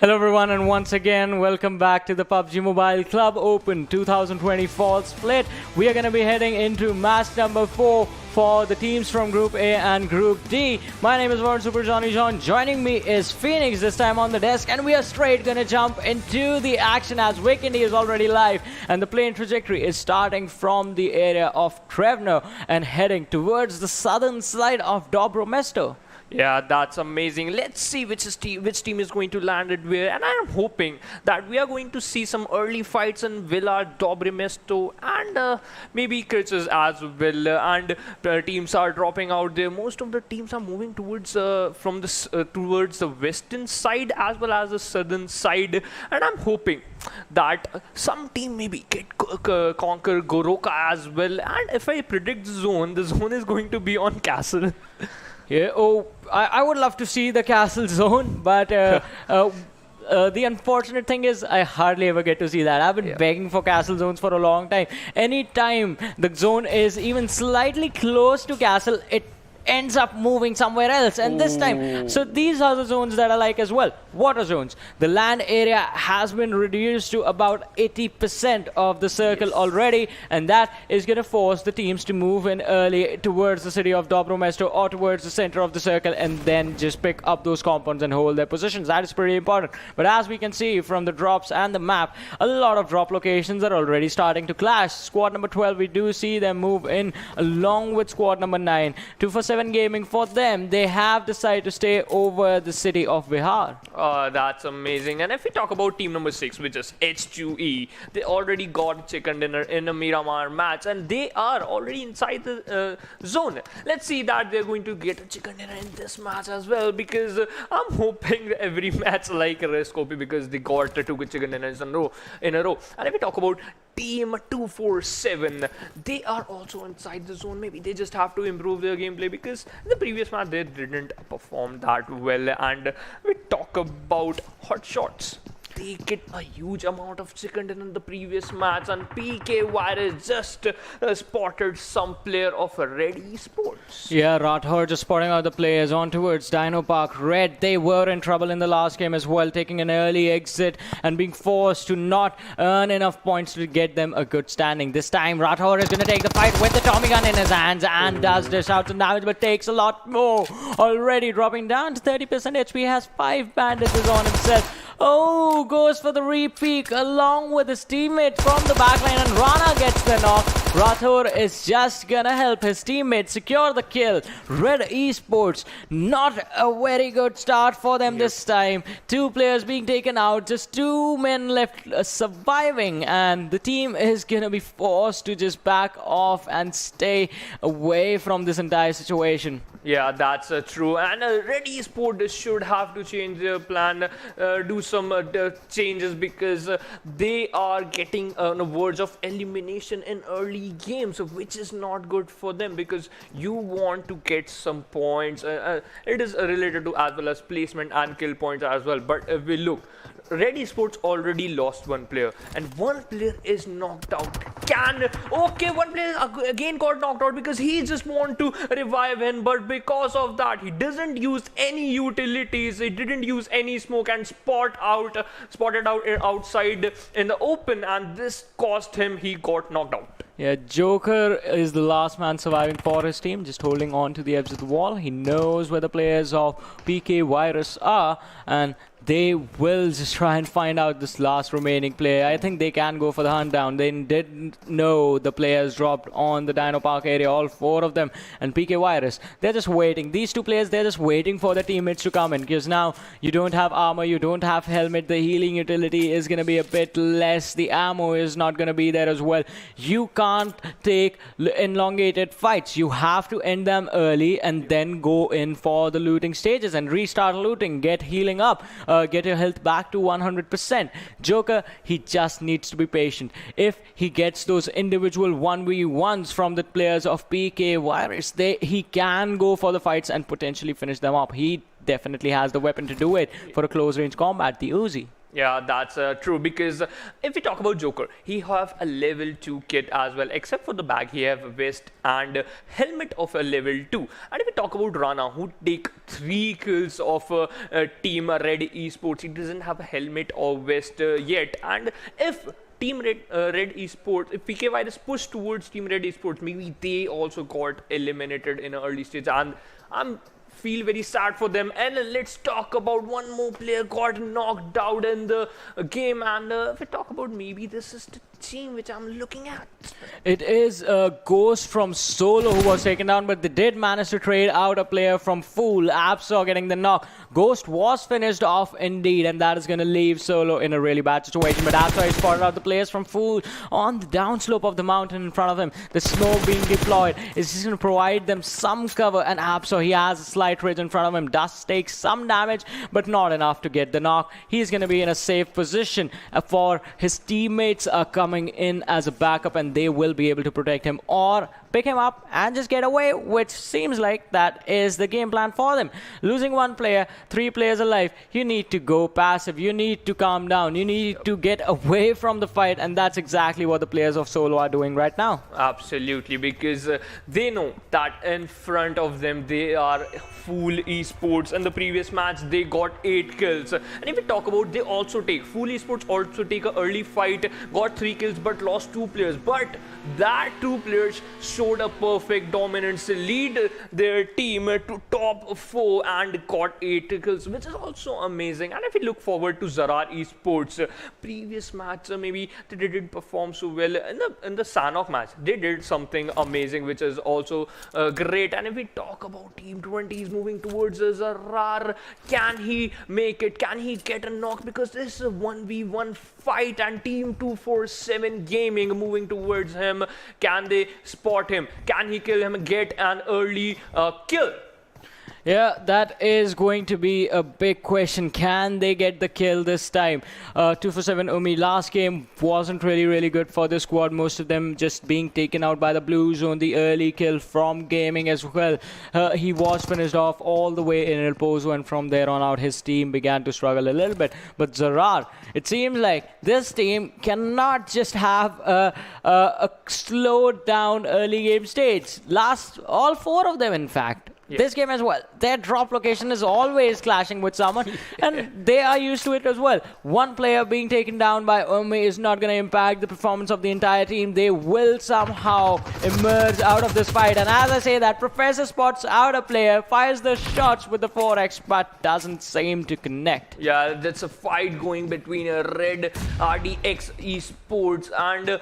Hello everyone, and once again welcome back to the PUBG Mobile Club Open 2020 Fall Split. We are going to be heading into match number 4 for the teams from Group A and Group D. My name is Warren Super Johnny John. Joining me is Phoenix this time on the desk, and we are straight going to jump into the action as Vikendi is already live and the plane trajectory is starting from the area of Trevno and heading towards the southern side of Dobromesto. Yeah, that's amazing. Let's see which team is going to land it where, and I am hoping that we are going to see some early fights in Villa, Dobromesto, and maybe Kritzes as well. And teams are dropping out there. Most of the teams are moving towards towards the western side as well as the southern side, and I'm hoping that some team maybe conquer Goroka as well. And if I predict the zone is going to be on Castle. Yeah, I would love to see the castle zone, but the unfortunate thing is I hardly ever get to see that. I've been begging for castle zones for a long time. Anytime the zone is even slightly close to castle, it ends up moving somewhere else, and this time, so these are the zones that I like as well. Water zones. The land area has been reduced to about 80% of the circle already, and that is going to force the teams to move in early towards the city of Dobromesto or towards the center of the circle and then just pick up those compounds and hold their positions. That is pretty important. But as we can see from the drops and the map, a lot of drop locations are already starting to clash. Squad number 12, we do see them move in along with squad number 9. 247 Gaming, for them, they have decided to stay over the city of Bihar. That's amazing. And if we talk about team number 6, which is H2E, they already got chicken dinner in a Miramar match, and they are already inside the zone. Let's see that they're going to get a chicken dinner in this match as well, because I'm hoping every match like riskOP, because they got 2 chicken dinners in a row. And if we talk about team 247, they are also inside the zone. Maybe they just have to improve their gameplay, because in the previous match they didn't perform that well. And we talk about HotShotSs. They get a huge amount of chicken dinner in the previous match, and PKVIRUS just spotted some player of Red Esports. Yeah, Rathor just spotting out the players on towards Dino Park Red. They were in trouble in the last game as well, taking an early exit and being forced to not earn enough points to get them a good standing. This time, Rathor is going to take the fight with the Tommy gun in his hands and does dish out some damage, but takes a lot more. Already dropping down to 30% HP, has 5 bandages on himself. Oh, goes for the repeat along with his teammate from the backline, and Rana gets the knock. Rathor is just gonna help his teammate secure the kill. Red Esports, not a very good start for them this time. 2 players being taken out, just 2 men left surviving, and the team is gonna be forced to just back off and stay away from this entire situation. Yeah, that's true. And Red Esports should have to change their plan, do some changes, because they are getting on the verge of elimination in early games, which is not good for them, because you want to get some points. It is related to as well as placement and kill points as well. But if we look, Red Esports already lost 1 player, and 1 player is knocked out. One player again got knocked out because he just want to revive him, but because of that, he doesn't use any utilities. He didn't use any smoke and spotted out outside in the open, and this cost him. He got knocked out. Yeah, Joker is the last man surviving for his team, just holding on to the edge of the wall. He knows where the players of PKVIRUS are, and they will just try and find out this last remaining player. I think they can go for the hunt down. They didn't know the players dropped on the Dino Park area, all 4 of them. And PKVIRUS, they're just waiting. These 2 players, they're just waiting for their teammates to come in, because now you don't have armor, you don't have helmet. The healing utility is going to be a bit less. The ammo is not going to be there as well. You can't take elongated fights. You have to end them early and then go in for the looting stages and restart looting, get healing up. Get your health back to 100%. Joker, he just needs to be patient. If he gets those individual 1v1s from the players of PKVIRUS, he can go for the fights and potentially finish them up. He definitely has the weapon to do it for a close range combat, the Uzi. Yeah, that's true because if we talk about Joker, he have a level 2 kit as well. Except for the bag, he have a vest and helmet of a level 2. And if we talk about Rana, who take 3 kills of Team Red Esports, he doesn't have a helmet or vest yet. And if Team Red Esports, if PKVIRUS push towards Team Red Esports, maybe they also got eliminated in an early stage. And I'm feel very sad for them. And let's talk about one more player got knocked out in the game. And if we talk about, maybe this is the team which I'm looking at. It is Ghost from Solo who was taken down, but they did manage to trade out a player from Fool. Absor getting the knock. Ghost was finished off indeed, and that is going to leave Solo in a really bad situation. But Absor has spotted out the players from Fool on the downslope of the mountain in front of him. The smoke being deployed is just going to provide them some cover, and Absor, he has a slight ridge in front of him, does take some damage, but not enough to get the knock. He's going to be in a safe position, for his teammates are coming in as a backup, and they will be able to protect him or pick him up and just get away, which seems like that is the game plan for them. Losing one player, 3 players alive, you need to go passive, you need to calm down, you need to get away from the fight, and that's exactly what the players of Solo are doing right now. Absolutely, because they know that in front of them they are Fool Esports. In the previous match they got 8 kills, and if we talk about, they also take Fool Esports also take an early fight, got 3 kills but lost 2 players, but that 2 players showed a perfect dominance, lead their team to top 4 and got 8 kills, which is also amazing. And if we look forward to ZARAR Esports, previous match maybe they didn't perform so well. In the Sanhok match they did something amazing, which is also great. And if we talk about Team 20, he's moving towards ZARAR. Can he make it? Can he get a knock? Because this is a 1v1 fight, and Team 247 Gaming moving towards him. Can they spot him? Can he kill him? Get an early kill? Yeah, that is going to be a big question. Can they get the kill this time? 247 Umi, last game wasn't really good for the squad. Most of them just being taken out by the blue zone. The early kill from Gaming as well. He was finished off all the way in El Pozo, and from there on out his team began to struggle a little bit. But ZARAR, it seems like this team cannot just have a slowed down early game stage. All 4 of them in fact. Yeah. This game as well, their drop location is always clashing with someone, and they are used to it as well. One player being taken down by Umi is not going to impact the performance of the entire team. They will somehow emerge out of this fight, and as I say that, Professor spots out a player, fires the shots with the 4x, but doesn't seem to connect. Yeah, that's a fight going between Red RDX Esports and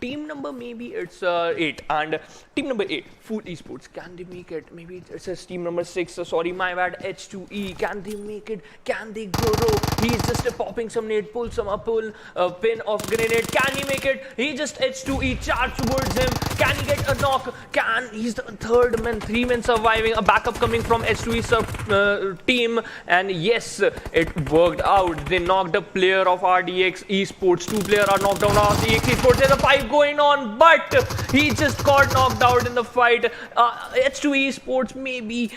team number, maybe it's 8, and team number 8, FoolEsports. Can they make it? Maybe it says team number 6, sorry, my bad, H2E. Can they make it? Can they grow? He's just popping some nade, pull pin of grenade. Can he make it? He just H2E charge towards him. Can he get a knock? He's the 3rd man, 3 men surviving, a backup coming from H2E team, and yes, it worked out. They knocked a player of RDX Esports. 2 players are knocked down of RDX Esports. There's a fight going on, but he just got knocked out in the fight. H2E Esports maybe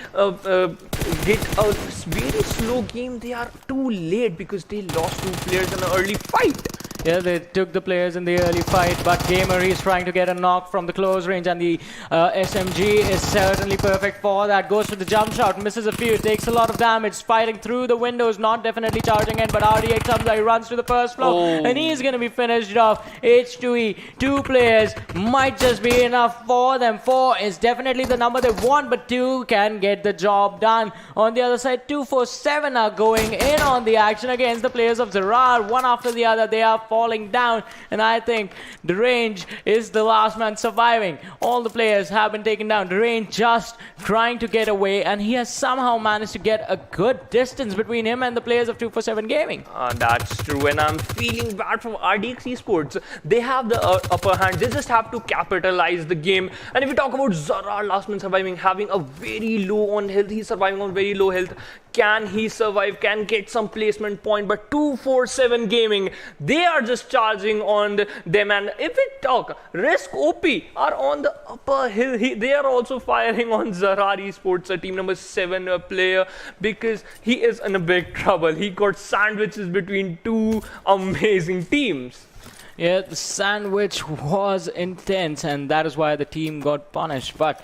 get a very slow game. They are too late because they lost 2 players in an early fight. Yeah, they took the players in the early fight, but Gamer is trying to get a knock from the close range, and the SMG is certainly perfect for that. Goes for the jump shot, misses a few, takes a lot of damage, fighting through the windows, not definitely charging in, but RDX comes out, he runs to the first floor, and he's going to be finished off. H2E, 2 players might just be enough for them. 4 is definitely the number they want, but 2 can get the job done. On the other side, 247 are going in on the action against the players of ZARAR. One after the other, they are falling down, and I think Derangel is the last man surviving. All the players have been taken down. Derangel just trying to get away, and he has somehow managed to get a good distance between him and the players of 247 Gaming. That's true, and I'm feeling bad for RDX Esports. They have the upper hand. They just have to capitalize the game. And if we talk about ZARAR, last man surviving, having a very low on health, he's surviving on very low health. Can he survive? Can get some placement point? But 247 Gaming, they are just charging on them. And if we talk, riskOP are on the upper hill. They are also firing on ZARAR Esports, a team number 7 player, because he is in a big trouble. He got sandwiches between two amazing teams. Yeah, the sandwich was intense, and that is why the team got punished. But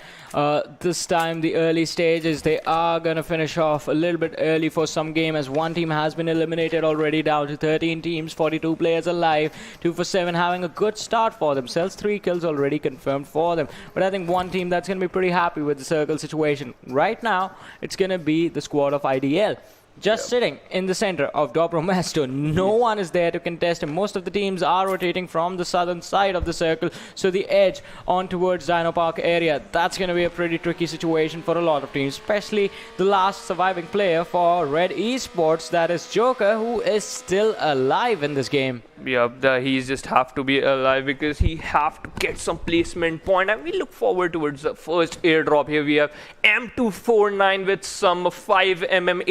this time, the early stages, they are going to finish off a little bit early for some game, as one team has been eliminated already, down to 13 teams, 42 players alive, 2 for 7, having a good start for themselves. 3 kills already confirmed for them. But I think one team that's going to be pretty happy with the circle situation right now, it's going to be the squad of IDL. Just sitting in the center of Dobromesto. No one is there to contest him. Most of the teams are rotating from the southern side of the circle, so the edge on towards Dino Park area. That's going to be a pretty tricky situation for a lot of teams, especially the last surviving player for Red Esports, that is Joker, who is still alive in this game. Yeah, he just have to be alive because he have to get some placement point, and we look forward towards the first airdrop. Here we have M249 with some 5mm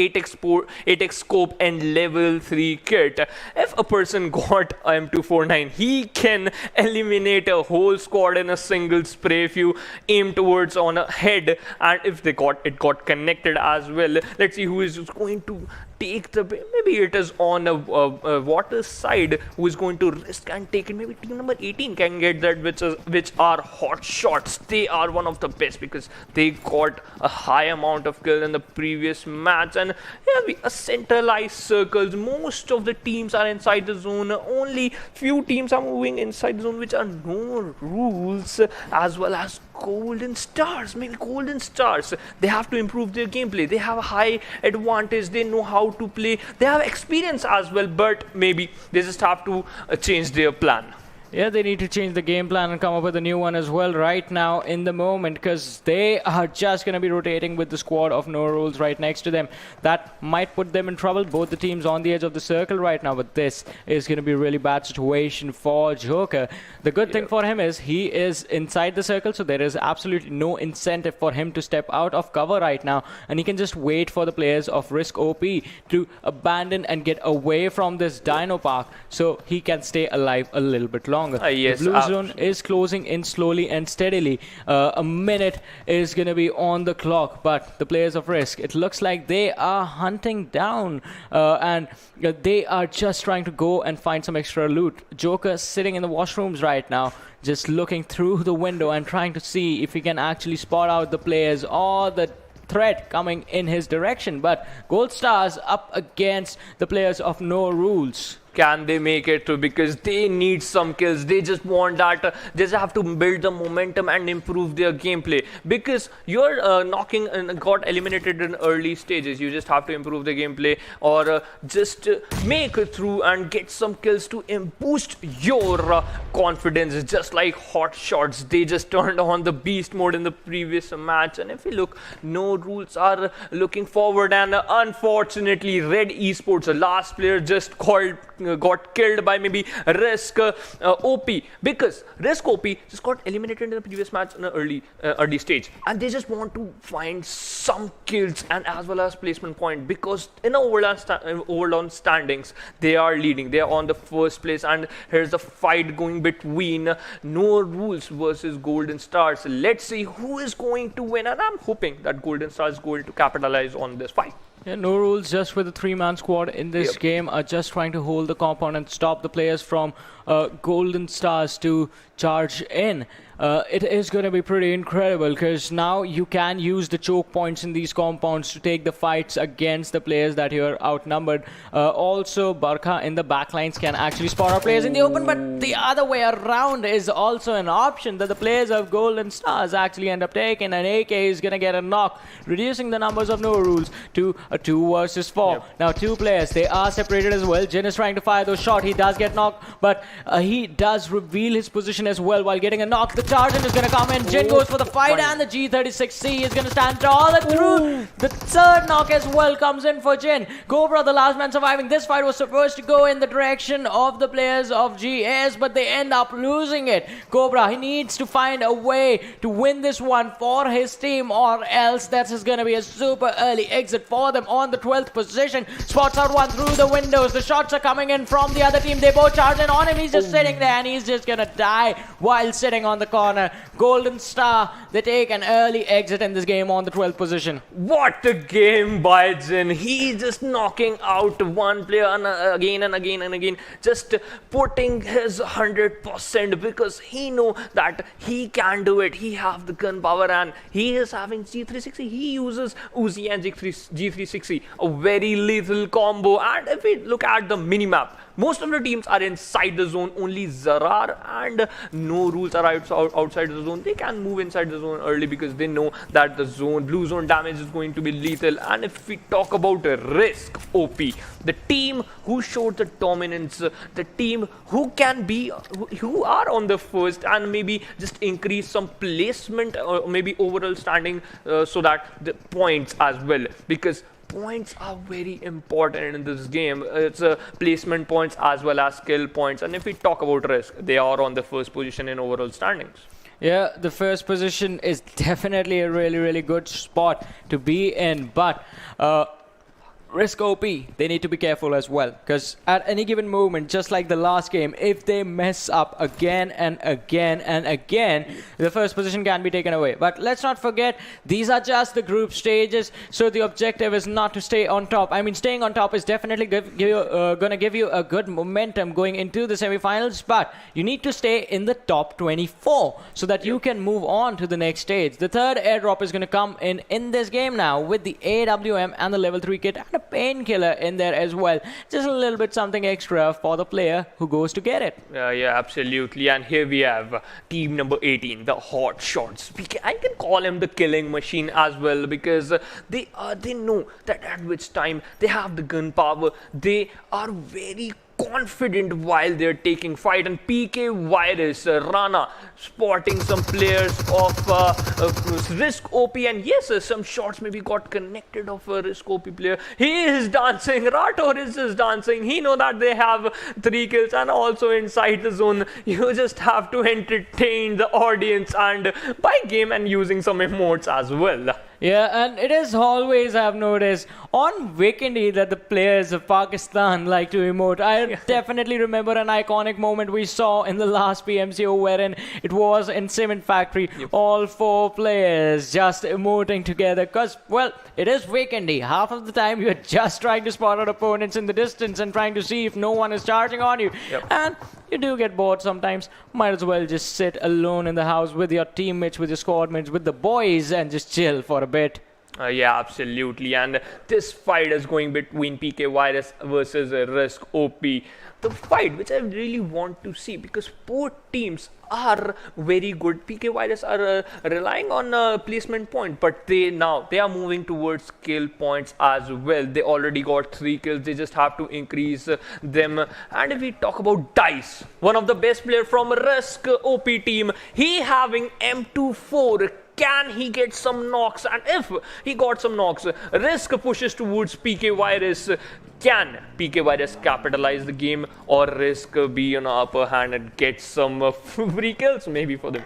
8x scope and level 3 kit. If a person got M249, he can eliminate a whole squad in a single spray if you aim towards on a head, and if it got connected as well. Let's see who is going to take the, maybe it is on a water side, who is going to risk and take it. Maybe team number 18 can get that, which are HotShotSs. They are one of the best because they got a high amount of kills in the previous match. And yeah, a centralized circles. Most of the teams are inside the zone. Only few teams are moving inside the zone, which are no rules, as well as Golden Stars. Maybe Golden Stars, they have to improve their gameplay. They have a high advantage. They know how to play. They have experience as well, but maybe they just have to change their plan. Yeah, they need to change the game plan and come up with a new one as well right now in the moment, because they are just going to be rotating with the squad of no rules right next to them. That might put them in trouble, both the teams on the edge of the circle right now, but this is going to be a really bad situation for Joker. The good thing for him is he is inside the circle, so there is absolutely no incentive for him to step out of cover right now, and he can just wait for the players of riskOP to abandon and get away from this Dino Park so he can stay alive a little bit longer. Yes, the blue zone is closing in slowly and steadily. A minute is going to be on the clock, but the players of Risk, it looks like they are hunting down and they are just trying to go and find some extra loot. Joker sitting in the washrooms right now, just looking through the window and trying to see if he can actually spot out the players or the threat coming in his direction. But Gold Stars up against the players of No Rules. Can they make it through? Because they need some kills. They just want that. They just have to build the momentum and improve their gameplay. Because you're knocking and got eliminated in early stages. You just have to improve the gameplay, or just make it through and get some kills to boost your confidence. Just like HotShotSs, they just turned on the beast mode in the previous match. And if you look, No Rules are looking forward, and unfortunately Red Esports, the last player, just got killed by maybe riskOP, because riskOP just got eliminated in the previous match in an early stage, and they just want to find some kills and as well as placement point, because in overall standings they are leading. They are on the first place, and here's the fight going between No Rules versus Golden Stars. Let's see who is going to win, and I'm hoping that Golden Stars is going to capitalize on this fight. Yeah, No Rules, just with a 3-man squad in this game, are just trying to hold the compound and stop the players from Golden Stars to charge in. It is going to be pretty incredible, because now you can use the choke points in these compounds to take the fights against the players that you're outnumbered. Also, Barkha in the backlines can actually spot our players in the open, but the other way around is also an option that the players of Golden Stars actually end up taking, and AK is going to get a knock, reducing the numbers of No Rules to a 2 versus 4. Now 2 players, they are separated as well. Jin is trying to fire those shots. He does get knocked, but he does reveal his position as well while getting a knock. The charge in is going to come in. Jin goes for the fight, and the G36C is going to stand tall and through. The third knock as well comes in for Jin. Cobra, the last man surviving. This fight was supposed to go in the direction of the players of GS, but they end up losing it. Cobra, he needs to find a way to win this one for his team, or else that is going to be a super early exit for them on the 12th position. Spots out one through the windows. The shots are coming in from the other team. They both charge in on him. He's just sitting there, and he's just going to die while sitting on the corner. Golden Star, they take an early exit in this game on the 12th position. What a game by Jin. He's just knocking out one player again and again and again, just putting his 100% because he know that he can do it. He have the gun power, and he is having G360. He uses Uzi and G360, a very lethal combo. And if we look at the minimap, most of the teams are inside the zone. Only ZARAR and no rules are outside the zone. They can move inside the zone early because they know that the blue zone damage is going to be lethal. And if we talk about riskOP, the team who showed the dominance, the team who are on the first and maybe just increase some placement or maybe overall standing so that the points as well, because points are very important in this game. It's placement points as well as skill points. And if we talk about risk, they are on the first position in overall standings. Yeah, the first position is definitely a really, really good spot to be in. But riskOP, they need to be careful as well, because at any given moment, just like the last game, if they mess up again and again and again, the first position can be taken away. But let's not forget, these are just the group stages, so the objective is not to stay on top. I mean, staying on top is definitely gonna give you a good momentum going into the semi-finals, but you need to stay in the top 24 so that you can move on to the next stage. The third airdrop is gonna come in this game now with the AWM and the level 3 kit and a painkiller in there as well. Just a little bit something extra for the player who goes to get it. Yeah, absolutely. And here we have team number 18, the HotShotSs. I can call him the killing machine as well, because they know that at which time they have the gun power. They are very confident while they're taking fight. And PKVIRUS, Rana, spotting some players of riskOP, and yes, some shots maybe got connected of a riskOP player. He is dancing, Rator is just dancing. He know that they have 3 kills and also inside the zone. You just have to entertain the audience and by game and using some emotes as well. Yeah, and it is always, I've noticed, on Vikendi that the players of Pakistan like to emote. I definitely remember an iconic moment we saw in the last PMCO wherein it was in Cement Factory. Yep. All 4 players just emoting together because, well, it is Vikendi. Half of the time you're just trying to spot out opponents in the distance and trying to see if no one is charging on you. Yep. And you do get bored sometimes. Might as well just sit alone in the house with your teammates, with your squad mates, with the boys and just chill for a bit. Yeah, absolutely. And this fight is going between PKVIRUS versus riskOP. The fight which I really want to see, because both teams are very good. PKVIRUS are relying on placement point, but they are moving towards kill points as well. They already got 3 kills. They just have to increase them. And if we talk about Dice, one of the best player from riskOP team, he having M24. Can he get some knocks? And if he got some knocks, Risk pushes towards PKVIRUS. Can PKVIRUS capitalize the game, or Risk be on the upper hand and get some free kills maybe for them?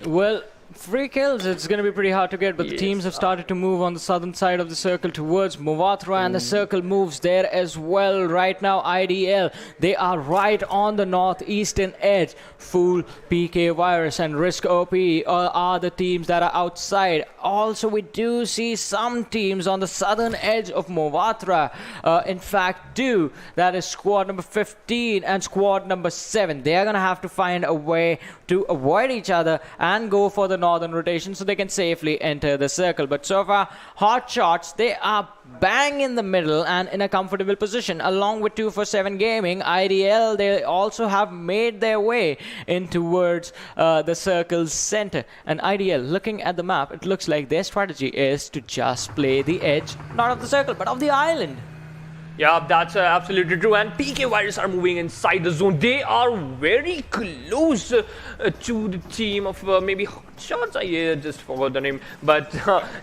Well, free kills, it's going to be pretty hard to get, but the teams have started to move on the southern side of the circle towards Muvatra, and the circle moves there as well. Right now, IDL, they are right on the northeastern edge. Fool, PKVIRUS, and riskOP are the teams that are outside. Also, we do see some teams on the southern edge of Muvatra. In fact, 2. That is squad number 15 and squad number 7. They are going to have to find a way to avoid each other and go for the northern rotation so they can safely enter the circle. But so far, HotShotSs, they are bang in the middle and in a comfortable position, along with 247 Gaming. IDL, they also have made their way in towards the circle's center. And IDL, looking at the map, it looks like their strategy is to just play the edge, not of the circle, but of the island. Yeah, that's absolutely true. And PKVIRUS are moving inside the zone. They are very close to the team of maybe HotShotSs. I just forgot the name. But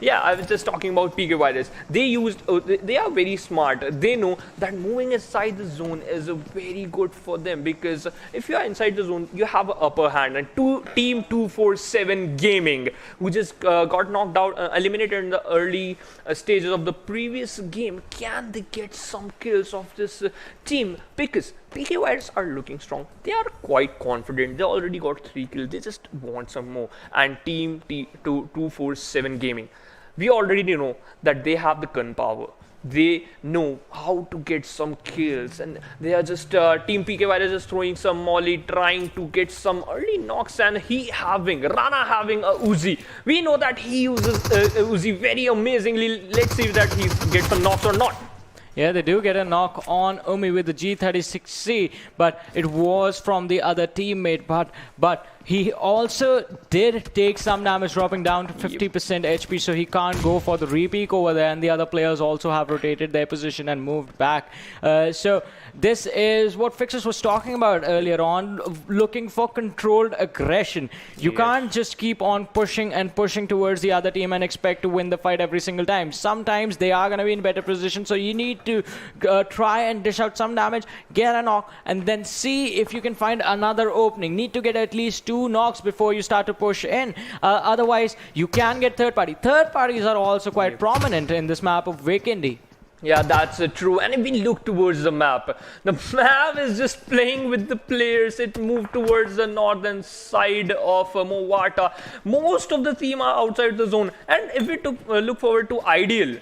yeah, I was just talking about PKVIRUS. They are very smart. They know that moving inside the zone is very good for them, because if you are inside the zone, you have an upper hand. And Team 247 Gaming, who just got knocked out, eliminated in the early stages of the previous game, can they get some kills of this team? Because PKVIRUS are looking strong. They are quite confident. They already got 3 kills. They just want some more. And Team 247 Gaming, we already know that they have the gun power. They know how to get some kills, and they are just Team PKVIRUS is throwing some molly, trying to get some early knocks, and Rana having a Uzi. We know that he uses Uzi very amazingly. Let's see that he gets some knocks or not. Yeah, they do get a knock on Umi with the G36C, but it was from the other teammate. But he also did take some damage, dropping down to 50% HP, so he can't go for the repeat over there, and the other players also have rotated their position and moved back. So this is what Fixers was talking about earlier on, looking for controlled aggression. You can't just keep on pushing and pushing towards the other team and expect to win the fight every single time. Sometimes they are going to be in better position, so you need to try and dish out some damage, get a knock, and then see if you can find another opening. Need to get at least 2 knocks before you start to push in. Otherwise, you can get third party. Third parties are also quite prominent in this map of Vikendi. Yeah, that's true. And if we look towards the map is just playing with the players. It moved towards the northern side of Movata. Most of the team are outside the zone. And if we look forward to Ideal,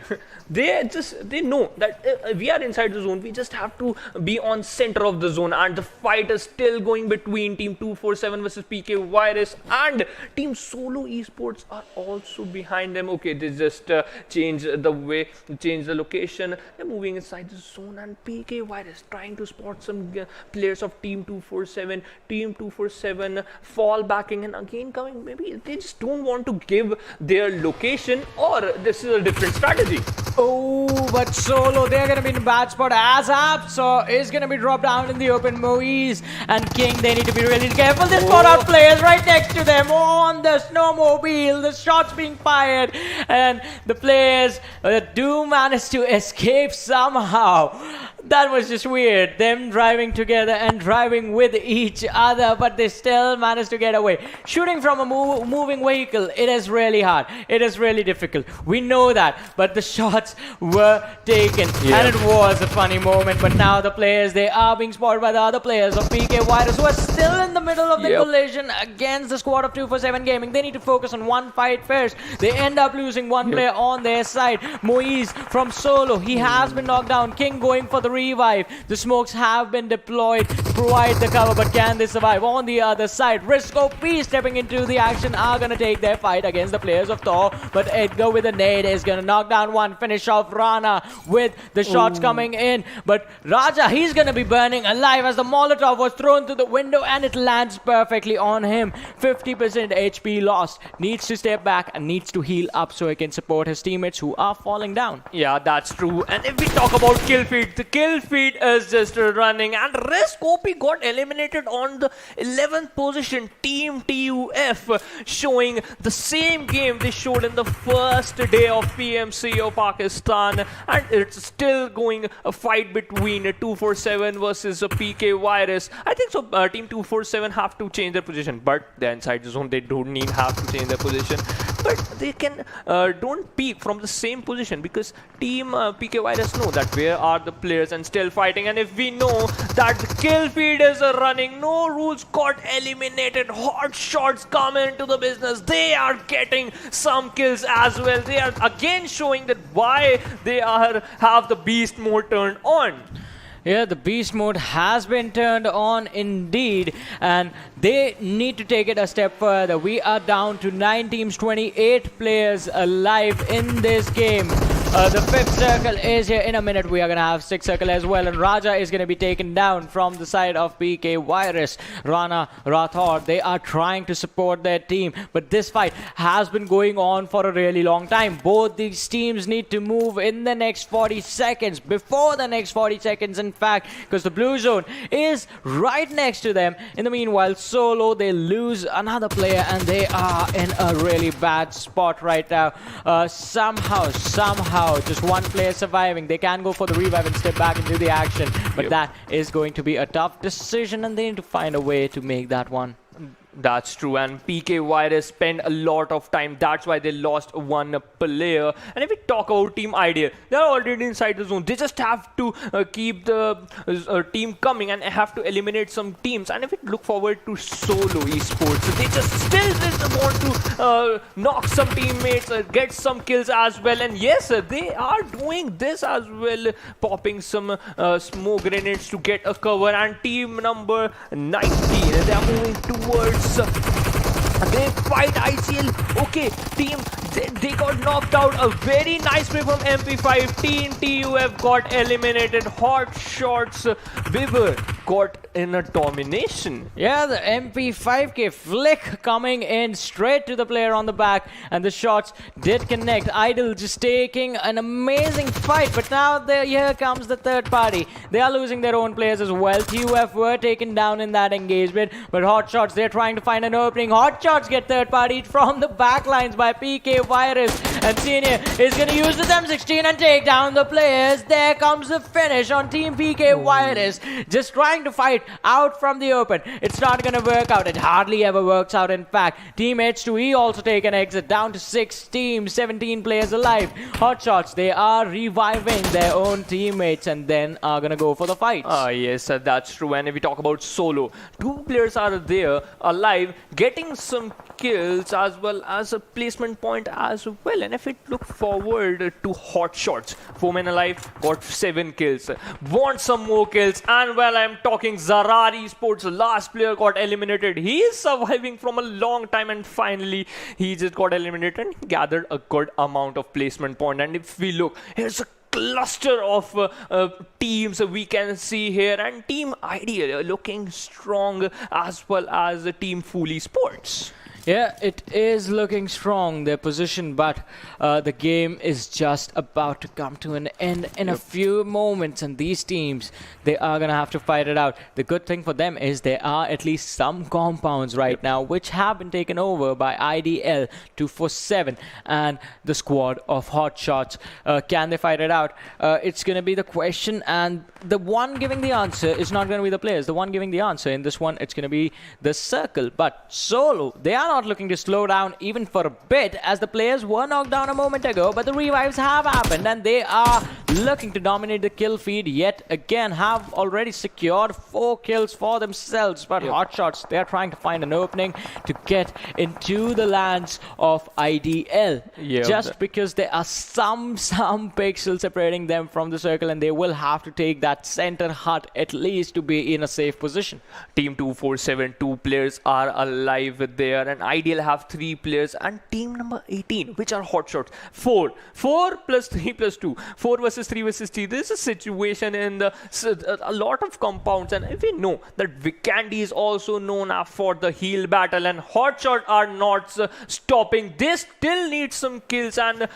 they know that we are inside the zone. We just have to be on center of the zone, and the fight is still going between Team 247 versus PKVIRUS, and Team Solo Esports are also behind them. Okay, they just change the location. They're moving inside the zone, and PKVIRUS trying to spot some players of Team 247. Team 247 fall backing and again coming. Maybe they just don't want to give their location, or this is a different strategy. Oh, but Solo, they're going to be in a bad spot. As so is going to be dropped down in the open. Moise and King, they need to be really careful. They spot out players right next to them on the snowmobile. The shots being fired, and the players do manage to escape somehow. That was just weird. Them driving together and driving with each other, but they still managed to get away. Shooting from a moving vehicle, it is really hard. It is really difficult. We know that, but the shots were taken, and it was a funny moment. But now the players, they are being spotted by the other players of PKVIRUS, who are still in the middle of the collision against the squad of 247 Gaming. They need to focus on one fight first. They end up losing one player on their side. Moise from Solo, he has been knocked down. King going for the revive. The smokes have been deployed to provide the cover, but can they survive? On the other side, riskOP stepping into the action are going to take their fight against the players of Thor, but Edgar with a nade is going to knock down one, finish off Rana with the shots coming in, but Raja, he's going to be burning alive as the Molotov was thrown through the window, and it lands perfectly on him. 50% HP lost. Needs to step back and needs to heal up so he can support his teammates who are falling down. Yeah, that's true. And if we talk about kill feed, the kill feed is just running, and riskOP got eliminated on the 11th position. Team TUF showing the same game they showed in the first day of PMCO Pakistan, and it's still going a fight between 247 versus PKVIRUS. I think so. Team 247 have to change their position, but they're inside the zone. They don't have to change their position, but they can don't peek from the same position, because Team PKVIRUS know that where are the players and still fighting. And if we know that the kill feed is running, no rules got eliminated. HotShotSs come into the business. They are getting some kills as well. They are again showing that why they have the beast mode turned on. Yeah, the beast mode has been turned on indeed, and they need to take it a step further. We are down to 9 teams, 28 players alive in this game. The 5th circle is here. In a minute, we are going to have 6th circle as well. And Raja is going to be taken down from the side of PKVIRUS. Rana, Rathor, they are trying to support their team. But this fight has been going on for a really long time. Both these teams need to move in the next 40 seconds. Before the next 40 seconds, in fact, because the blue zone is right next to them. In the meanwhile, Solo, they lose another player and they are in a really bad spot right now. Somehow, just one player surviving. They can go for the revive and step back into the action, but that is going to be a tough decision and they need to find a way to make that one. That's true, and PKVIRUS spent a lot of time. That's why they lost one player. And if we talk about Team Ideal, they're already inside the zone. They just have to keep the team coming and have to eliminate some teams. And if we look forward to Solo Esports, they just want to knock some teammates, get some kills as well. And yes, they are doing this as well, popping some smoke grenades to get a cover. And team number 19, they are moving towards. They fight ICL. Okay, team, they got knocked out. A very nice play from MP5. Team TUF got eliminated. HotShotSs Viver got in a domination. Yeah, the MP5K flick coming in straight to the player on the back, and the shots did connect. Idol just taking an amazing fight, but now here comes the third party. They are losing their own players as well. TUF were taken down in that engagement, but HotShotSs, they're trying to find an opening. HotShotSs get third partied from the back lines by PKVIRUS, and Senior is going to use the M16 and take down the players. There comes the finish on Team PKVIRUS, just trying to fight out from the open. It's not going to work out. It hardly ever works out, in fact. Team H2E also take an exit, down to 6 teams, 17 players alive. HotShotSs, they are reviving their own teammates and then are going to go for the fight. Yes, that's true. And if we talk about Solo, 2 players are there alive, getting some kills as well as a placement point as well. And if we look forward to HotShotSs, 4 men alive, got 7 kills, want some more kills. And while I'm talking, ZARAR Esports, last player got eliminated. He is surviving from a long time and finally he just got eliminated and gathered a good amount of placement point. And if we look, here's a cluster of teams we can see here, and Team Ideal looking strong as well as Team FoolEsports. Yeah, it is looking strong, their position, but the game is just about to come to an end in a few moments, and these teams, they are going to have to fight it out. The good thing for them is there are at least some compounds right now which have been taken over by IDL 247 and the squad of HotShotSs. Can they fight it out? It's going to be the question, and the one giving the answer is not going to be the players. The one giving the answer in this one, it's going to be the circle. But Solo, they are not looking to slow down even for a bit, as the players were knocked down a moment ago, but the revives have happened and they are looking to dominate the kill feed yet again, have already secured 4 kills for themselves. But HotShotSs, they are trying to find an opening to get into the lands of IDL, just because there are some pixels separating them from the circle, and they will have to take that center hut at least to be in a safe position. Team 247, 2 players are alive there, and Ideal have 3 players, and team number 18, which are HotShotSs, 4 plus 3 plus 2, 4 versus 3 versus 3. This is a situation in the a lot of compounds, and if we know that Vikendi is also known for the heal battle, and HotShotSs are not stopping. They still need some kills, and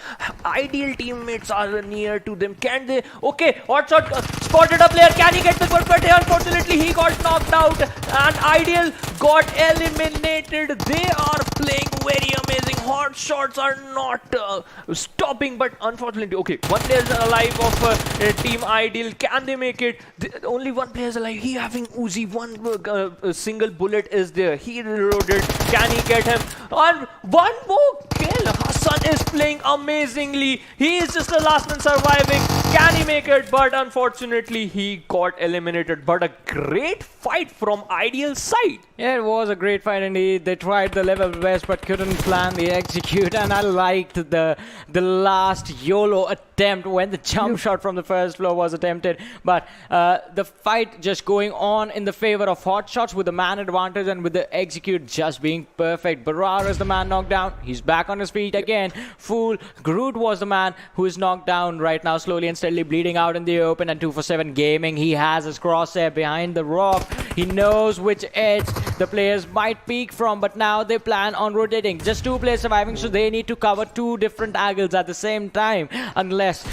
Ideal teammates are near to them. Can they? Okay, HotShotSs spotted a player. Can he get the good? But unfortunately, he got knocked out, and Ideal got eliminated. They are playing very amazing. HotShotSs are not stopping, but unfortunately, okay, one player is alive of Team Ideal. Can they make it? Only one player is alive. He having Uzi. One single bullet is there. He reloaded. Can he get him? And one more kill. Hassan is playing amazingly. He is just the last man surviving. Can he make it? But unfortunately, he got eliminated. But a great fight from Ideal side. Yeah, it was a great fight indeed. They tried the level best but couldn't plan the execute, and I liked the last YOLO attempt when the jump shot from the first floor was attempted. But the fight just going on in the favor of HotShotS with the man advantage and with the execute just being perfect. ZARAR is the man knocked down. He's back on his feet again. Fool Groot was the man who is knocked down right now, slowly and steadily bleeding out in the open. And 247 Gaming, he has his crosshair behind the rock. He knows which edge the players might peek from, but now they plan on rotating. Just 2 players surviving, so they need to cover 2 different angles at the same time, unless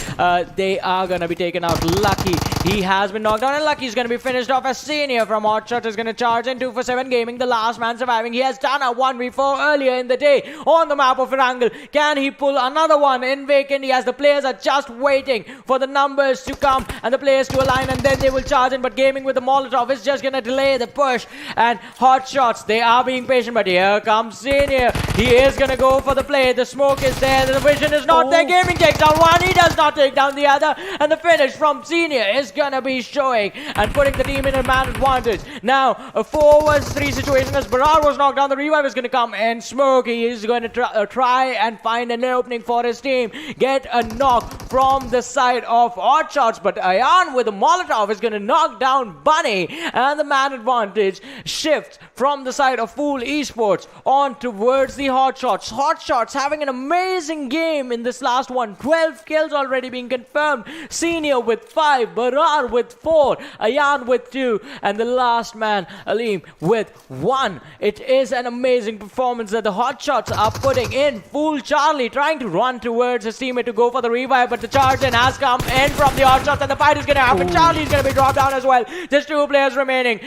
they are going to be taken out. Lucky, he has been knocked down, and Lucky is going to be finished off as Senior from HotShotS is going to charge in. 247 Gaming, the last man surviving. He has done a 1v4 earlier in the day on the map of Erangel. Can he pull another one in Vikendi as the players are just waiting for the numbers to come and the players to align, and then they will charge in. But Gaming with the Molotov is just going to delay the push, and HotShotS, they are being patient, but here comes Senior. He is going to go for the play. The smoke is there. The vision is not there. Gaming takes down one. He does not take down the other. And the finish from Senior is going to be showing and putting the team in a man advantage. Now, a 4-3 situation as ZARAR was knocked down. The revive is going to come and Smoke. He is going to try and find an opening for his team. Get a knock from the side of HotShotS, but Ayan with the Molotov is going to knock down Bunny, and the man advantage shifts from the side of FoolEsports on towards the HotShotS. HotShotS having an amazing game in this last one. 12 kills already being confirmed. Senior with 5, ZARAR with 4, Ayan with 2, and the last man, Aleem, with 1. It is an amazing performance that the HotShotS are putting in. Fool Charlie trying to run towards his teammate to go for the revive, but the charge in has come in from the HotShotS, and the fight is going to happen. Charlie is going to be dropped down as well. Just 2 players remaining.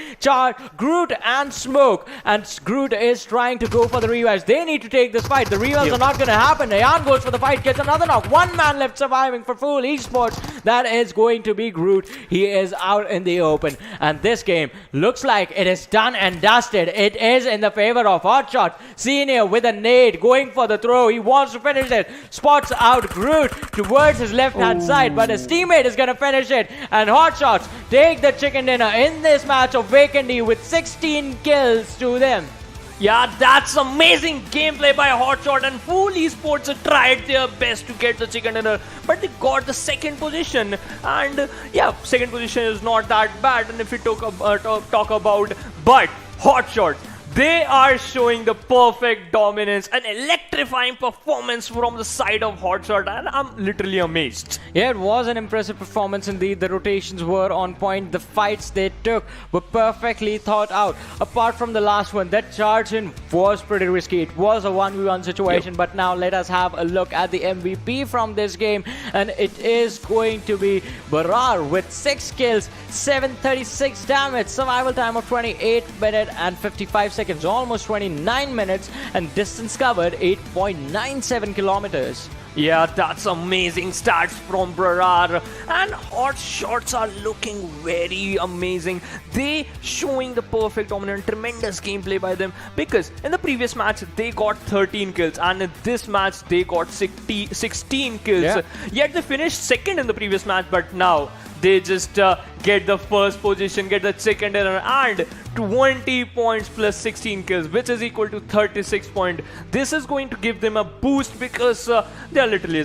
Groot and Smoke, and Groot is trying to go for the revives. They need to take this fight. The revives are not going to happen. Ayan goes for the fight, gets another knock. 1 man left surviving for FoolEsports. That is going to be Groot. He is out in the open, and this game looks like it is done and dusted. It is in the favor of HotShotS. Senior with a nade going for the throw. He wants to finish it. Spots out Groot towards his left-hand side, but his teammate is going to finish it, and HotShotS take the chicken dinner in this match of Vikendi with 16 kills to them. Yeah, that's amazing gameplay by HotShotS, and FoolEsports tried their best to get the chicken dinner, but they got the 2nd position. And yeah, 2nd position is not that bad. And if we talk about, but HotShotS, they are showing the perfect dominance and electrifying performance from the side of HotShotS, and I'm literally amazed. Yeah, it was an impressive performance indeed. The rotations were on point. The fights they took were perfectly thought out. Apart from the last one, that charge in was pretty risky. It was a 1v1 situation, but now let us have a look at the MVP from this game, and it is going to be ZARAR with 6 kills, 736 damage, survival time of 28 minutes and 55 seconds. Almost 29 minutes, and distance covered 8.97 kilometers. Yeah, that's amazing stats from ZARAR, and HotShotS are looking very amazing. They showing the perfect dominant, tremendous gameplay by them, because in the previous match they got 13 kills, and in this match they got 16 kills. Yeah. Yet they finished 2nd in the previous match, but now they just get the 1st position, get the chicken dinner, and 20 points plus 16 kills, which is equal to 36 points. This is going to give them a boost, because they are literally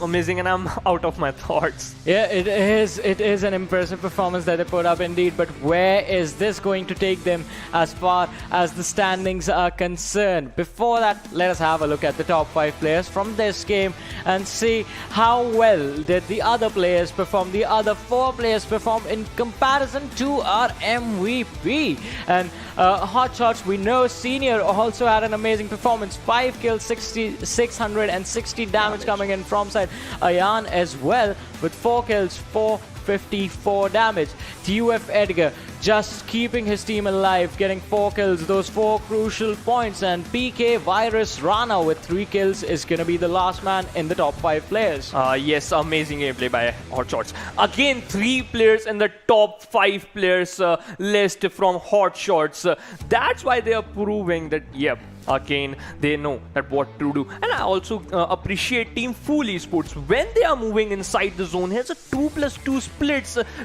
amazing, and I'm out of my thoughts. Yeah, it is an impressive performance that they put up indeed, but where is this going to take them as far as the standings are concerned? Before that, let us have a look at the top 5 players from this game and see how well did the other players perform, the other 4 players perform in comparison to our MVP. And HotShotS, we know Senior also had an amazing performance. 5 kills, 660 damage coming in from side. Ayan as well with 4 kills, 454 damage. TUF Edgar just keeping his team alive, getting 4 kills, those 4 crucial points. And PMCO Rana with 3 kills is going to be the last man in the top 5 players. Yes, amazing gameplay by HotShotS. Again, 3 players in the top 5 players list from HotShotS. That's why they are proving that, yep, again they know that what to do. And I also appreciate Team FoolEsports when they are moving inside the zone. Here's a 2+2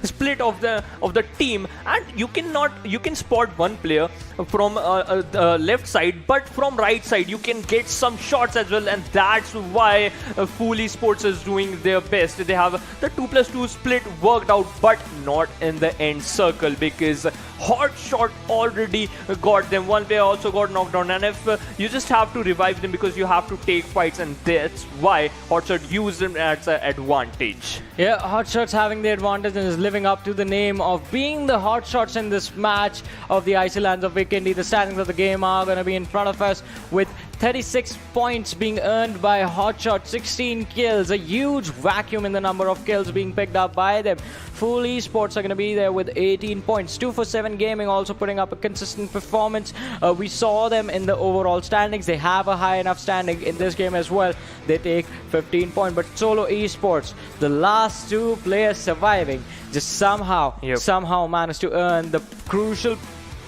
split of the team, and you can spot one player from left side, but from right side you can get some shots as well, and that's why FoolEsports is doing their best. They have the 2+2 split worked out, but not in the end circle, because HotShot already got them. One player also got knocked down, and if you just have to revive them because you have to take fights, and that's why HotShot used them as an advantage. Yeah, HotShot's having the advantage and is living up to the name of being the HotShots in this match of the icy lands of Vikendi. The standings of the game are going to be in front of us with 36 points being earned by HotShot, 16 kills, a huge vacuum in the number of kills being picked up by them. FoolEsports are going to be there with 18 points. 247 Gaming also putting up a consistent performance. We saw them in the overall standings. They have a high enough standing in this game as well. They take 15 points. But Solo Esports, the last two players surviving, just somehow managed to earn the crucial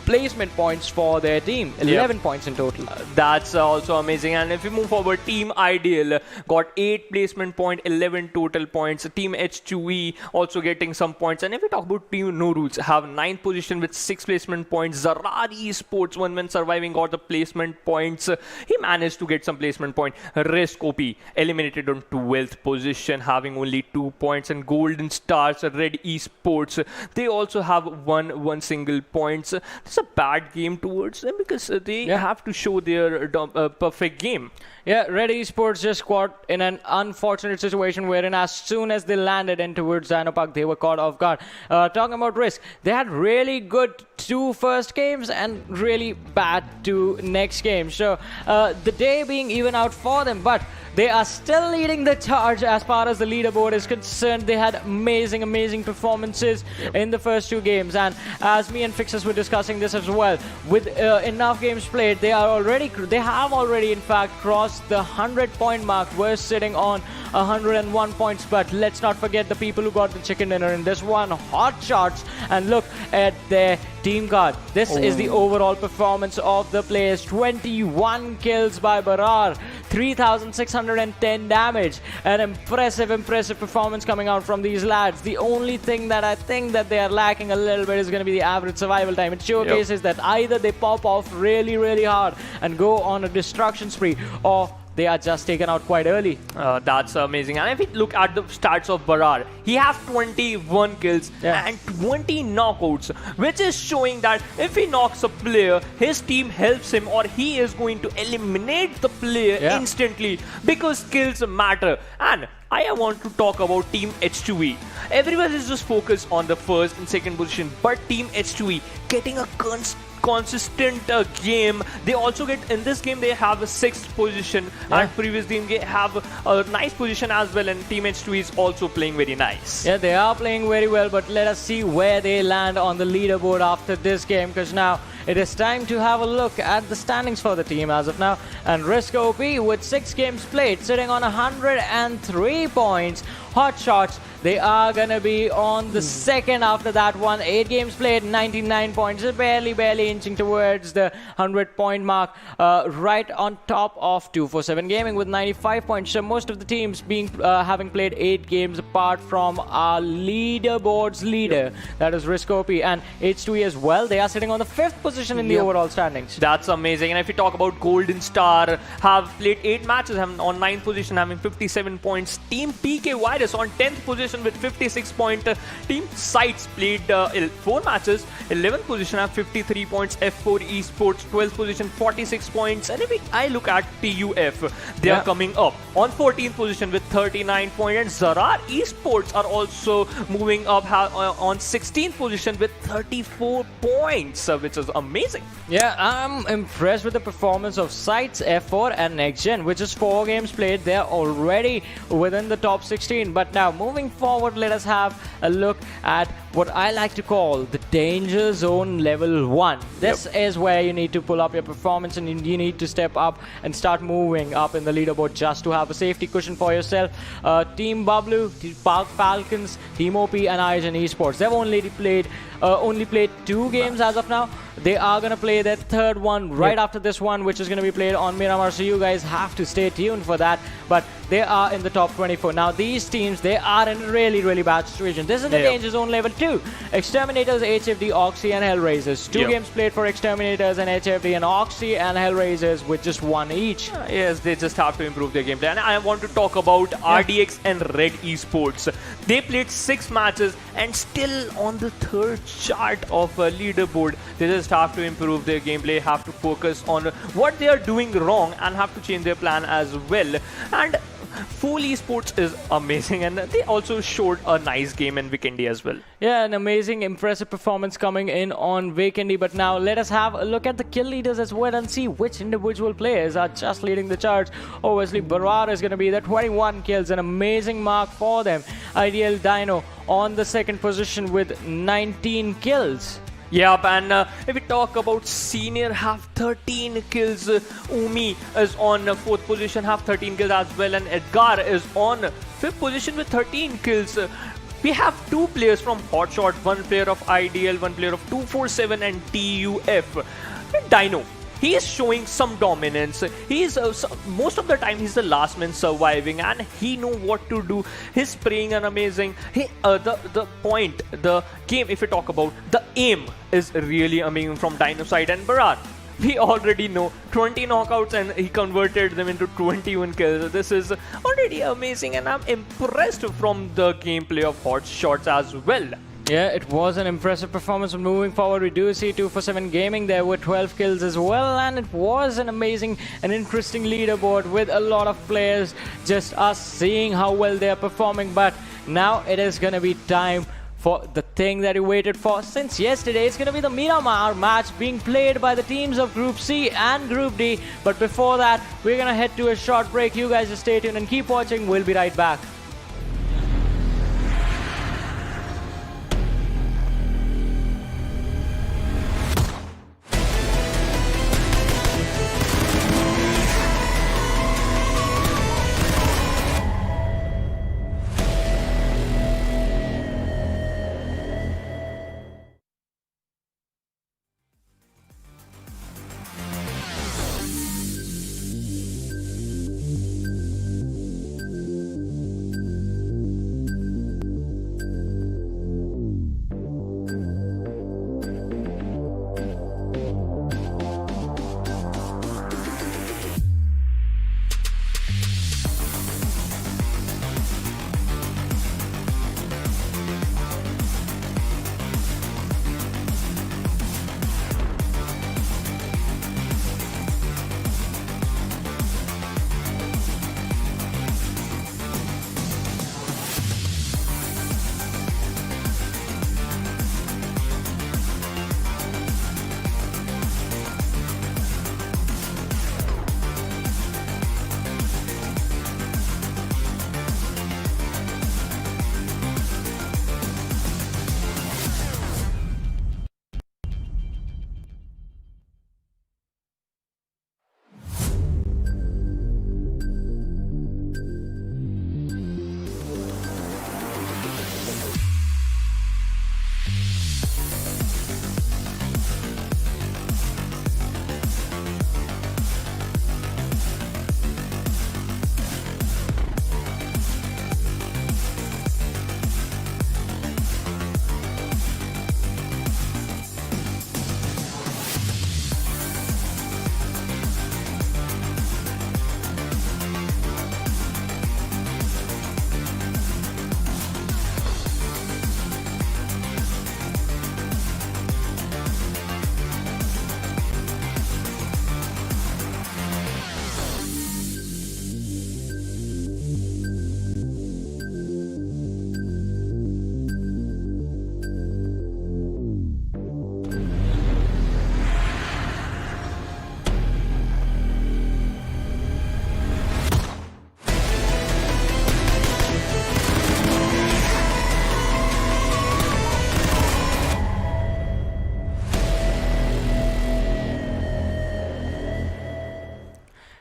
placement points for their team. 11 points in total. That's also amazing. And if we move forward, Team Ideal got 8 placement points, 11 total points. Team H2E also getting some points. And if we talk about Team No Rules, have 9th position with 6 placement points. ZARAR Esports, one man surviving, got the placement points. He managed to get some placement point. riskOP eliminated on 12th position, having only 2 points. And Golden Stars, Red Esports, they also have one single points. It's a bad game towards them because they have to show their perfect game. Yeah, Red Esports just caught in an unfortunate situation wherein as soon as they landed in towards Sanhok, they were caught off guard. Talking about Risk, they had really good 2 first games and really bad 2 next games. So the day being even out for them, but they are still leading the charge as far as the leaderboard is concerned. They had amazing performances in the first 2 games, and as me and Fixers were discussing this as well, with enough games played, they have already in fact crossed the 100-point mark. We're sitting on 101 points, but let's not forget the people who got the chicken dinner in this one, HotShots, and look at their team card. This is the overall performance of the players. 21 kills by Barar, 3,610 damage. An impressive performance coming out from these lads. The only thing that I think that they are lacking a little bit is going to be the average survival time. It showcases that either they pop off really hard and go on a destruction spree, or they are just taken out quite early. That's amazing. And if we look at the stats of Barar, he has 21 kills and 20 knockouts, which is showing that if he knocks a player, his team helps him, or he is going to eliminate the player instantly, because kills matter. And I want to talk about Team H2E. Everyone is just focused on the first and second position, but Team H2E getting a consistent game. They also get, in this game they have a 6th position, and previous game they have a nice position as well, and Team H2E is also playing very nice. Yeah, they are playing very well, but let us see where they land on the leaderboard after this game, because now it is time to have a look at the standings for the team as of now. And riskOP with 6 games played, sitting on 103 points. HotShots, they are going to be on the second after that one. 8 games played, 99 points. Barely inching towards the 100-point mark. Right on top of 247 Gaming with 95 points. So most of the teams being having played 8 games apart from our leaderboard's leader. That is riskOP, and H2E as well. They are sitting on the 5th position in the overall standings. That's amazing. And if we talk about Golden Star, have played 8 matches, on 9th position having 57 points. TeamPKVIRUS on 10th position with 56 points. Team SCYTES played 4 matches, 11th position have 53 points. F4 Esports 12th position, 46 points. And if I look at TUF, they are coming up on 14th position with 39 points. And ZARAR Esports are also moving up on 16th position with 34 points, which is amazing. Yeah, I'm impressed with the performance of SCYTES, F4 and NextGen, which is 4 games played. They're already within the top 16. But now moving forward, let us have a look at what I like to call the danger zone level 1. This is where you need to pull up your performance and you need to step up and start moving up in the leaderboard just to have a safety cushion for yourself. Team Bablu, Falcons, TeamOP and IGen Esports, they've only played 2 games as of now. They are going to play their 3rd one right after this one, which is going to be played on Miramar, so you guys have to stay tuned for that. But they are in the top 24. Now these teams, they are in a really, really bad situation. This is the danger zone level 2. Exterminators, HFD, Oxy and HellRaisers. 2 games played for Exterminators and HFD, and Oxy and HellRaisers with just 1 each. Yes, they just have to improve their gameplay. And I want to talk about RDX and Red Esports. They played 6 matches and still on the 3rd chart of a leaderboard. They just have to improve their gameplay, have to focus on what they are doing wrong and have to change their plan as well. And FoolEsports is amazing, and they also showed a nice game in Vikendi as well. Yeah, an amazing, impressive performance coming in on Vikendi. But now let us have a look at the kill leaders as well and see which individual players are just leading the charge. Obviously, ZARAR is going to be the 21 kills, an amazing mark for them. Ideal Dino on the 2nd position with 19 kills. Yep, and if we talk about senior, have 13 kills. Umi is on 4th position, have 13 kills as well, and Edgar is on 5th position with 13 kills. We have 2 players from HotShot, 1 player of Ideal, 1 player of 247 and TUF. And Dino, he is showing some dominance. He is most of the time he's the last man surviving, and he know what to do. He's spraying an amazing. The game, if we talk about the aim, is really amazing from Dino side. And Barat, we already know 20 knockouts and he converted them into 21 kills. This is already amazing, and I'm impressed from the gameplay of HotShotS as well. Yeah, it was an impressive performance. Moving forward, we do see 247 Gaming there with 12 kills as well, and it was an amazing and interesting leaderboard with a lot of players, just us seeing how well they are performing. But now it is going to be time for the thing that you waited for since yesterday. It's going to be the Miramar match being played by the teams of Group C and Group D. But before that, we're going to head to a short break. You guys just stay tuned and keep watching. We'll be right back.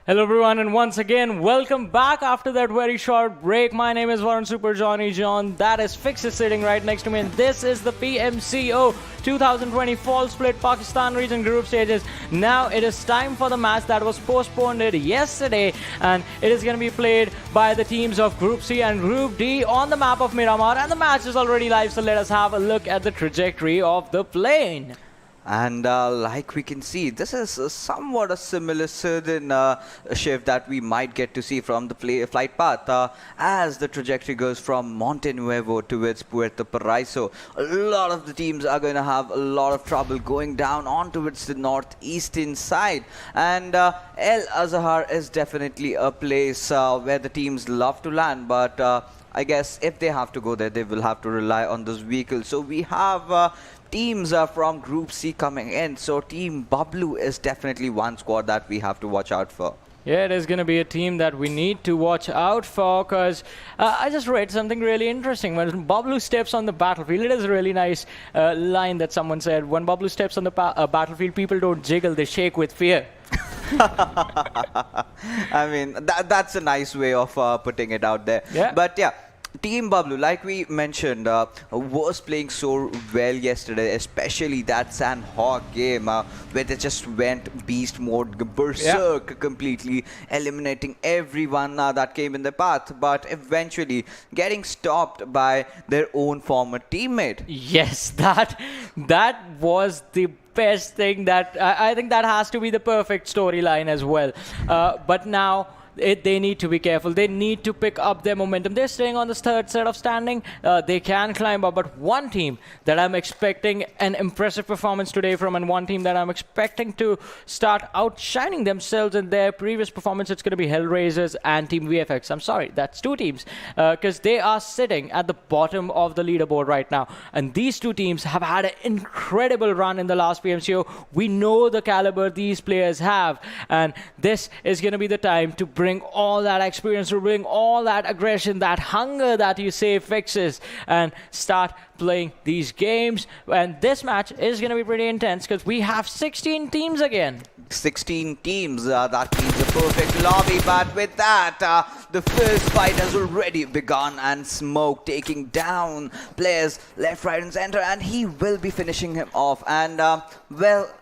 Hello everyone, and once again, welcome back after that very short break. My name is Warren Super Johnny John. That is Fixes sitting right next to me, and this is the PMCO 2020 Fall Split Pakistan Region Group Stages. Now it is time for the match that was postponed yesterday, and it is going to be played by the teams of Group C and Group D on the map of Miramar, and the match is already live, so let us have a look at the trajectory of the plane. And like we can see, this is somewhat a similar sudden shift that we might get to see from the flight path as the trajectory goes from Monte Nuevo towards Puerto Paraiso. A lot of the teams are going to have a lot of trouble going down on towards the northeastern side. And El Azhar is definitely a place where the teams love to land, but I guess if they have to go there, they will have to rely on those vehicles. So we have teams from Group C coming in. So Team Bablu is definitely one squad that we have to watch out for. Yeah, it is going to be a team that we need to watch out for, because I just read something really interesting. When Bablu steps on the battlefield, it is a really nice line that someone said. When Bablu steps on the battlefield, people don't jiggle, they shake with fear. I mean, that's a nice way of putting it out there. Yeah. But yeah, Team Bablu, like we mentioned, was playing so well yesterday, especially that Sanhok game where they just went beast mode, berserk, completely eliminating everyone that came in the path, but eventually getting stopped by their own former teammate. Yes, that was the best thing. That I think that has to be the perfect storyline as well. But now they need to be careful. They need to pick up their momentum. They're staying on the third set of standing. They can climb up, but one team that I'm expecting an impressive performance today from, and one team that I'm expecting to start outshining themselves in their previous performance, it's going to be HellRaisers and Team VFX. I'm sorry, that's two teams, because they are sitting at the bottom of the leaderboard right now. And these two teams have had an incredible run in the last PMCO. We know the caliber these players have, and this is going to be the time to bring all that experience, to bring all that aggression, that hunger that you say Fixes, and start playing these games. And this match is going to be pretty intense because we have 16 teams again. 16 teams, that means a perfect lobby, but with that, the first fight has already begun, and Smoke taking down players left, right and center, and he will be finishing him off. And well,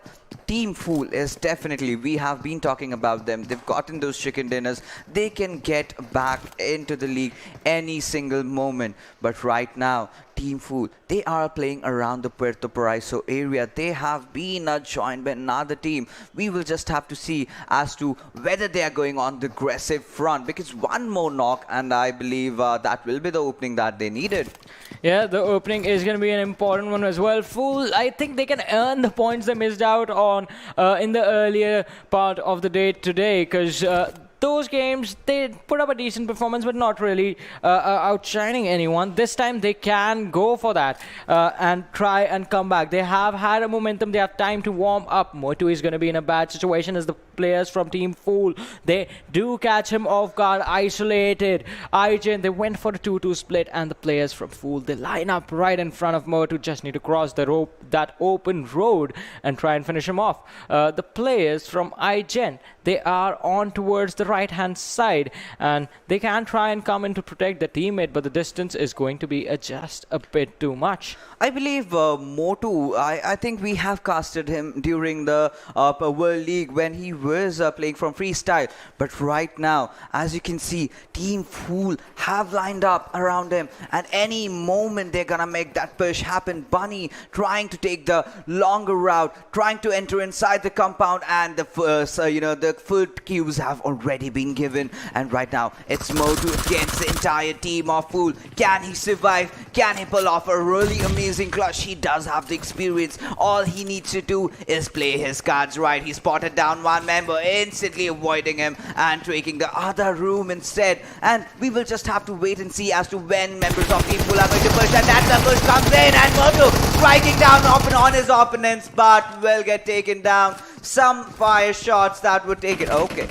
Team Fool is definitely, we have been talking about them. They've gotten those chicken dinners. They can get back into the league any single moment. But right now, Team Fool, they are playing around the Puerto Paraiso area. They have been joined by another team. We will just have to see as to whether they are going on the aggressive front, because one more knock, and I believe that will be the opening that they needed. Yeah, the opening is going to be an important one as well. Fool, I think they can earn the points they missed out on in the earlier part of the day today, because those games, they put up a decent performance, but not really outshining anyone. This time, they can go for that and try and come back. They have had a momentum. They have time to warm up. Motu is going to be in a bad situation as the players from Team Fool, they do catch him off guard, isolated. IGen, they went for a 2-2 split, and the players from Fool, they line up right in front of Motu, just need to cross the rope, that open road, and try and finish him off. The players from IGen, they are on towards the right hand side, and they can try and come in to protect the teammate, but the distance is going to be just a bit too much. I believe Motu, I think we have casted him during the World League when he was playing from freestyle, but right now, as you can see, Team Fool have lined up around him, and any moment they're gonna make that push happen. Bunny trying to take the longer route, trying to enter inside the compound, and the first, the foot cues have already been given, and right now it's Motu against the entire team of Fool. Can he survive? Can he pull off a really amazing clutch? He does have the experience. All he needs to do is play his cards right. He spotted down one member, instantly avoiding him and taking the other room instead. And we will just have to wait and see as to when members of Team Fool are going to push, and that's the push comes in, and Motu striking down often on his opponents, but will get taken down. Some fire shots that would take it. Okay.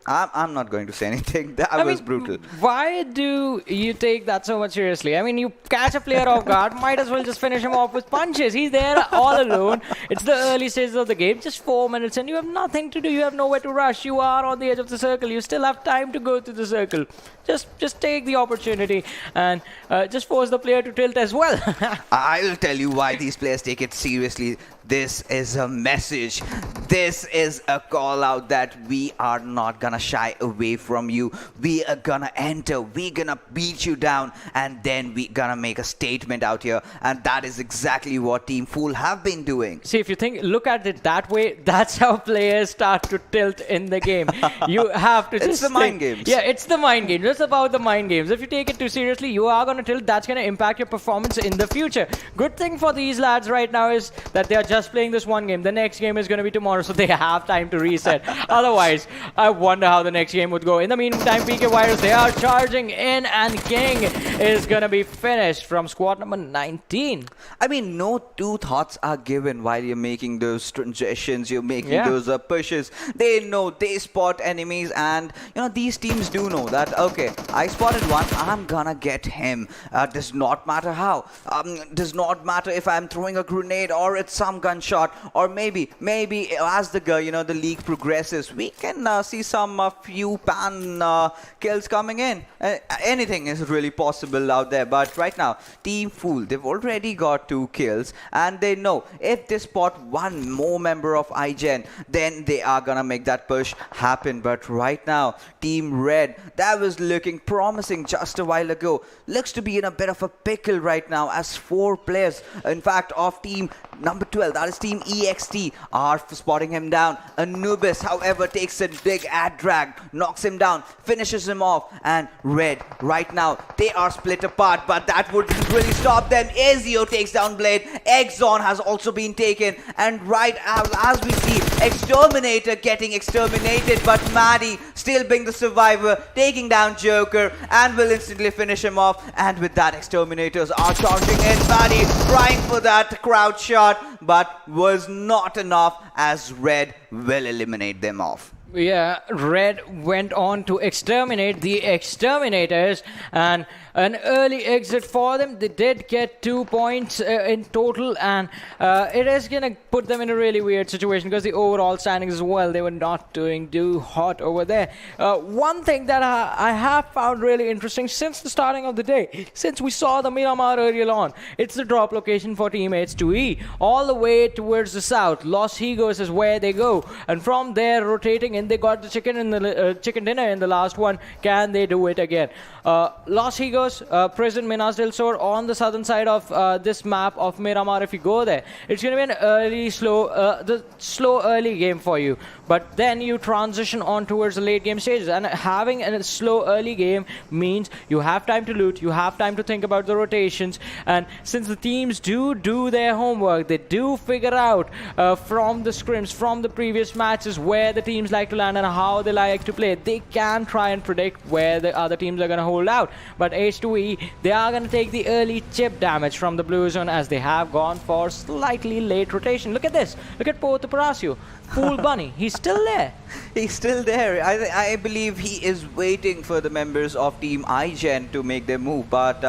I'm not going to say anything. That was brutal. Why do you take that so much seriously? I mean, you catch a player off guard, might as well just finish him off with punches. He's there all alone. It's the early stages of the game, just 4 minutes, and you have nothing to do. You have nowhere to rush. You are on the edge of the circle. You still have time to go to the circle. Just take the opportunity and just force the player to tilt as well. I'll tell you why these players take it seriously. This is a message. This is a call out that we are not gonna shy away from you. We are gonna enter. We're gonna beat you down, and then we're gonna make a statement out here. And that is exactly what Team Fool have been doing. See, if you look at it that way, that's how players start to tilt in the game. You have to just It's the mind games. Yeah, it's the mind games. It's about the mind games. If you take it too seriously, you are gonna tilt. That's gonna impact your performance in the future. Good thing for these lads right now is that they are just playing this one game. The next game is going to be tomorrow, so they have time to reset. Otherwise, I wonder how the next game would go. In the meantime, PKVIRUS, they are charging in, and King is going to be finished from squad number 19. I mean, no two thoughts are given while you're making those transitions, you're making those pushes. They know, they spot enemies, and you know, these teams do know that, okay, I spotted one, I'm gonna get him. Does not matter how. Does not matter if I'm throwing a grenade or it's some gunshot, or maybe as the league progresses, we can see some few pan kills coming in. Anything is really possible out there. But right now, Team Fool, they've already got 2 kills, and they know if they spot one more member of IGen, then they are gonna make that push happen. But right now, Team Red, that was looking promising just a while ago, looks to be in a bit of a pickle right now, as 4 players, in fact, of Team number 12, that is Team EXT, are spotting him down. Anubis, however, takes a big ad drag, knocks him down, finishes him off, and Red, right now, they are split apart, but that wouldn't really stop them. Ezio takes down Blade, Exxon has also been taken, and right as we see, Exterminator getting exterminated, but Maddie still being the survivor, taking down Joker, and will instantly finish him off. And with that, Exterminators are charging in. Maddie trying for that crowd shot, but was not enough, as Red will eliminate them off. Yeah, Red went on to exterminate the Exterminators, and an early exit for them. They did get 2 points in total, and it is going to put them in a really weird situation because the overall standings as well, they were not doing too hot over there. One thing that I have found really interesting since the starting of the day, since we saw the Miramar earlier on, it's the drop location for teammates to E, all the way towards the south. Los Higos is where they go, and from there rotating in, they got the chicken dinner in the last one. Can they do it again? Los Higos, Prison, Minas del Sur on the southern side of this map of Miramar. If you go there, it's going to be an early, slow early game for you. But then you transition on towards the late game stages. And having a slow early game means you have time to loot, you have time to think about the rotations. And since the teams do their homework, they do figure out from the scrims, from the previous matches, where the teams like to land and how they like to play. They can try and predict where the other teams are going to hold out. But H2E, they are going to take the early chip damage from the blue zone, as they have gone for slightly late rotation. Look at this. Look at Porto Palacio. Fool Bunny. He's still there. He's still there. I believe he is waiting for the members of Team IGen to make their move. But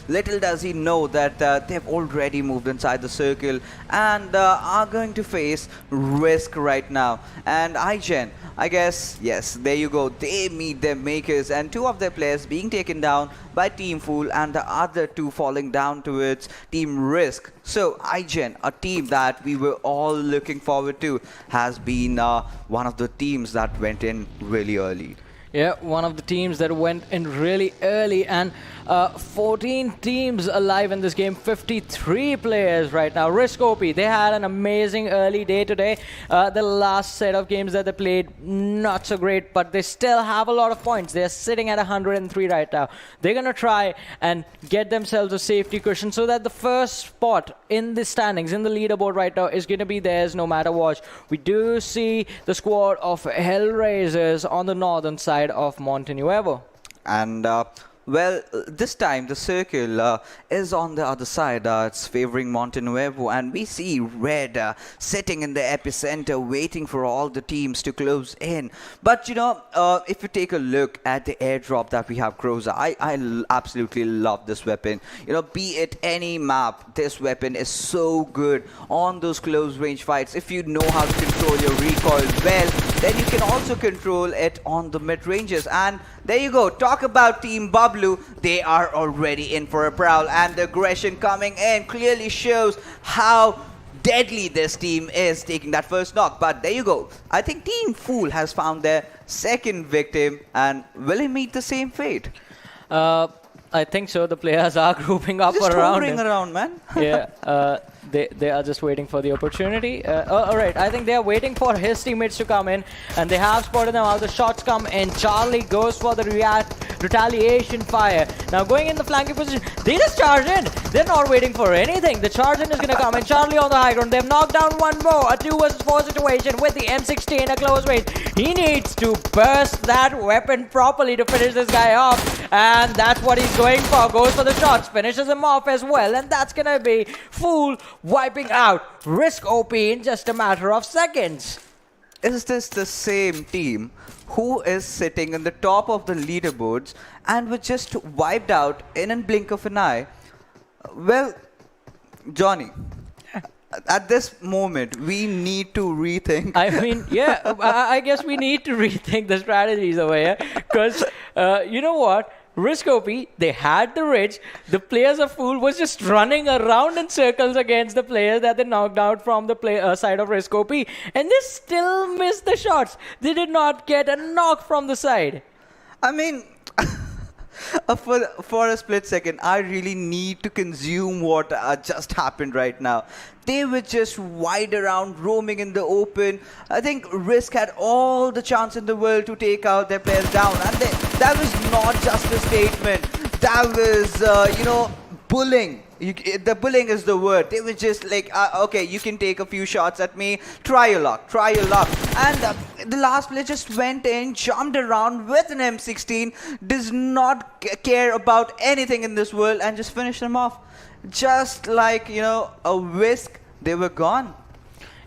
little does he know that they've already moved inside the circle and are going to face Risk right now. And IGen, I guess, yes, there you go. They meet their makers, and 2 of their players being taken down by Team Fool, and the other 2 falling down towards Team Risk. So IGen, a team that we were all looking forward to, has been one of the teams that went in really early. Yeah, one of the teams that went in really early, and 14 teams alive in this game, 53 players right now. riskOP, they had an amazing early day today. The last set of games that they played, not so great, but they still have a lot of points. They're sitting at 103 right now. They're going to try and get themselves a safety cushion so that the first spot in the standings, in the leaderboard right now, is going to be theirs no matter what. We do see the squad of HellRaisers on the northern side of Monte Nuevo. And Well, this time the circle is on the other side. It's favoring Montenuevo, and we see Red sitting in the epicenter, waiting for all the teams to close in. But if you take a look at the airdrop that we have, Croza, I absolutely love this weapon. Be it any map, this weapon is so good on those close range fights. If you know how to control your recoil well, then you can also control it on the mid ranges. And there you go. Talk about Team Bablu. They are already in for a prowl, and the aggression coming in clearly shows how deadly this team is taking that first knock. But there you go. I think Team Fool has found their second victim, and will he meet the same fate? I think so. The players are grouping up Just around hovering around, man. Yeah, they are just waiting for the opportunity. All right, I think they are waiting for his teammates to come in, and they have spotted them out. The shots come in. Charlie goes for the retaliation fire. Now going in the flanking position, they just charge in. They're not waiting for anything. The charge in is going to come in. Charlie on the high ground. They've knocked down one more. A 2 versus 4 situation with the M16 in a close range. He needs to burst that weapon properly to finish this guy off, and that's what he's going for. Goes for the shots, finishes him off as well, and that's going to be Fool wiping out riskOP in just a matter of seconds. Is this the same team who is sitting in the top of the leaderboards and were just wiped out in a blink of an eye? Well, Johnny, at this moment, we need to rethink. I mean, yeah, I guess we need to rethink the strategies over here, because you know what? riskOP, they had the ridge. The players of Fool was just running around in circles against the players that they knocked out from the side of riskOP, and they still missed the shots. They did not get a knock from the side. I mean, for a split second, I really need to consume what just happened right now. They were just wide around, roaming in the open. I think Risk had all the chance in the world to take out their players down. And that was not just a statement. That was, bullying. The bullying is the word. They were just like, okay, you can take a few shots at me. Try your luck. Try your luck. And the last player just went in, jumped around with an M16, does not care about anything in this world, and just finished them off. Just like, a whisk, they were gone.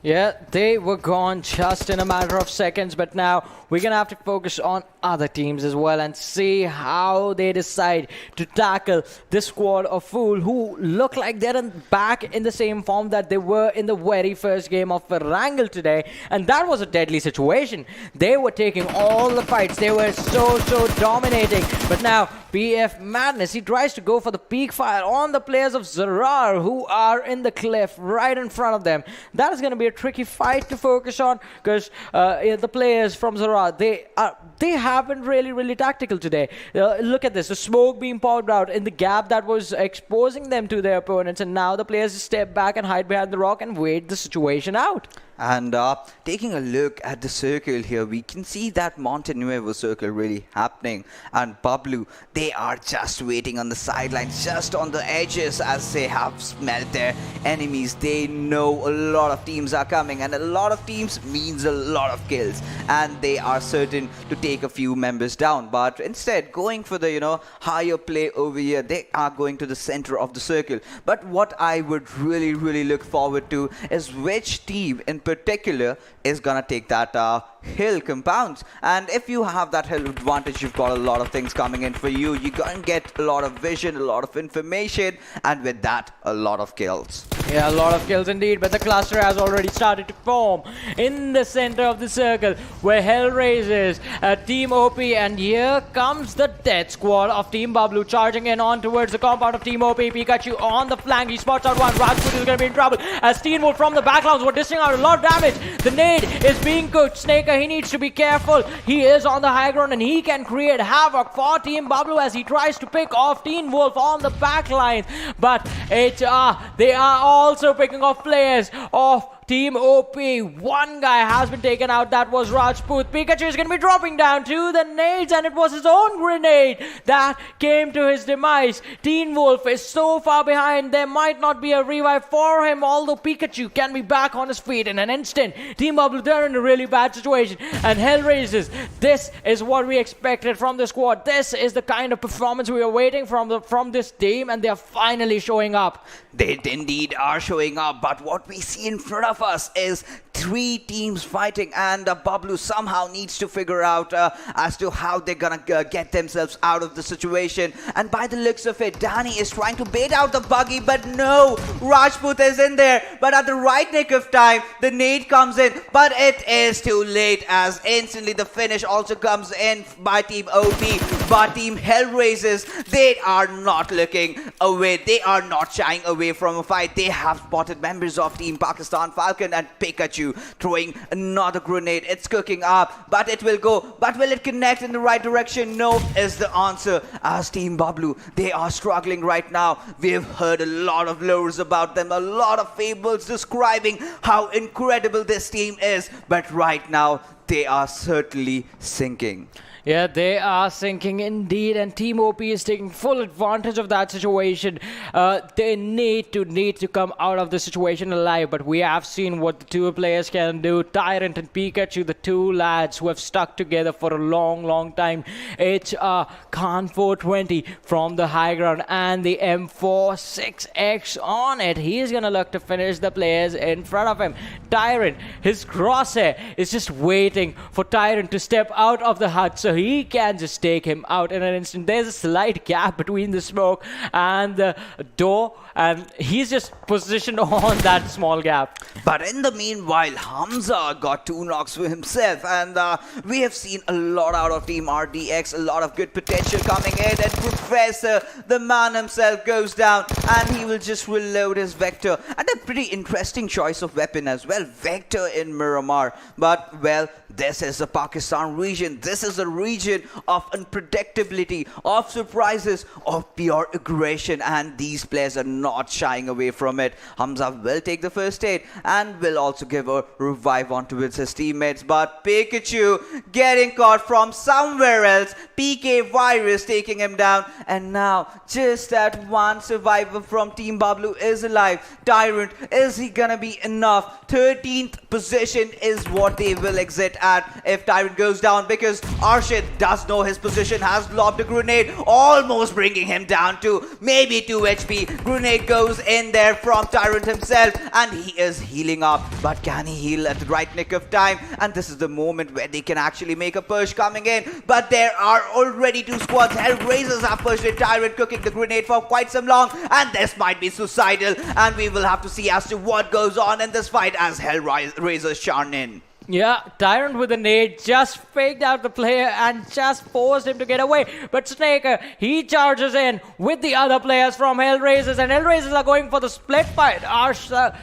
Yeah, they were gone just in a matter of seconds, but now we're going to have to focus on other teams as well and see how they decide to tackle this squad of Fool, who look like they're back in the same form that they were in the very first game of Erangel today, and that was a deadly situation. They were taking all the fights. They were so dominating, but now PF Madness, he tries to go for the peak fire on the players of ZARAR, who are in the cliff right in front of them. That is going to be a tricky fight to focus on, because the players from ZARAR, they have been really tactical today. Look at this, the smoke being poured out in the gap that was exposing them to their opponents, and now the players step back and hide behind the rock and wait the situation out. And taking a look at the circle here, we can see that Montenuevo circle really happening. And Bablu, they are just waiting on the sidelines, just on the edges, as they have smelt their enemies. They know a lot of teams are coming, and a lot of teams means a lot of kills. And they are certain to take a few members down. But instead, going for the, higher play over here, they are going to the center of the circle. But what I would really look forward to is which team in particular is gonna take that hill compounds. And if you have that hill advantage, you've got a lot of things coming in for you. You're gonna get a lot of vision, a lot of information, and with that, a lot of kills. Yeah, a lot of kills indeed, but the cluster has already started to form in the center of the circle, where HellRaisers, TeamOP, and here comes the death squad of Team Bablu charging in on towards the compound of TeamOP. Pikachu on the flank, he spots out one. Rajput is going to be in trouble as Steenwood from the backgrounds were dishing out a lot of damage. The nade is being cooked. Snaker, he needs to be careful. He is on the high ground and he can create havoc for Team Bablu as he tries to pick off Teen Wolf on the back line. But HR, they are also picking off players of TeamOP. One guy has been taken out. That was Rajput. Pikachu is going to be dropping down to the nades, and it was his own grenade that came to his demise. Teen Wolf is so far behind. There might not be a revive for him, although Pikachu can be back on his feet in an instant. Team Bablu, they're in a really bad situation. And HellRaisers, this is what we expected from the squad. This is the kind of performance we were waiting from this team, and they're finally showing up. They indeed are showing up, but what we see in front of us is 3 teams fighting, and Bablu somehow needs to figure out as to how they're gonna get themselves out of the situation. And by the looks of it, Danny is trying to bait out the buggy, but no, Rajput is in there. But at the right nick of time, the nade comes in, but it is too late, as instantly the finish also comes in by Team OP. But Team HellRaisers, they are not looking away. They are not shying away from a fight. They have spotted members of Team Pakistan Falcon, and Pikachu throwing another grenade. It's cooking up, but it will go. But will it connect in the right direction? No is the answer, as Team Bablu, they are struggling right now. We've heard a lot of lores about them, a lot of fables describing how incredible this team is, but right now they are certainly sinking. Yeah, they are sinking indeed, and Team OP is taking full advantage of that situation. They need to come out of the situation alive, but we have seen what the two players can do. Tyrant and Pikachu, the two lads who have stuck together for a long time. HR Khan 420 from the high ground, and the M4 6X on it. He's gonna look to finish the players in front of him. Tyrant, his crosshair is just waiting for Tyrant to step out of the hut, so he can just take him out in an instant. There's a slight gap between the smoke and the door, and he's just positioned on that small gap. But in the meanwhile, Hamza got 2 knocks for himself, and we have seen a lot out of Team RDX, a lot of good potential coming in, and Professor, the man himself, goes down, and he will just reload his Vector. And a pretty interesting choice of weapon as well, Vector in Miramar. But, well, this is the Pakistan region. This is a region of unpredictability, of surprises, of pure aggression, and these players are not shying away from it. Hamza will take the first aid and will also give a revive onto his teammates. But Pikachu getting caught from somewhere else. PKVIRUS taking him down, and now just that one survivor from Team Bablu is alive. Tyrant, is he gonna be enough? 13th position is what they will exit at if Tyrant goes down, because Arshid does know his position, has lobbed a grenade, almost bringing him down to maybe 2 HP. Grenade goes in there from Tyrant himself, and he is healing up. But can he heal at the right nick of time? And this is the moment where they can actually make a push coming in. But there are already 2 squads. HellRaisers have pushed it. Tyrant cooking the grenade for quite some long, and this might be suicidal. And we will have to see as to what goes on in this fight as HellRaisers charge in. Yeah, Tyrant with a nade just faked out the player and just forced him to get away. But Snaker, he charges in with the other players from HellRaisers, and HellRaisers are going for the split fight. Arshid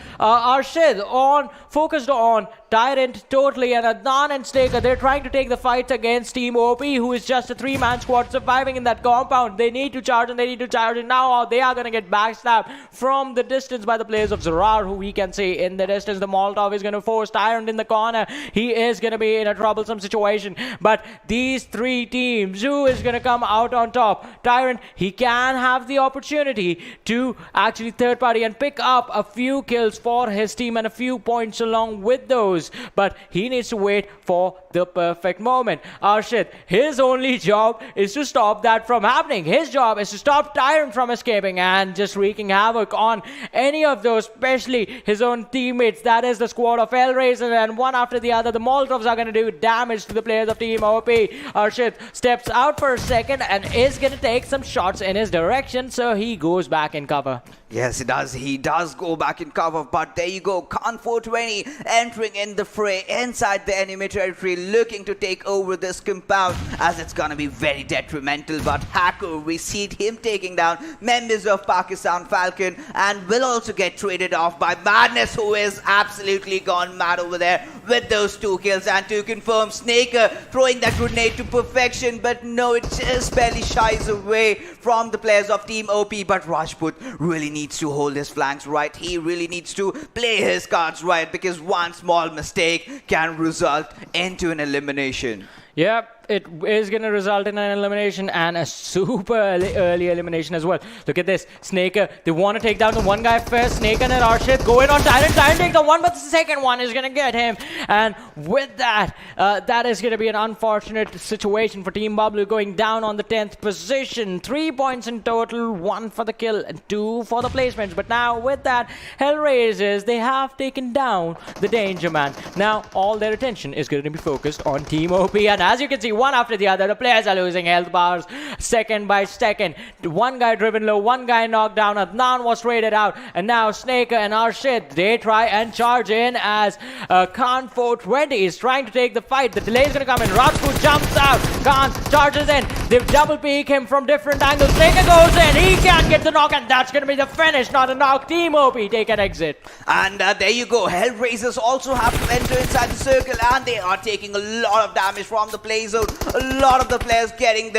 focused on Tyrant totally, and Adnan and Snaker, they're trying to take the fight against Team OP, who is just a 3-man squad surviving in that compound. They need to charge, and they need to charge, and now they are going to get backstabbed from the distance by the players of ZARAR, who we can see in the distance. The Molotov is going to force Tyrant in the corner. He is going to be in a troublesome situation. But these 3 teams, who is going to come out on top? Tyrant, he can have the opportunity to actually third party and pick up a few kills for his team and a few points along with those. But he needs to wait for the perfect moment. Arshid, his only job is to stop that from happening. His job is to stop Tyrant from escaping and just wreaking havoc on any of those, especially his own teammates. That is the squad of HellRaisers, and one after the other, the Molotovs are going to do damage to the players of Team OP. Arshid steps out for a second and is going to take some shots in his direction, so he goes back in cover. Yes, he does. He does go back in cover, but there you go. Khan 420 entering in the fray inside the enemy territory, looking to take over this compound, as it's gonna be very detrimental. But Hacker, we see him taking down members of Pakistan Falcon, and will also get traded off by Madness, who is absolutely gone mad over there. with those 2 kills. And to confirm, Snaker throwing that grenade to perfection, but no, it just barely shies away from the players of Team OP. But Rajput really needs to hold his flanks right. He really needs to play his cards right, because one small mistake can result into an elimination. Yep, it is going to result in an elimination, and a super early elimination as well. Look at this. Snaker, they want to take down the one guy first. Snaker and Arshit going on Tyrant. Tyrant takes the one, but the second one is going to get him. And with that, that is going to be an unfortunate situation for Team Bablu, going down on the 10th position. 3 points in total, 1 for the kill and 2 for the placements. But now with that, HellRaisers, they have taken down the Danger Man. Now all their attention is going to be focused on Team OP, and as you can see, one after the other, the players are losing health bars second by second. One guy driven low, one guy knocked down, Adnan was traded out, and now Snaker and Arshit, they try and charge in as Khan 420 is trying to take the fight. The delay is going to come in. Rajput jumps out, Khan charges in, they double peek him from different angles. Snaker goes in, he can't get the knock, and that's going to be the finish, not a knock. Team OP take an exit. And there you go. HellRaisers also have to enter inside the circle, and they are taking a lot of damage from the play zone. A lot of the players being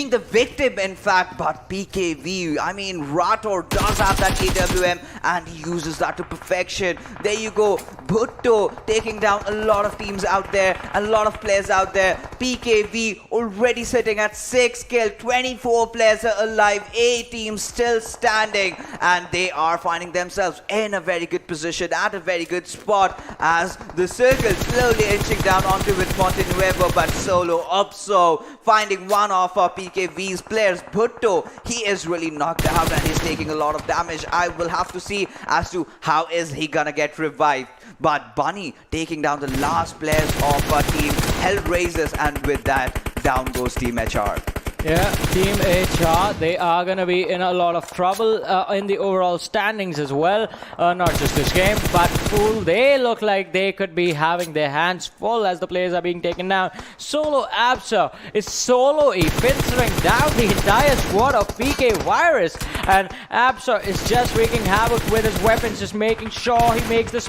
the victim, in fact. But PKV, I mean, Rator does have that AWM, and he uses that to perfection. There you go. Bhutto taking down a lot of teams out there, a lot of players out there. PKV already sitting at 6 kills, 24 players are alive, 8 teams still standing, and they are finding themselves in a very good position, at a very good spot, as the circle slowly inching down onto with Montenuevo. But Solo up, so finding one of PKV's players, Bhutto. He is really knocked out and he's taking a lot of damage. I will have to see as to how is he gonna get revived. But Bunny taking down the last players of Team HellRaisers, and with that, down goes Team HR. Yeah, Team HR, they are going to be in a lot of trouble in the overall standings as well. Not just this game, but Fool, they look like they could be having their hands full as the players are being taken down. Solo Absa is solo-y, pincering down the entire squad of PKVIRUS. And Absa is just wreaking havoc with his weapons, just making sure he makes the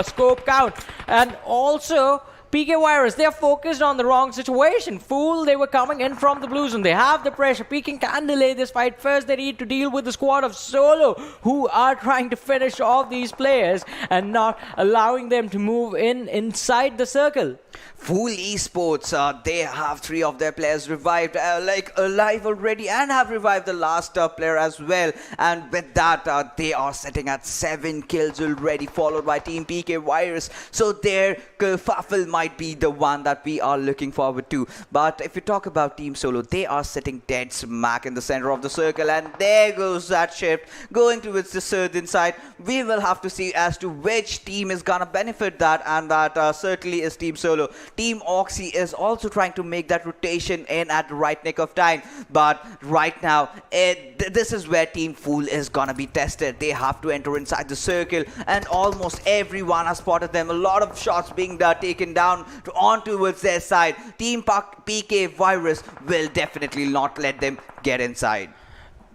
scope count. And also, PKVIRUS, they're focused on the wrong situation. Fool, they were coming in from the blue zone. They have the pressure. Peking can delay this fight. First, they need to deal with the squad of Solo, who are trying to finish off these players and not allowing them to move inside the circle. FoolEsports, they have 3 of their players revived, alive already, and have revived the last player as well. And with that, they are sitting at 7 kills already, followed by Team PKVIRUS. So their kerfuffle might be the one that we are looking forward to. But if you talk about Team Solo, they are sitting dead smack in the center of the circle, and there goes that shift going towards the southern side. We will have to see as to which team is gonna benefit that, and that certainly is Team Solo. Team Oxy is also trying to make that rotation in at the right nick of time, but right now this is where Team Fool is gonna be tested. They have to enter inside the circle, and almost everyone has spotted them. A lot of shots being taken down on towards their side. Team PKVIRUS will definitely not let them get inside.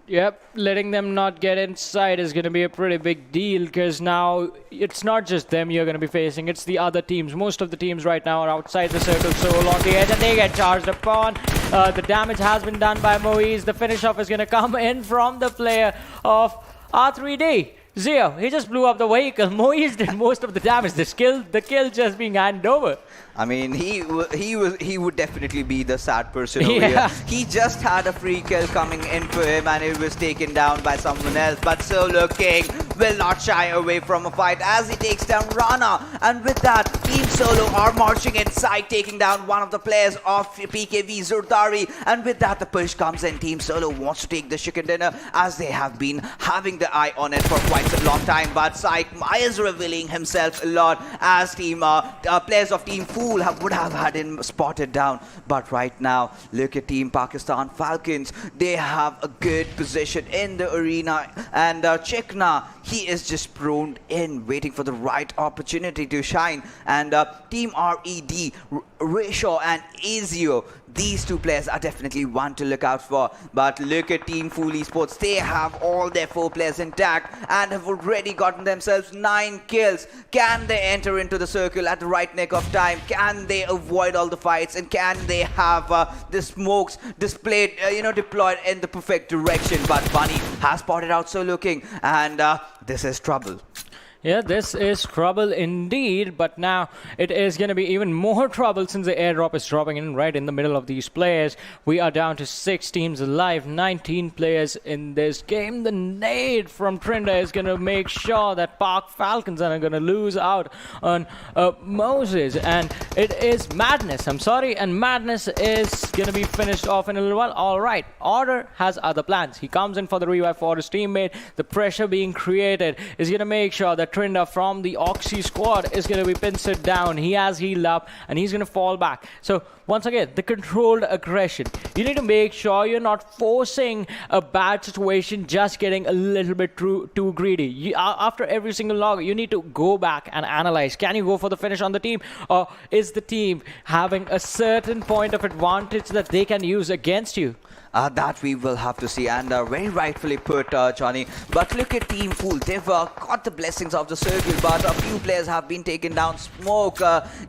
Yep, letting them not get inside is going to be a pretty big deal, because now it's not just them you're going to be facing, it's the other teams. Most of the teams right now are outside the circle, so along the edge, and they get charged upon. The damage has been done by Moise. The finish off is going to come in from the player of R3D. Zio, he just blew up the vehicle. Moise did most of the damage. The kill just being handed over. I mean, he would definitely be the sad person over here. He just had a free kill coming in for him, and it was taken down by someone else. But Solo King will not shy away from a fight as he takes down Rana. And with that, Team Solo are marching inside, taking down one of the players of PKV, Zurdari. And with that, the push comes in. Team Solo wants to take the chicken dinner, as they have been having the eye on it for quite a long time. But Psych is revealing himself a lot, as players of Team Fool would have had him spotted down. But right now, look at Team Pakistan Falcons. They have a good position in the arena, and Chikna, he is just prone in, waiting for the right opportunity to shine. And Team RED Risho and Ezio. These two players are definitely one to look out for. But look at Team FoolEsports. They have all their 4 players intact and have already gotten themselves 9 kills. Can they enter into the circle at the right nick of time? Can they avoid all the fights? And can they have the smokes displayed, deployed in the perfect direction? But Bunny has spotted out so looking, and this is trouble. Yeah, this is trouble indeed, but now it is going to be even more trouble since the airdrop is dropping in right in the middle of these players. We are down to 6 teams alive, 19 players in this game. The nade from Trinda is going to make sure that Park Falcons are going to lose out on Moses, and it is Madness. I'm sorry, and Madness is going to be finished off in a little while. All right, Order has other plans. He comes in for the revive for his teammate. The pressure being created is going to make sure that Trinda from the Oxy squad is going to be pincered down. He has healed up and he's going to fall back. So once again, the controlled aggression. You need to make sure you're not forcing a bad situation, just getting a little bit too greedy. After every single log, you need to go back and analyze. Can you go for the finish on the team, or is the team having a certain point of advantage that they can use against you? That we will have to see, and very rightfully put, Johnny. But look at Team Fool. They've got the blessings of the circle, but a few players have been taken down. Smoke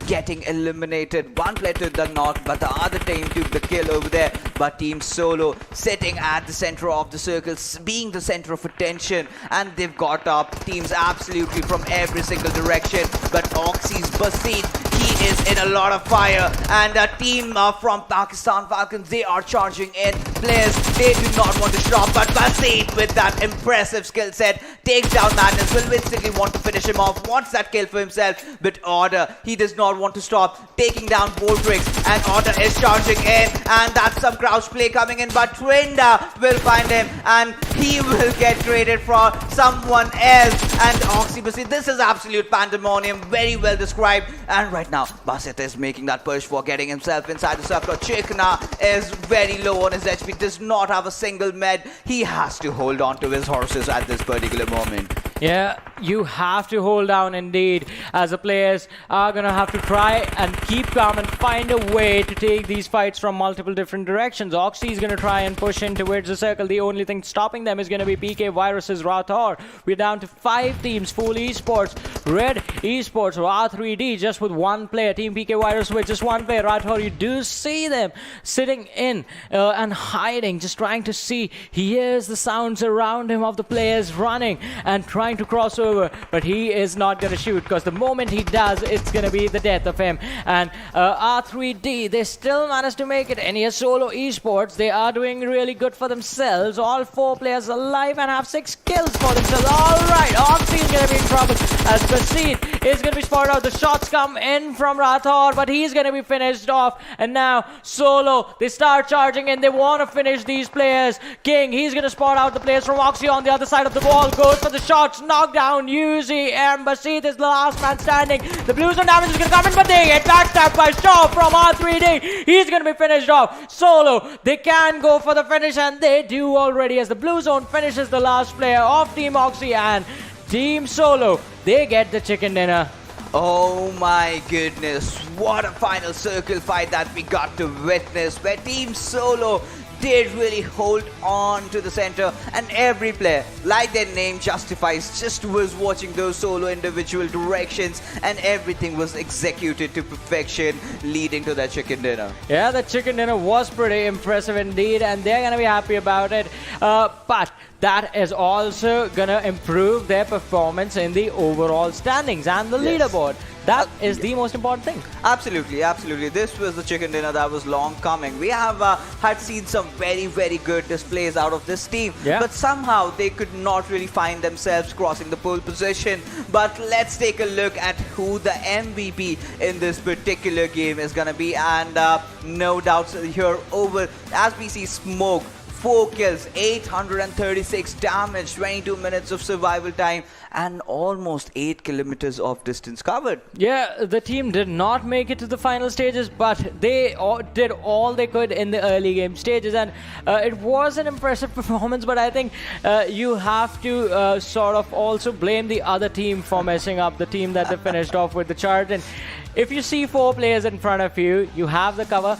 getting eliminated. One player took the knock, but the other team took the kill over there. But Team Solo sitting at the center of the circle, being the center of attention, and they've got teams absolutely from every single direction. But Oxy's Basit, he is in a lot of fire, and a team from Pakistan Falcons, they are charging in. Players, they do not want to stop, but Basit with that impressive skill set takes down Madness. Will instantly want to finish him off, wants that kill for himself, but Order, he does not want to stop, taking down Voltrix, and Order is charging in, and that's some crouch play coming in, but Trinda will find him, and he will get traded for someone else. And Oxy Basit, this is absolute pandemonium, very well described, and right now Basit is making that push for getting himself inside the circle. Chikna is very low on his HP, does not have a single med. He has to hold on to his horses at this particular moment. Yeah, you have to hold down indeed, as the players are going to have to try and keep calm and find a way to take these fights from multiple different directions. Oxy is going to try and push in towards the circle. The only thing stopping them is going to be PKVIRUS's Rathor. We're down to 5 teams, FoolEsports, Red Esports, R3D, just with 1 player. Team PKVIRUS with just 1 player. Rathor, you do see them sitting in and hiding, just trying to see. He hears the sounds around him of the players running and trying to cross over, but he is not going to shoot, because the moment he does, it's going to be the death of him. And R3D, they still managed to make it. And here's Solo Esports, they are doing really good for themselves. All 4 players alive and have 6 kills for themselves. Alright, Oxy is going to be in trouble, as Basit is going to be spotted out. The shots come in from Rathor, but he's going to be finished off. And now Solo, they start charging in. They want to finish these players. King, he's going to spot out the players from Oxy on the other side of the wall. Goes for the shots, knocked down Yuzi, and Basit is the last man standing. The blue zone damage is going to come in, but they get backstabbed by Shaw from R3D. He's going to be finished off. Solo, they can go for the finish, and they do already, as the blue zone finishes the last player of Team Oxy, and Team Solo, they get the chicken dinner. Oh my goodness, what a final circle fight that we got to witness, where Team Solo did really hold on to the center, and every player, like their name justifies, just was watching those solo individual directions, and everything was executed to perfection, leading to that chicken dinner. Yeah, the chicken dinner was pretty impressive indeed, and they're gonna be happy about it. But that is also gonna improve their performance in the overall standings and the leaderboard. That is the most important thing. Absolutely, absolutely. This was the chicken dinner that was long coming. We have had seen some very, very good displays out of this team. Yeah. But somehow they could not really find themselves crossing the pole position. But let's take a look at who the MVP in this particular game is going to be. And no doubts here over, as we see Smoke. 4 kills, 836 damage, 22 minutes of survival time, and almost 8 kilometers of distance covered. Yeah, the team did not make it to the final stages, but they did all they could in the early game stages, and it was an impressive performance. But I think you have to sort of also blame the other team for messing up, the team that they finished off with the chart. And if you see 4 players in front of you, you have the cover,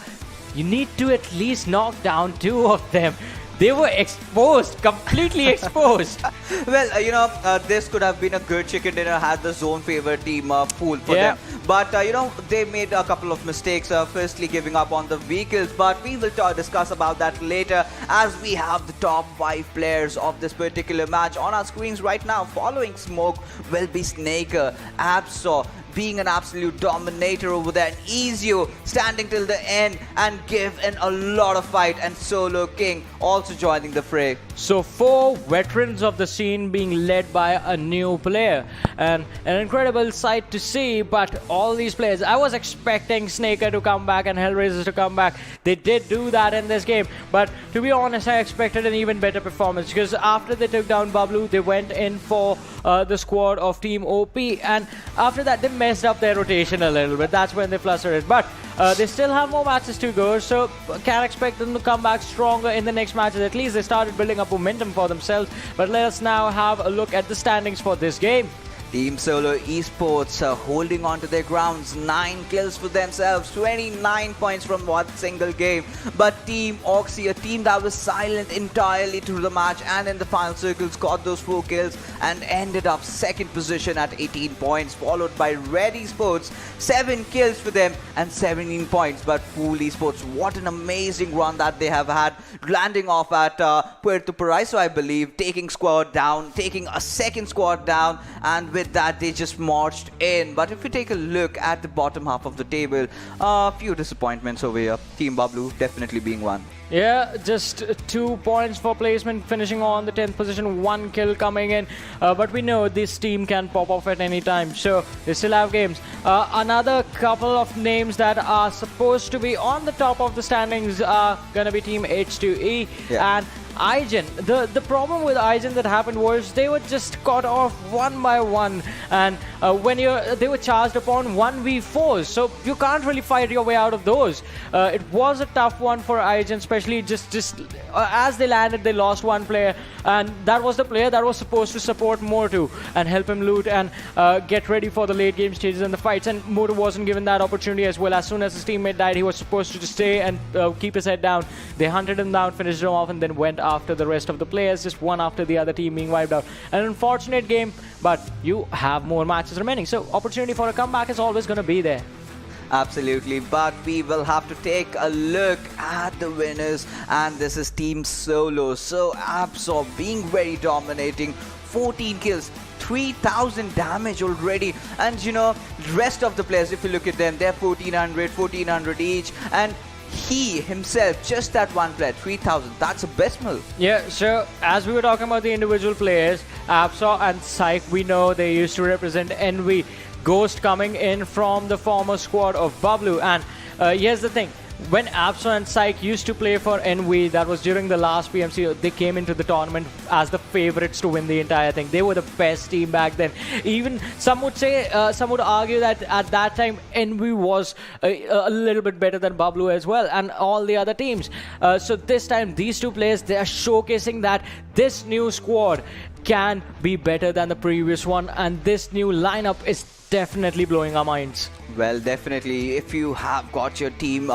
you need to at least knock down 2 of them. They were exposed, completely exposed. Well, this could have been a good chicken dinner had the zone favored team Fool for them. But, they made a couple of mistakes. Firstly, giving up on the vehicles. But we will discuss about that later as we have the top 5 players of this particular match on our screens right now. Following Smoke will be Snaker, Absol, being an absolute dominator over there, and Ezio standing till the end and give in a lot of fight, and Solo King also joining the fray. So 4 veterans of the scene being led by a new player, and an incredible sight to see. But all these players, I was expecting Snaker to come back and HellRaisers to come back. They did do that in this game, but to be honest, I expected an even better performance, because after they took down Bablu, they went in for the squad of TeamOP, and after that they messed up their rotation a little bit. That's when they flustered it, but they still have more matches to go, so can expect them to come back stronger in the next matches. At least they started building up momentum for themselves. But let us now have a look at the standings for this game. Team Solo Esports holding on to their grounds, 9 kills for themselves, 29 points from one single game. But Team Oxy, a team that was silent entirely through the match and in the final circles, got those 4 kills and ended up 2nd position at 18 points, followed by Red Esports, 7 kills for them and 17 points. But FoolEsports, what an amazing run that they have had, landing off at Puerto Paraiso, I believe, taking squad down, taking a 2nd squad down, and with that they just marched in. But if we take a look at the bottom half of the table, a few disappointments over here. Team Bablu definitely being one. Yeah, just 2 points for placement, finishing on the 10th position, 1 kill coming in. But we know this team can pop off at any time, so they still have games. Another couple of names that are supposed to be on the top of the standings are going to be Team H2E and IGen. The problem with IGen that happened was they were just caught off one by one, and when they were charged upon 1v4s, so you can't really fight your way out of those. It was a tough one for IGen, especially just as they landed, they lost 1 player, and that was the player that was supposed to support Motu and help him loot and get ready for the late game stages and the fights, and Motu wasn't given that opportunity as well. As soon as his teammate died, he was supposed to just stay and keep his head down. They hunted him down, finished him off, and then went after the rest of the players, just one after the other team being wiped out. An unfortunate game, but you have more matches remaining, so opportunity for a comeback is always going to be there. Absolutely, but we will have to take a look at the winners, and this is Team Solo. So Absol being very dominating, 14 kills, 3,000 damage already, and rest of the players, if you look at them, they're 1400 each, and he himself, just that 1 player, 3,000. That's abysmal. Yeah, so as we were talking about the individual players, Absol and Psych, we know they used to represent Envy. Ghost coming in from the former squad of Bablu. And here's the thing. When Absol and Psych used to play for Envy, that was during the last PMCO, they came into the tournament as the favorites to win the entire thing. They were the best team back then. Even some would say, some would argue that at that time Envy was a little bit better than Bablu as well, and all the other teams. So this time, these 2 players, they are showcasing that this new squad can be better than the previous one, and this new lineup is definitely blowing our minds. Well, definitely, if you have got your team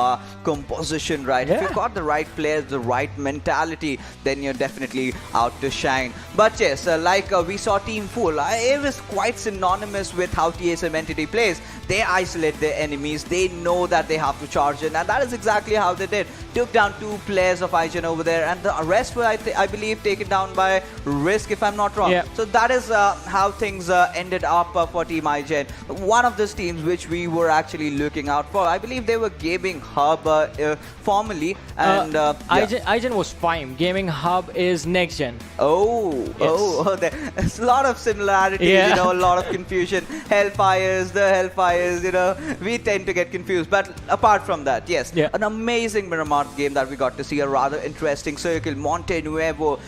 composition right, if you've got the right players, the right mentality, then you're definitely out to shine. But yes, like we saw Team Fool, it was quite synonymous with how TSM Entity plays. They isolate their enemies, they know that they have to charge in, and that is exactly how they did. Took down 2 players of IGen over there, and the rest were, I believe, taken down by Risk, if I'm not wrong. So that is how things ended up for Team IGen. One of those teams which we were actually looking out for, I believe they were Gaming Hub formerly, and IGen was fine. Gaming Hub is NextGen. There's a lot of similarities, a lot of confusion. Hellfires, the Hellfires, we tend to get confused. But apart from that, yes, an amazing Miramar game that we got to see, a rather interesting circle. Monte Nuevo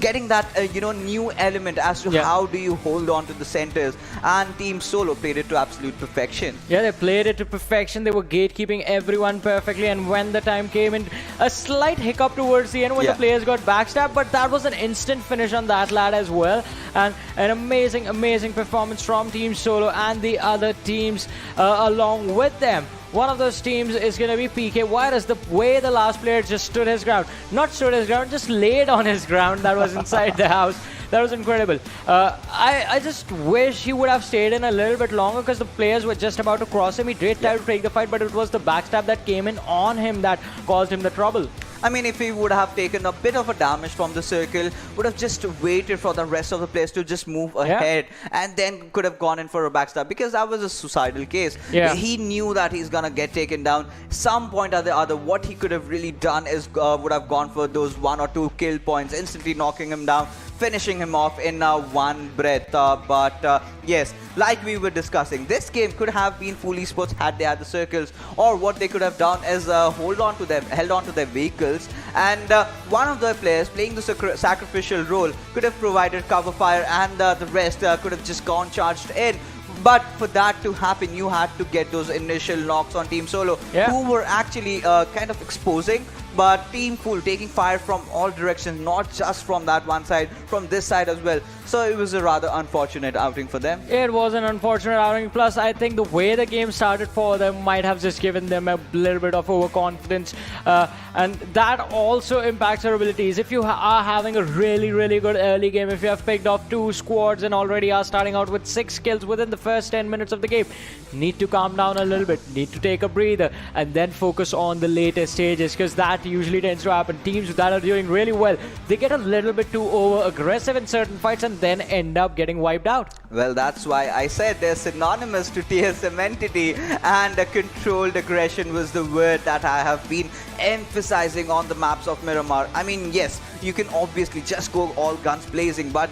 getting that new element as to how do you hold on to the centers, and Team Solo Solo played it to absolute perfection. Yeah, they played it to perfection. They were gatekeeping everyone perfectly, and when the time came in, a slight hiccup towards the end when the players got backstabbed, but that was an instant finish on that lad as well, and an amazing performance from Team Solo and the other teams along with them. One of those teams is going to be PKVIRUS. The way the last player just stood his ground, not stood his ground, just laid on his ground that was inside the house. That was incredible. I just wish he would have stayed in a little bit longer because the players were just about to cross him. He did try to take the fight, but it was the backstab that came in on him that caused him the trouble. I mean, if he would have taken a bit of a damage from the circle, would have just waited for the rest of the players to just move ahead and then could have gone in for a backstab, because that was a suicidal case. He knew that he's gonna get taken down. Some point or the other, what he could have really done is would have gone for those 1 or 2 kill points, instantly knocking him down, finishing him off in one breath. But yes, like we were discussing, this game could have been FoolEsports had they had the circles, or what they could have done is held on to their vehicles, and one of the players playing the sacrificial role could have provided cover fire, and the rest could have just gone charged in. But for that to happen, you had to get those initial knocks on Team Solo, who were actually kind of exposing, but Team Fool taking fire from all directions, not just from that one side, from this side as well. So it was a rather unfortunate outing for them. It was an unfortunate outing. Plus, I think the way the game started for them might have just given them a little bit of overconfidence. And that also impacts their abilities. If you are having a really good early game, if you have picked off 2 squads and already are starting out with 6 kills within the first 10 minutes of the game, need to calm down a little bit, need to take a breather, and then focus on the later stages, because that usually tends to happen. Teams that are doing really well, they get a little bit too over-aggressive in certain fights and then end up getting wiped out. Well, that's why I said they're synonymous to TSM entity, and controlled aggression was the word that I have been emphasizing on the maps of Miramar. I mean, yes, you can obviously just go all guns blazing, but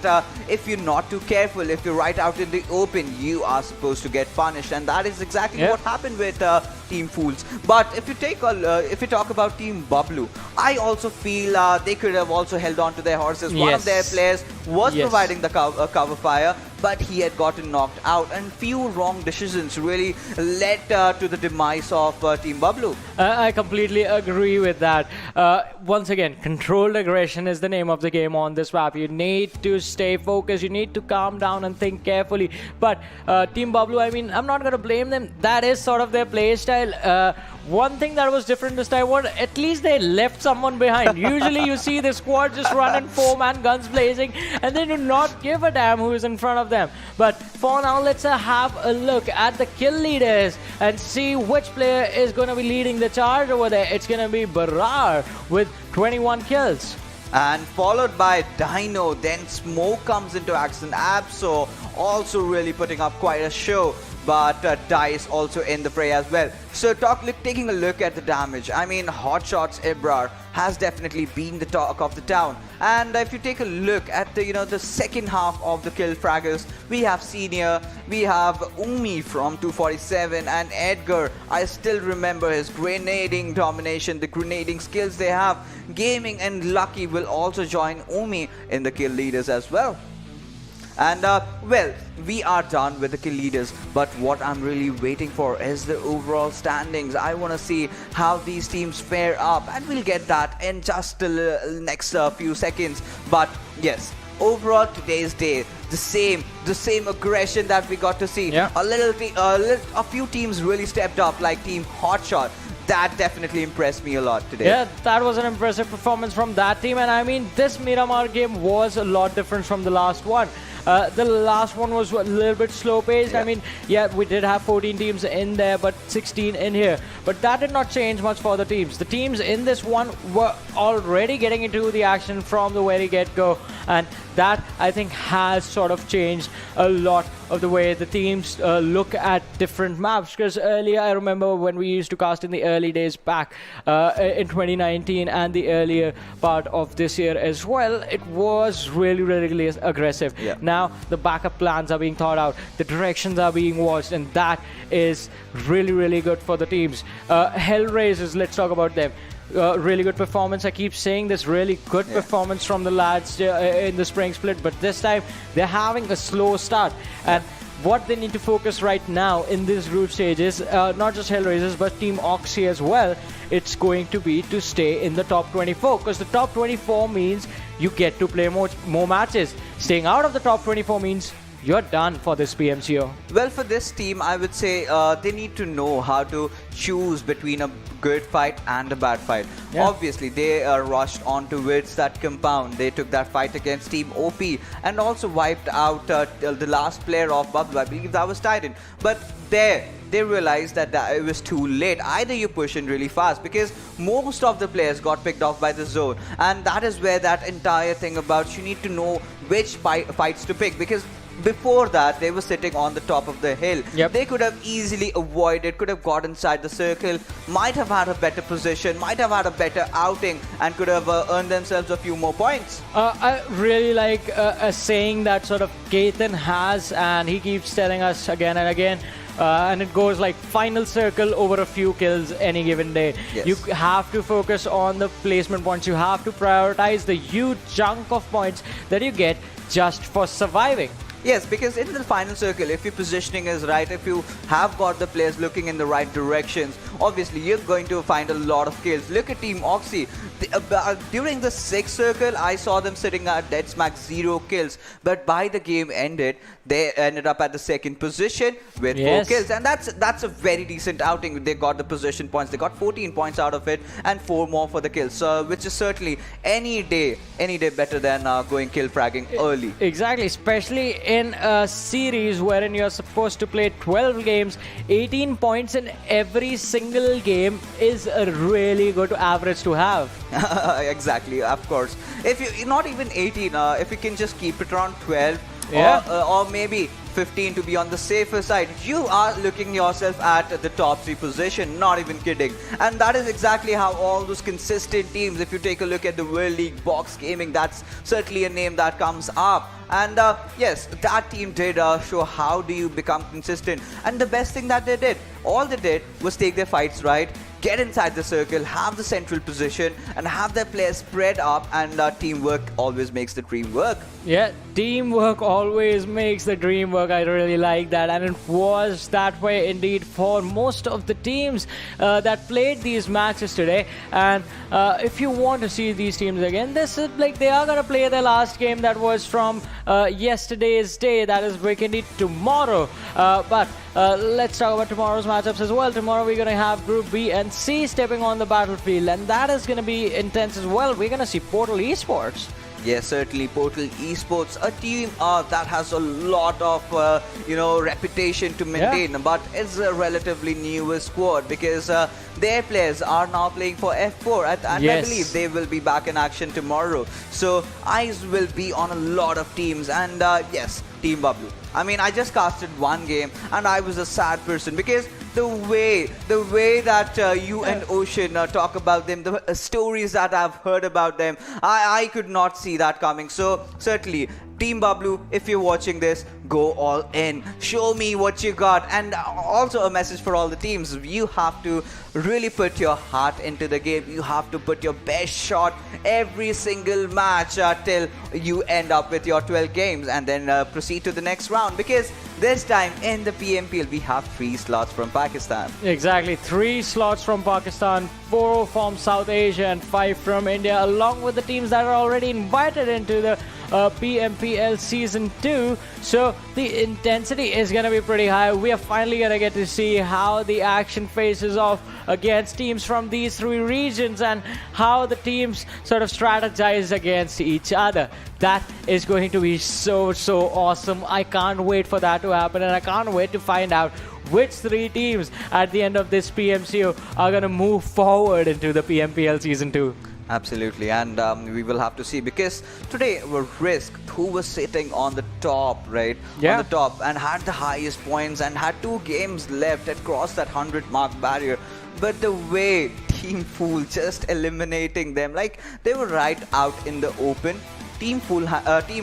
if you're not too careful, if you're right out in the open, you are supposed to get punished, and that is exactly what happened with Team Fools. But if you talk about Team Bablu, I also feel they could have also held on to their horses. One of their players was providing the cover fire, but he had gotten knocked out, and few wrong decisions really led to the demise of Team Bablu. I completely agree with that. Once again, controlled aggression is the name of the game on this map. You need to stay focused, you need to calm down and think carefully. But Team Bablu, I mean, I'm not going to blame them. That is sort of their play style. One thing that was different this time was at least they left someone behind. Usually you see the squad just running 4-man guns blazing, and they do not give a damn who is in front of them. But for now, let's have a look at the kill leaders and see which player is going to be leading the charge over there. It's going to be ZARAR with 21 kills. And followed by Dino, then Smoke comes into action. Abso also really putting up quite a show, but Dice also in the fray as well. So taking a look at the damage, I mean, HotShotSs Ibrar has definitely been the talk of the town. And if you take a look at the second half of the kill fraggers, we have Senior, we have Umi from 247, and Edgar. I still remember his grenading domination, the grenading skills they have. Gaming and Lucky will also join Umi in the kill leaders as well. And well, we are done with the kill leaders, but what I'm really waiting for is the overall standings. I want to see how these teams fare up, and we'll get that in just the next few seconds. But yes, overall today's day, the same aggression that we got to see. A few teams really stepped up, like Team HotShot. That definitely impressed me a lot today. Yeah, that was an impressive performance from that team. And I mean, this Miramar game was a lot different from the last one. The last one was a little bit slow-paced. I mean, yeah, we did have 14 teams in there, but 16 in here. But that did not change much for the teams. The teams in this one were already getting into the action from the very get-go. And that, I think, has sort of changed a lot of the way the teams look at different maps. Because earlier, I remember when we used to cast in the early days back in 2019 and the earlier part of this year as well, it was really aggressive. Now the backup plans are being thought out, the directions are being watched, and that is really good for the teams. HellRaisers, let's talk about them. Really good performance. I keep saying this, really good performance from the lads in the spring split, but this time they're having a slow start, and what they need to focus right now in this group stages, not just HellRaisers but Team Oxy as well, it's going to be to stay in the top 24, because the top 24 means you get to play more matches. Staying out of the top 24 means you're done for this PMCO. Well, for this team, I would say they need to know how to choose between a good fight and a bad fight. Yeah. Obviously, they rushed on towards that compound. They took that fight against TeamOP and also wiped out the last player of Bablu. I believe that was Titan. But there, they realized that it was too late. Either you push in really fast, because most of the players got picked off by the zone, and that is where that entire thing about you need to know which fights to pick, because before that they were sitting on the top of the hill. Yep. They could have easily avoided, could have got inside the circle, might have had a better position, might have had a better outing, and could have earned themselves a few more points. I really like a saying that sort of Ketan has, and he keeps telling us again and again, and it goes like final circle over a few kills any given day. Yes. You have to focus on the placement points. You have to prioritize the huge chunk of points that you get just for surviving. Yes, because in the final circle, if your positioning is right, if you have got the players looking in the right directions, obviously you're going to find a lot of kills. Look at Team Oxy. During the 6th circle, I saw them sitting at dead smack 0 kills. But by the game ended, they ended up at the 2nd position with 4 kills. And that's a very decent outing. They got the position points. They got 14 points out of it and 4 more for the kills. Which is certainly any day better than going kill fragging early. Exactly, especially in a series wherein you're supposed to play 12 games. 18 points in every single game is a really good average to have. Exactly, of course. If you not even 18, if you can just keep it around 12, or maybe 15 to be on the safer side, you are looking yourself at the top 3 position, not even kidding. And that is exactly how all those consistent teams, if you take a look at the World League, Box Gaming, that's certainly a name that comes up. And yes, that team did show how do you become consistent. And the best thing that they did, all they did was take their fights right, get inside the circle, have the central position, and have their players spread up, and teamwork always makes the dream work. Yeah, teamwork always makes the dream work. I really like that, and it was that way indeed for most of the teams that played these matches today. And if you want to see these teams again, this is like they are gonna play their last game that was from yesterday's day, that is Vikendi tomorrow. But let's talk about tomorrow's matchups as well. Tomorrow we're gonna have Group B and C stepping on the battlefield, and that is gonna be intense as well. We're gonna see Portal Esports. Yes, certainly Portal Esports, a team that has a lot of reputation to maintain, but it's a relatively newer squad, because their players are now playing for F4, and I believe they will be back in action tomorrow. So eyes will be on a lot of teams, and yes, Team Bablu. I mean, I just casted one game and I was a sad person, because the way that you and Ocean talk about them, the stories that I've heard about them, I could not see that coming. So certainly, Team Bablu, if you're watching this, go all in. Show me what you got. And also a message for all the teams. You have to really put your heart into the game. You have to put your best shot every single match till you end up with your 12 games, and then proceed to the next round. Because this time in the PMPL, we have 3 slots from Pakistan. Exactly, 3 slots from Pakistan, 4 from South Asia, and 5 from India, along with the teams that are already invited into the PMPL Season 2. So the intensity is going to be pretty high. We are finally going to get to see how the action faces off against teams from these 3 regions, and how the teams sort of strategize against each other. That is going to be so awesome. I can't wait for that to happen, and I can't wait to find out which 3 teams at the end of this PMCO are going to move forward into the PMPL Season 2. Absolutely, and we will have to see, because today were Risk, who was sitting on the top, right? Yeah. On the top, and had the highest points, and had 2 games left, had crossed that 100 mark barrier. But the way Team Fool just eliminating them, like they were right out in the open. Team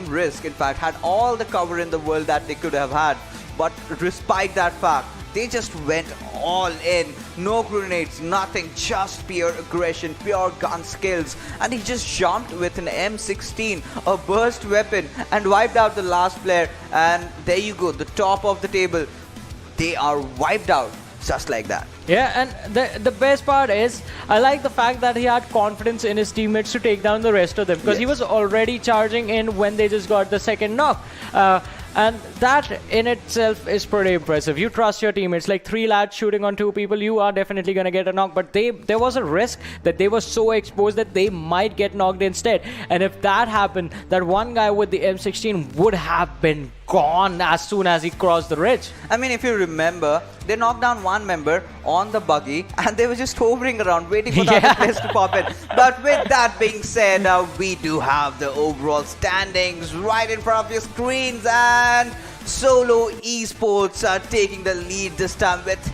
Risk, in fact, had all the cover in the world that they could have had. But despite that fact, They just went all in. No grenades, nothing, just pure aggression, pure gun skills. And he just jumped with an M16, a burst weapon, and wiped out the last player. And there you go, the top of the table. They are wiped out just like that. Yeah, and the best part is, I like the fact that he had confidence in his teammates to take down the rest of them, because he was already charging in when they just got the second knock. And that in itself is pretty impressive. You trust your teammates. Like 3 lads shooting on 2 people, you are definitely going to get a knock. But there was a risk that they were so exposed that they might get knocked instead. And if that happened, that one guy with the M16 would have been gone as soon as he crossed the ridge. I mean, if you remember, they knocked down one member on the buggy and they were just hovering around waiting for the other players to pop in. But with that being said, we do have the overall standings right in front of your screens, and Solo Esports are taking the lead this time with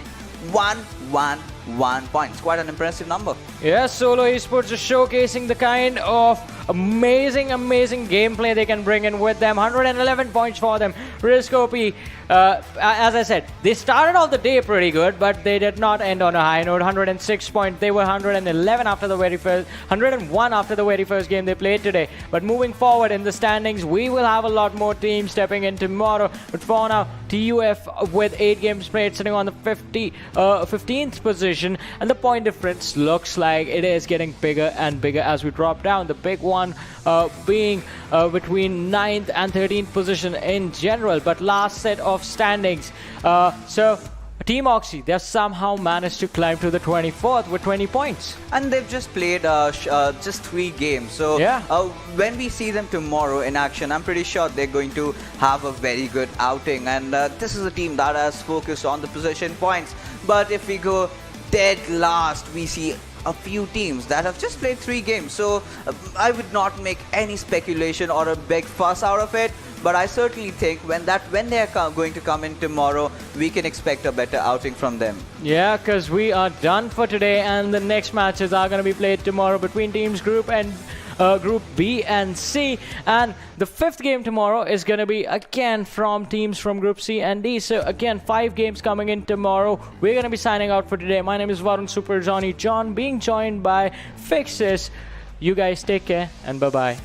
111 points. Quite an impressive number. Yeah, Solo Esports is showcasing the kind of amazing gameplay they can bring in with them. 111 points for them. riskOP, as I said, they started off the day pretty good, but they did not end on a high note. 106 points. They were 111 after the very first, 101 after the very first game they played today. But moving forward in the standings, we will have a lot more teams stepping in tomorrow. But for now, TUF with 8 games played, sitting on the 15th position, and the point difference looks like it is getting bigger and bigger as we drop down. The big one being between 9th and 13th position in general. But last set of standings, so Team Oxy, they've somehow managed to climb to the 24th with 20 points. And they've just played just 3 games. So when we see them tomorrow in action, I'm pretty sure they're going to have a very good outing. And this is a team that has focused on the possession points. But if we go dead last, we see a few teams that have just played 3 games. So I would not make any speculation or a big fuss out of it. But I certainly think when they are going to come in tomorrow, we can expect a better outing from them. Yeah, because we are done for today, and the next matches are going to be played tomorrow between teams Group B and C. And the 5th game tomorrow is going to be again from teams from Group C and D. So again, 5 games coming in tomorrow. We're going to be signing out for today. My name is Varun Super Johnny John, being joined by Fixes. You guys take care and bye-bye.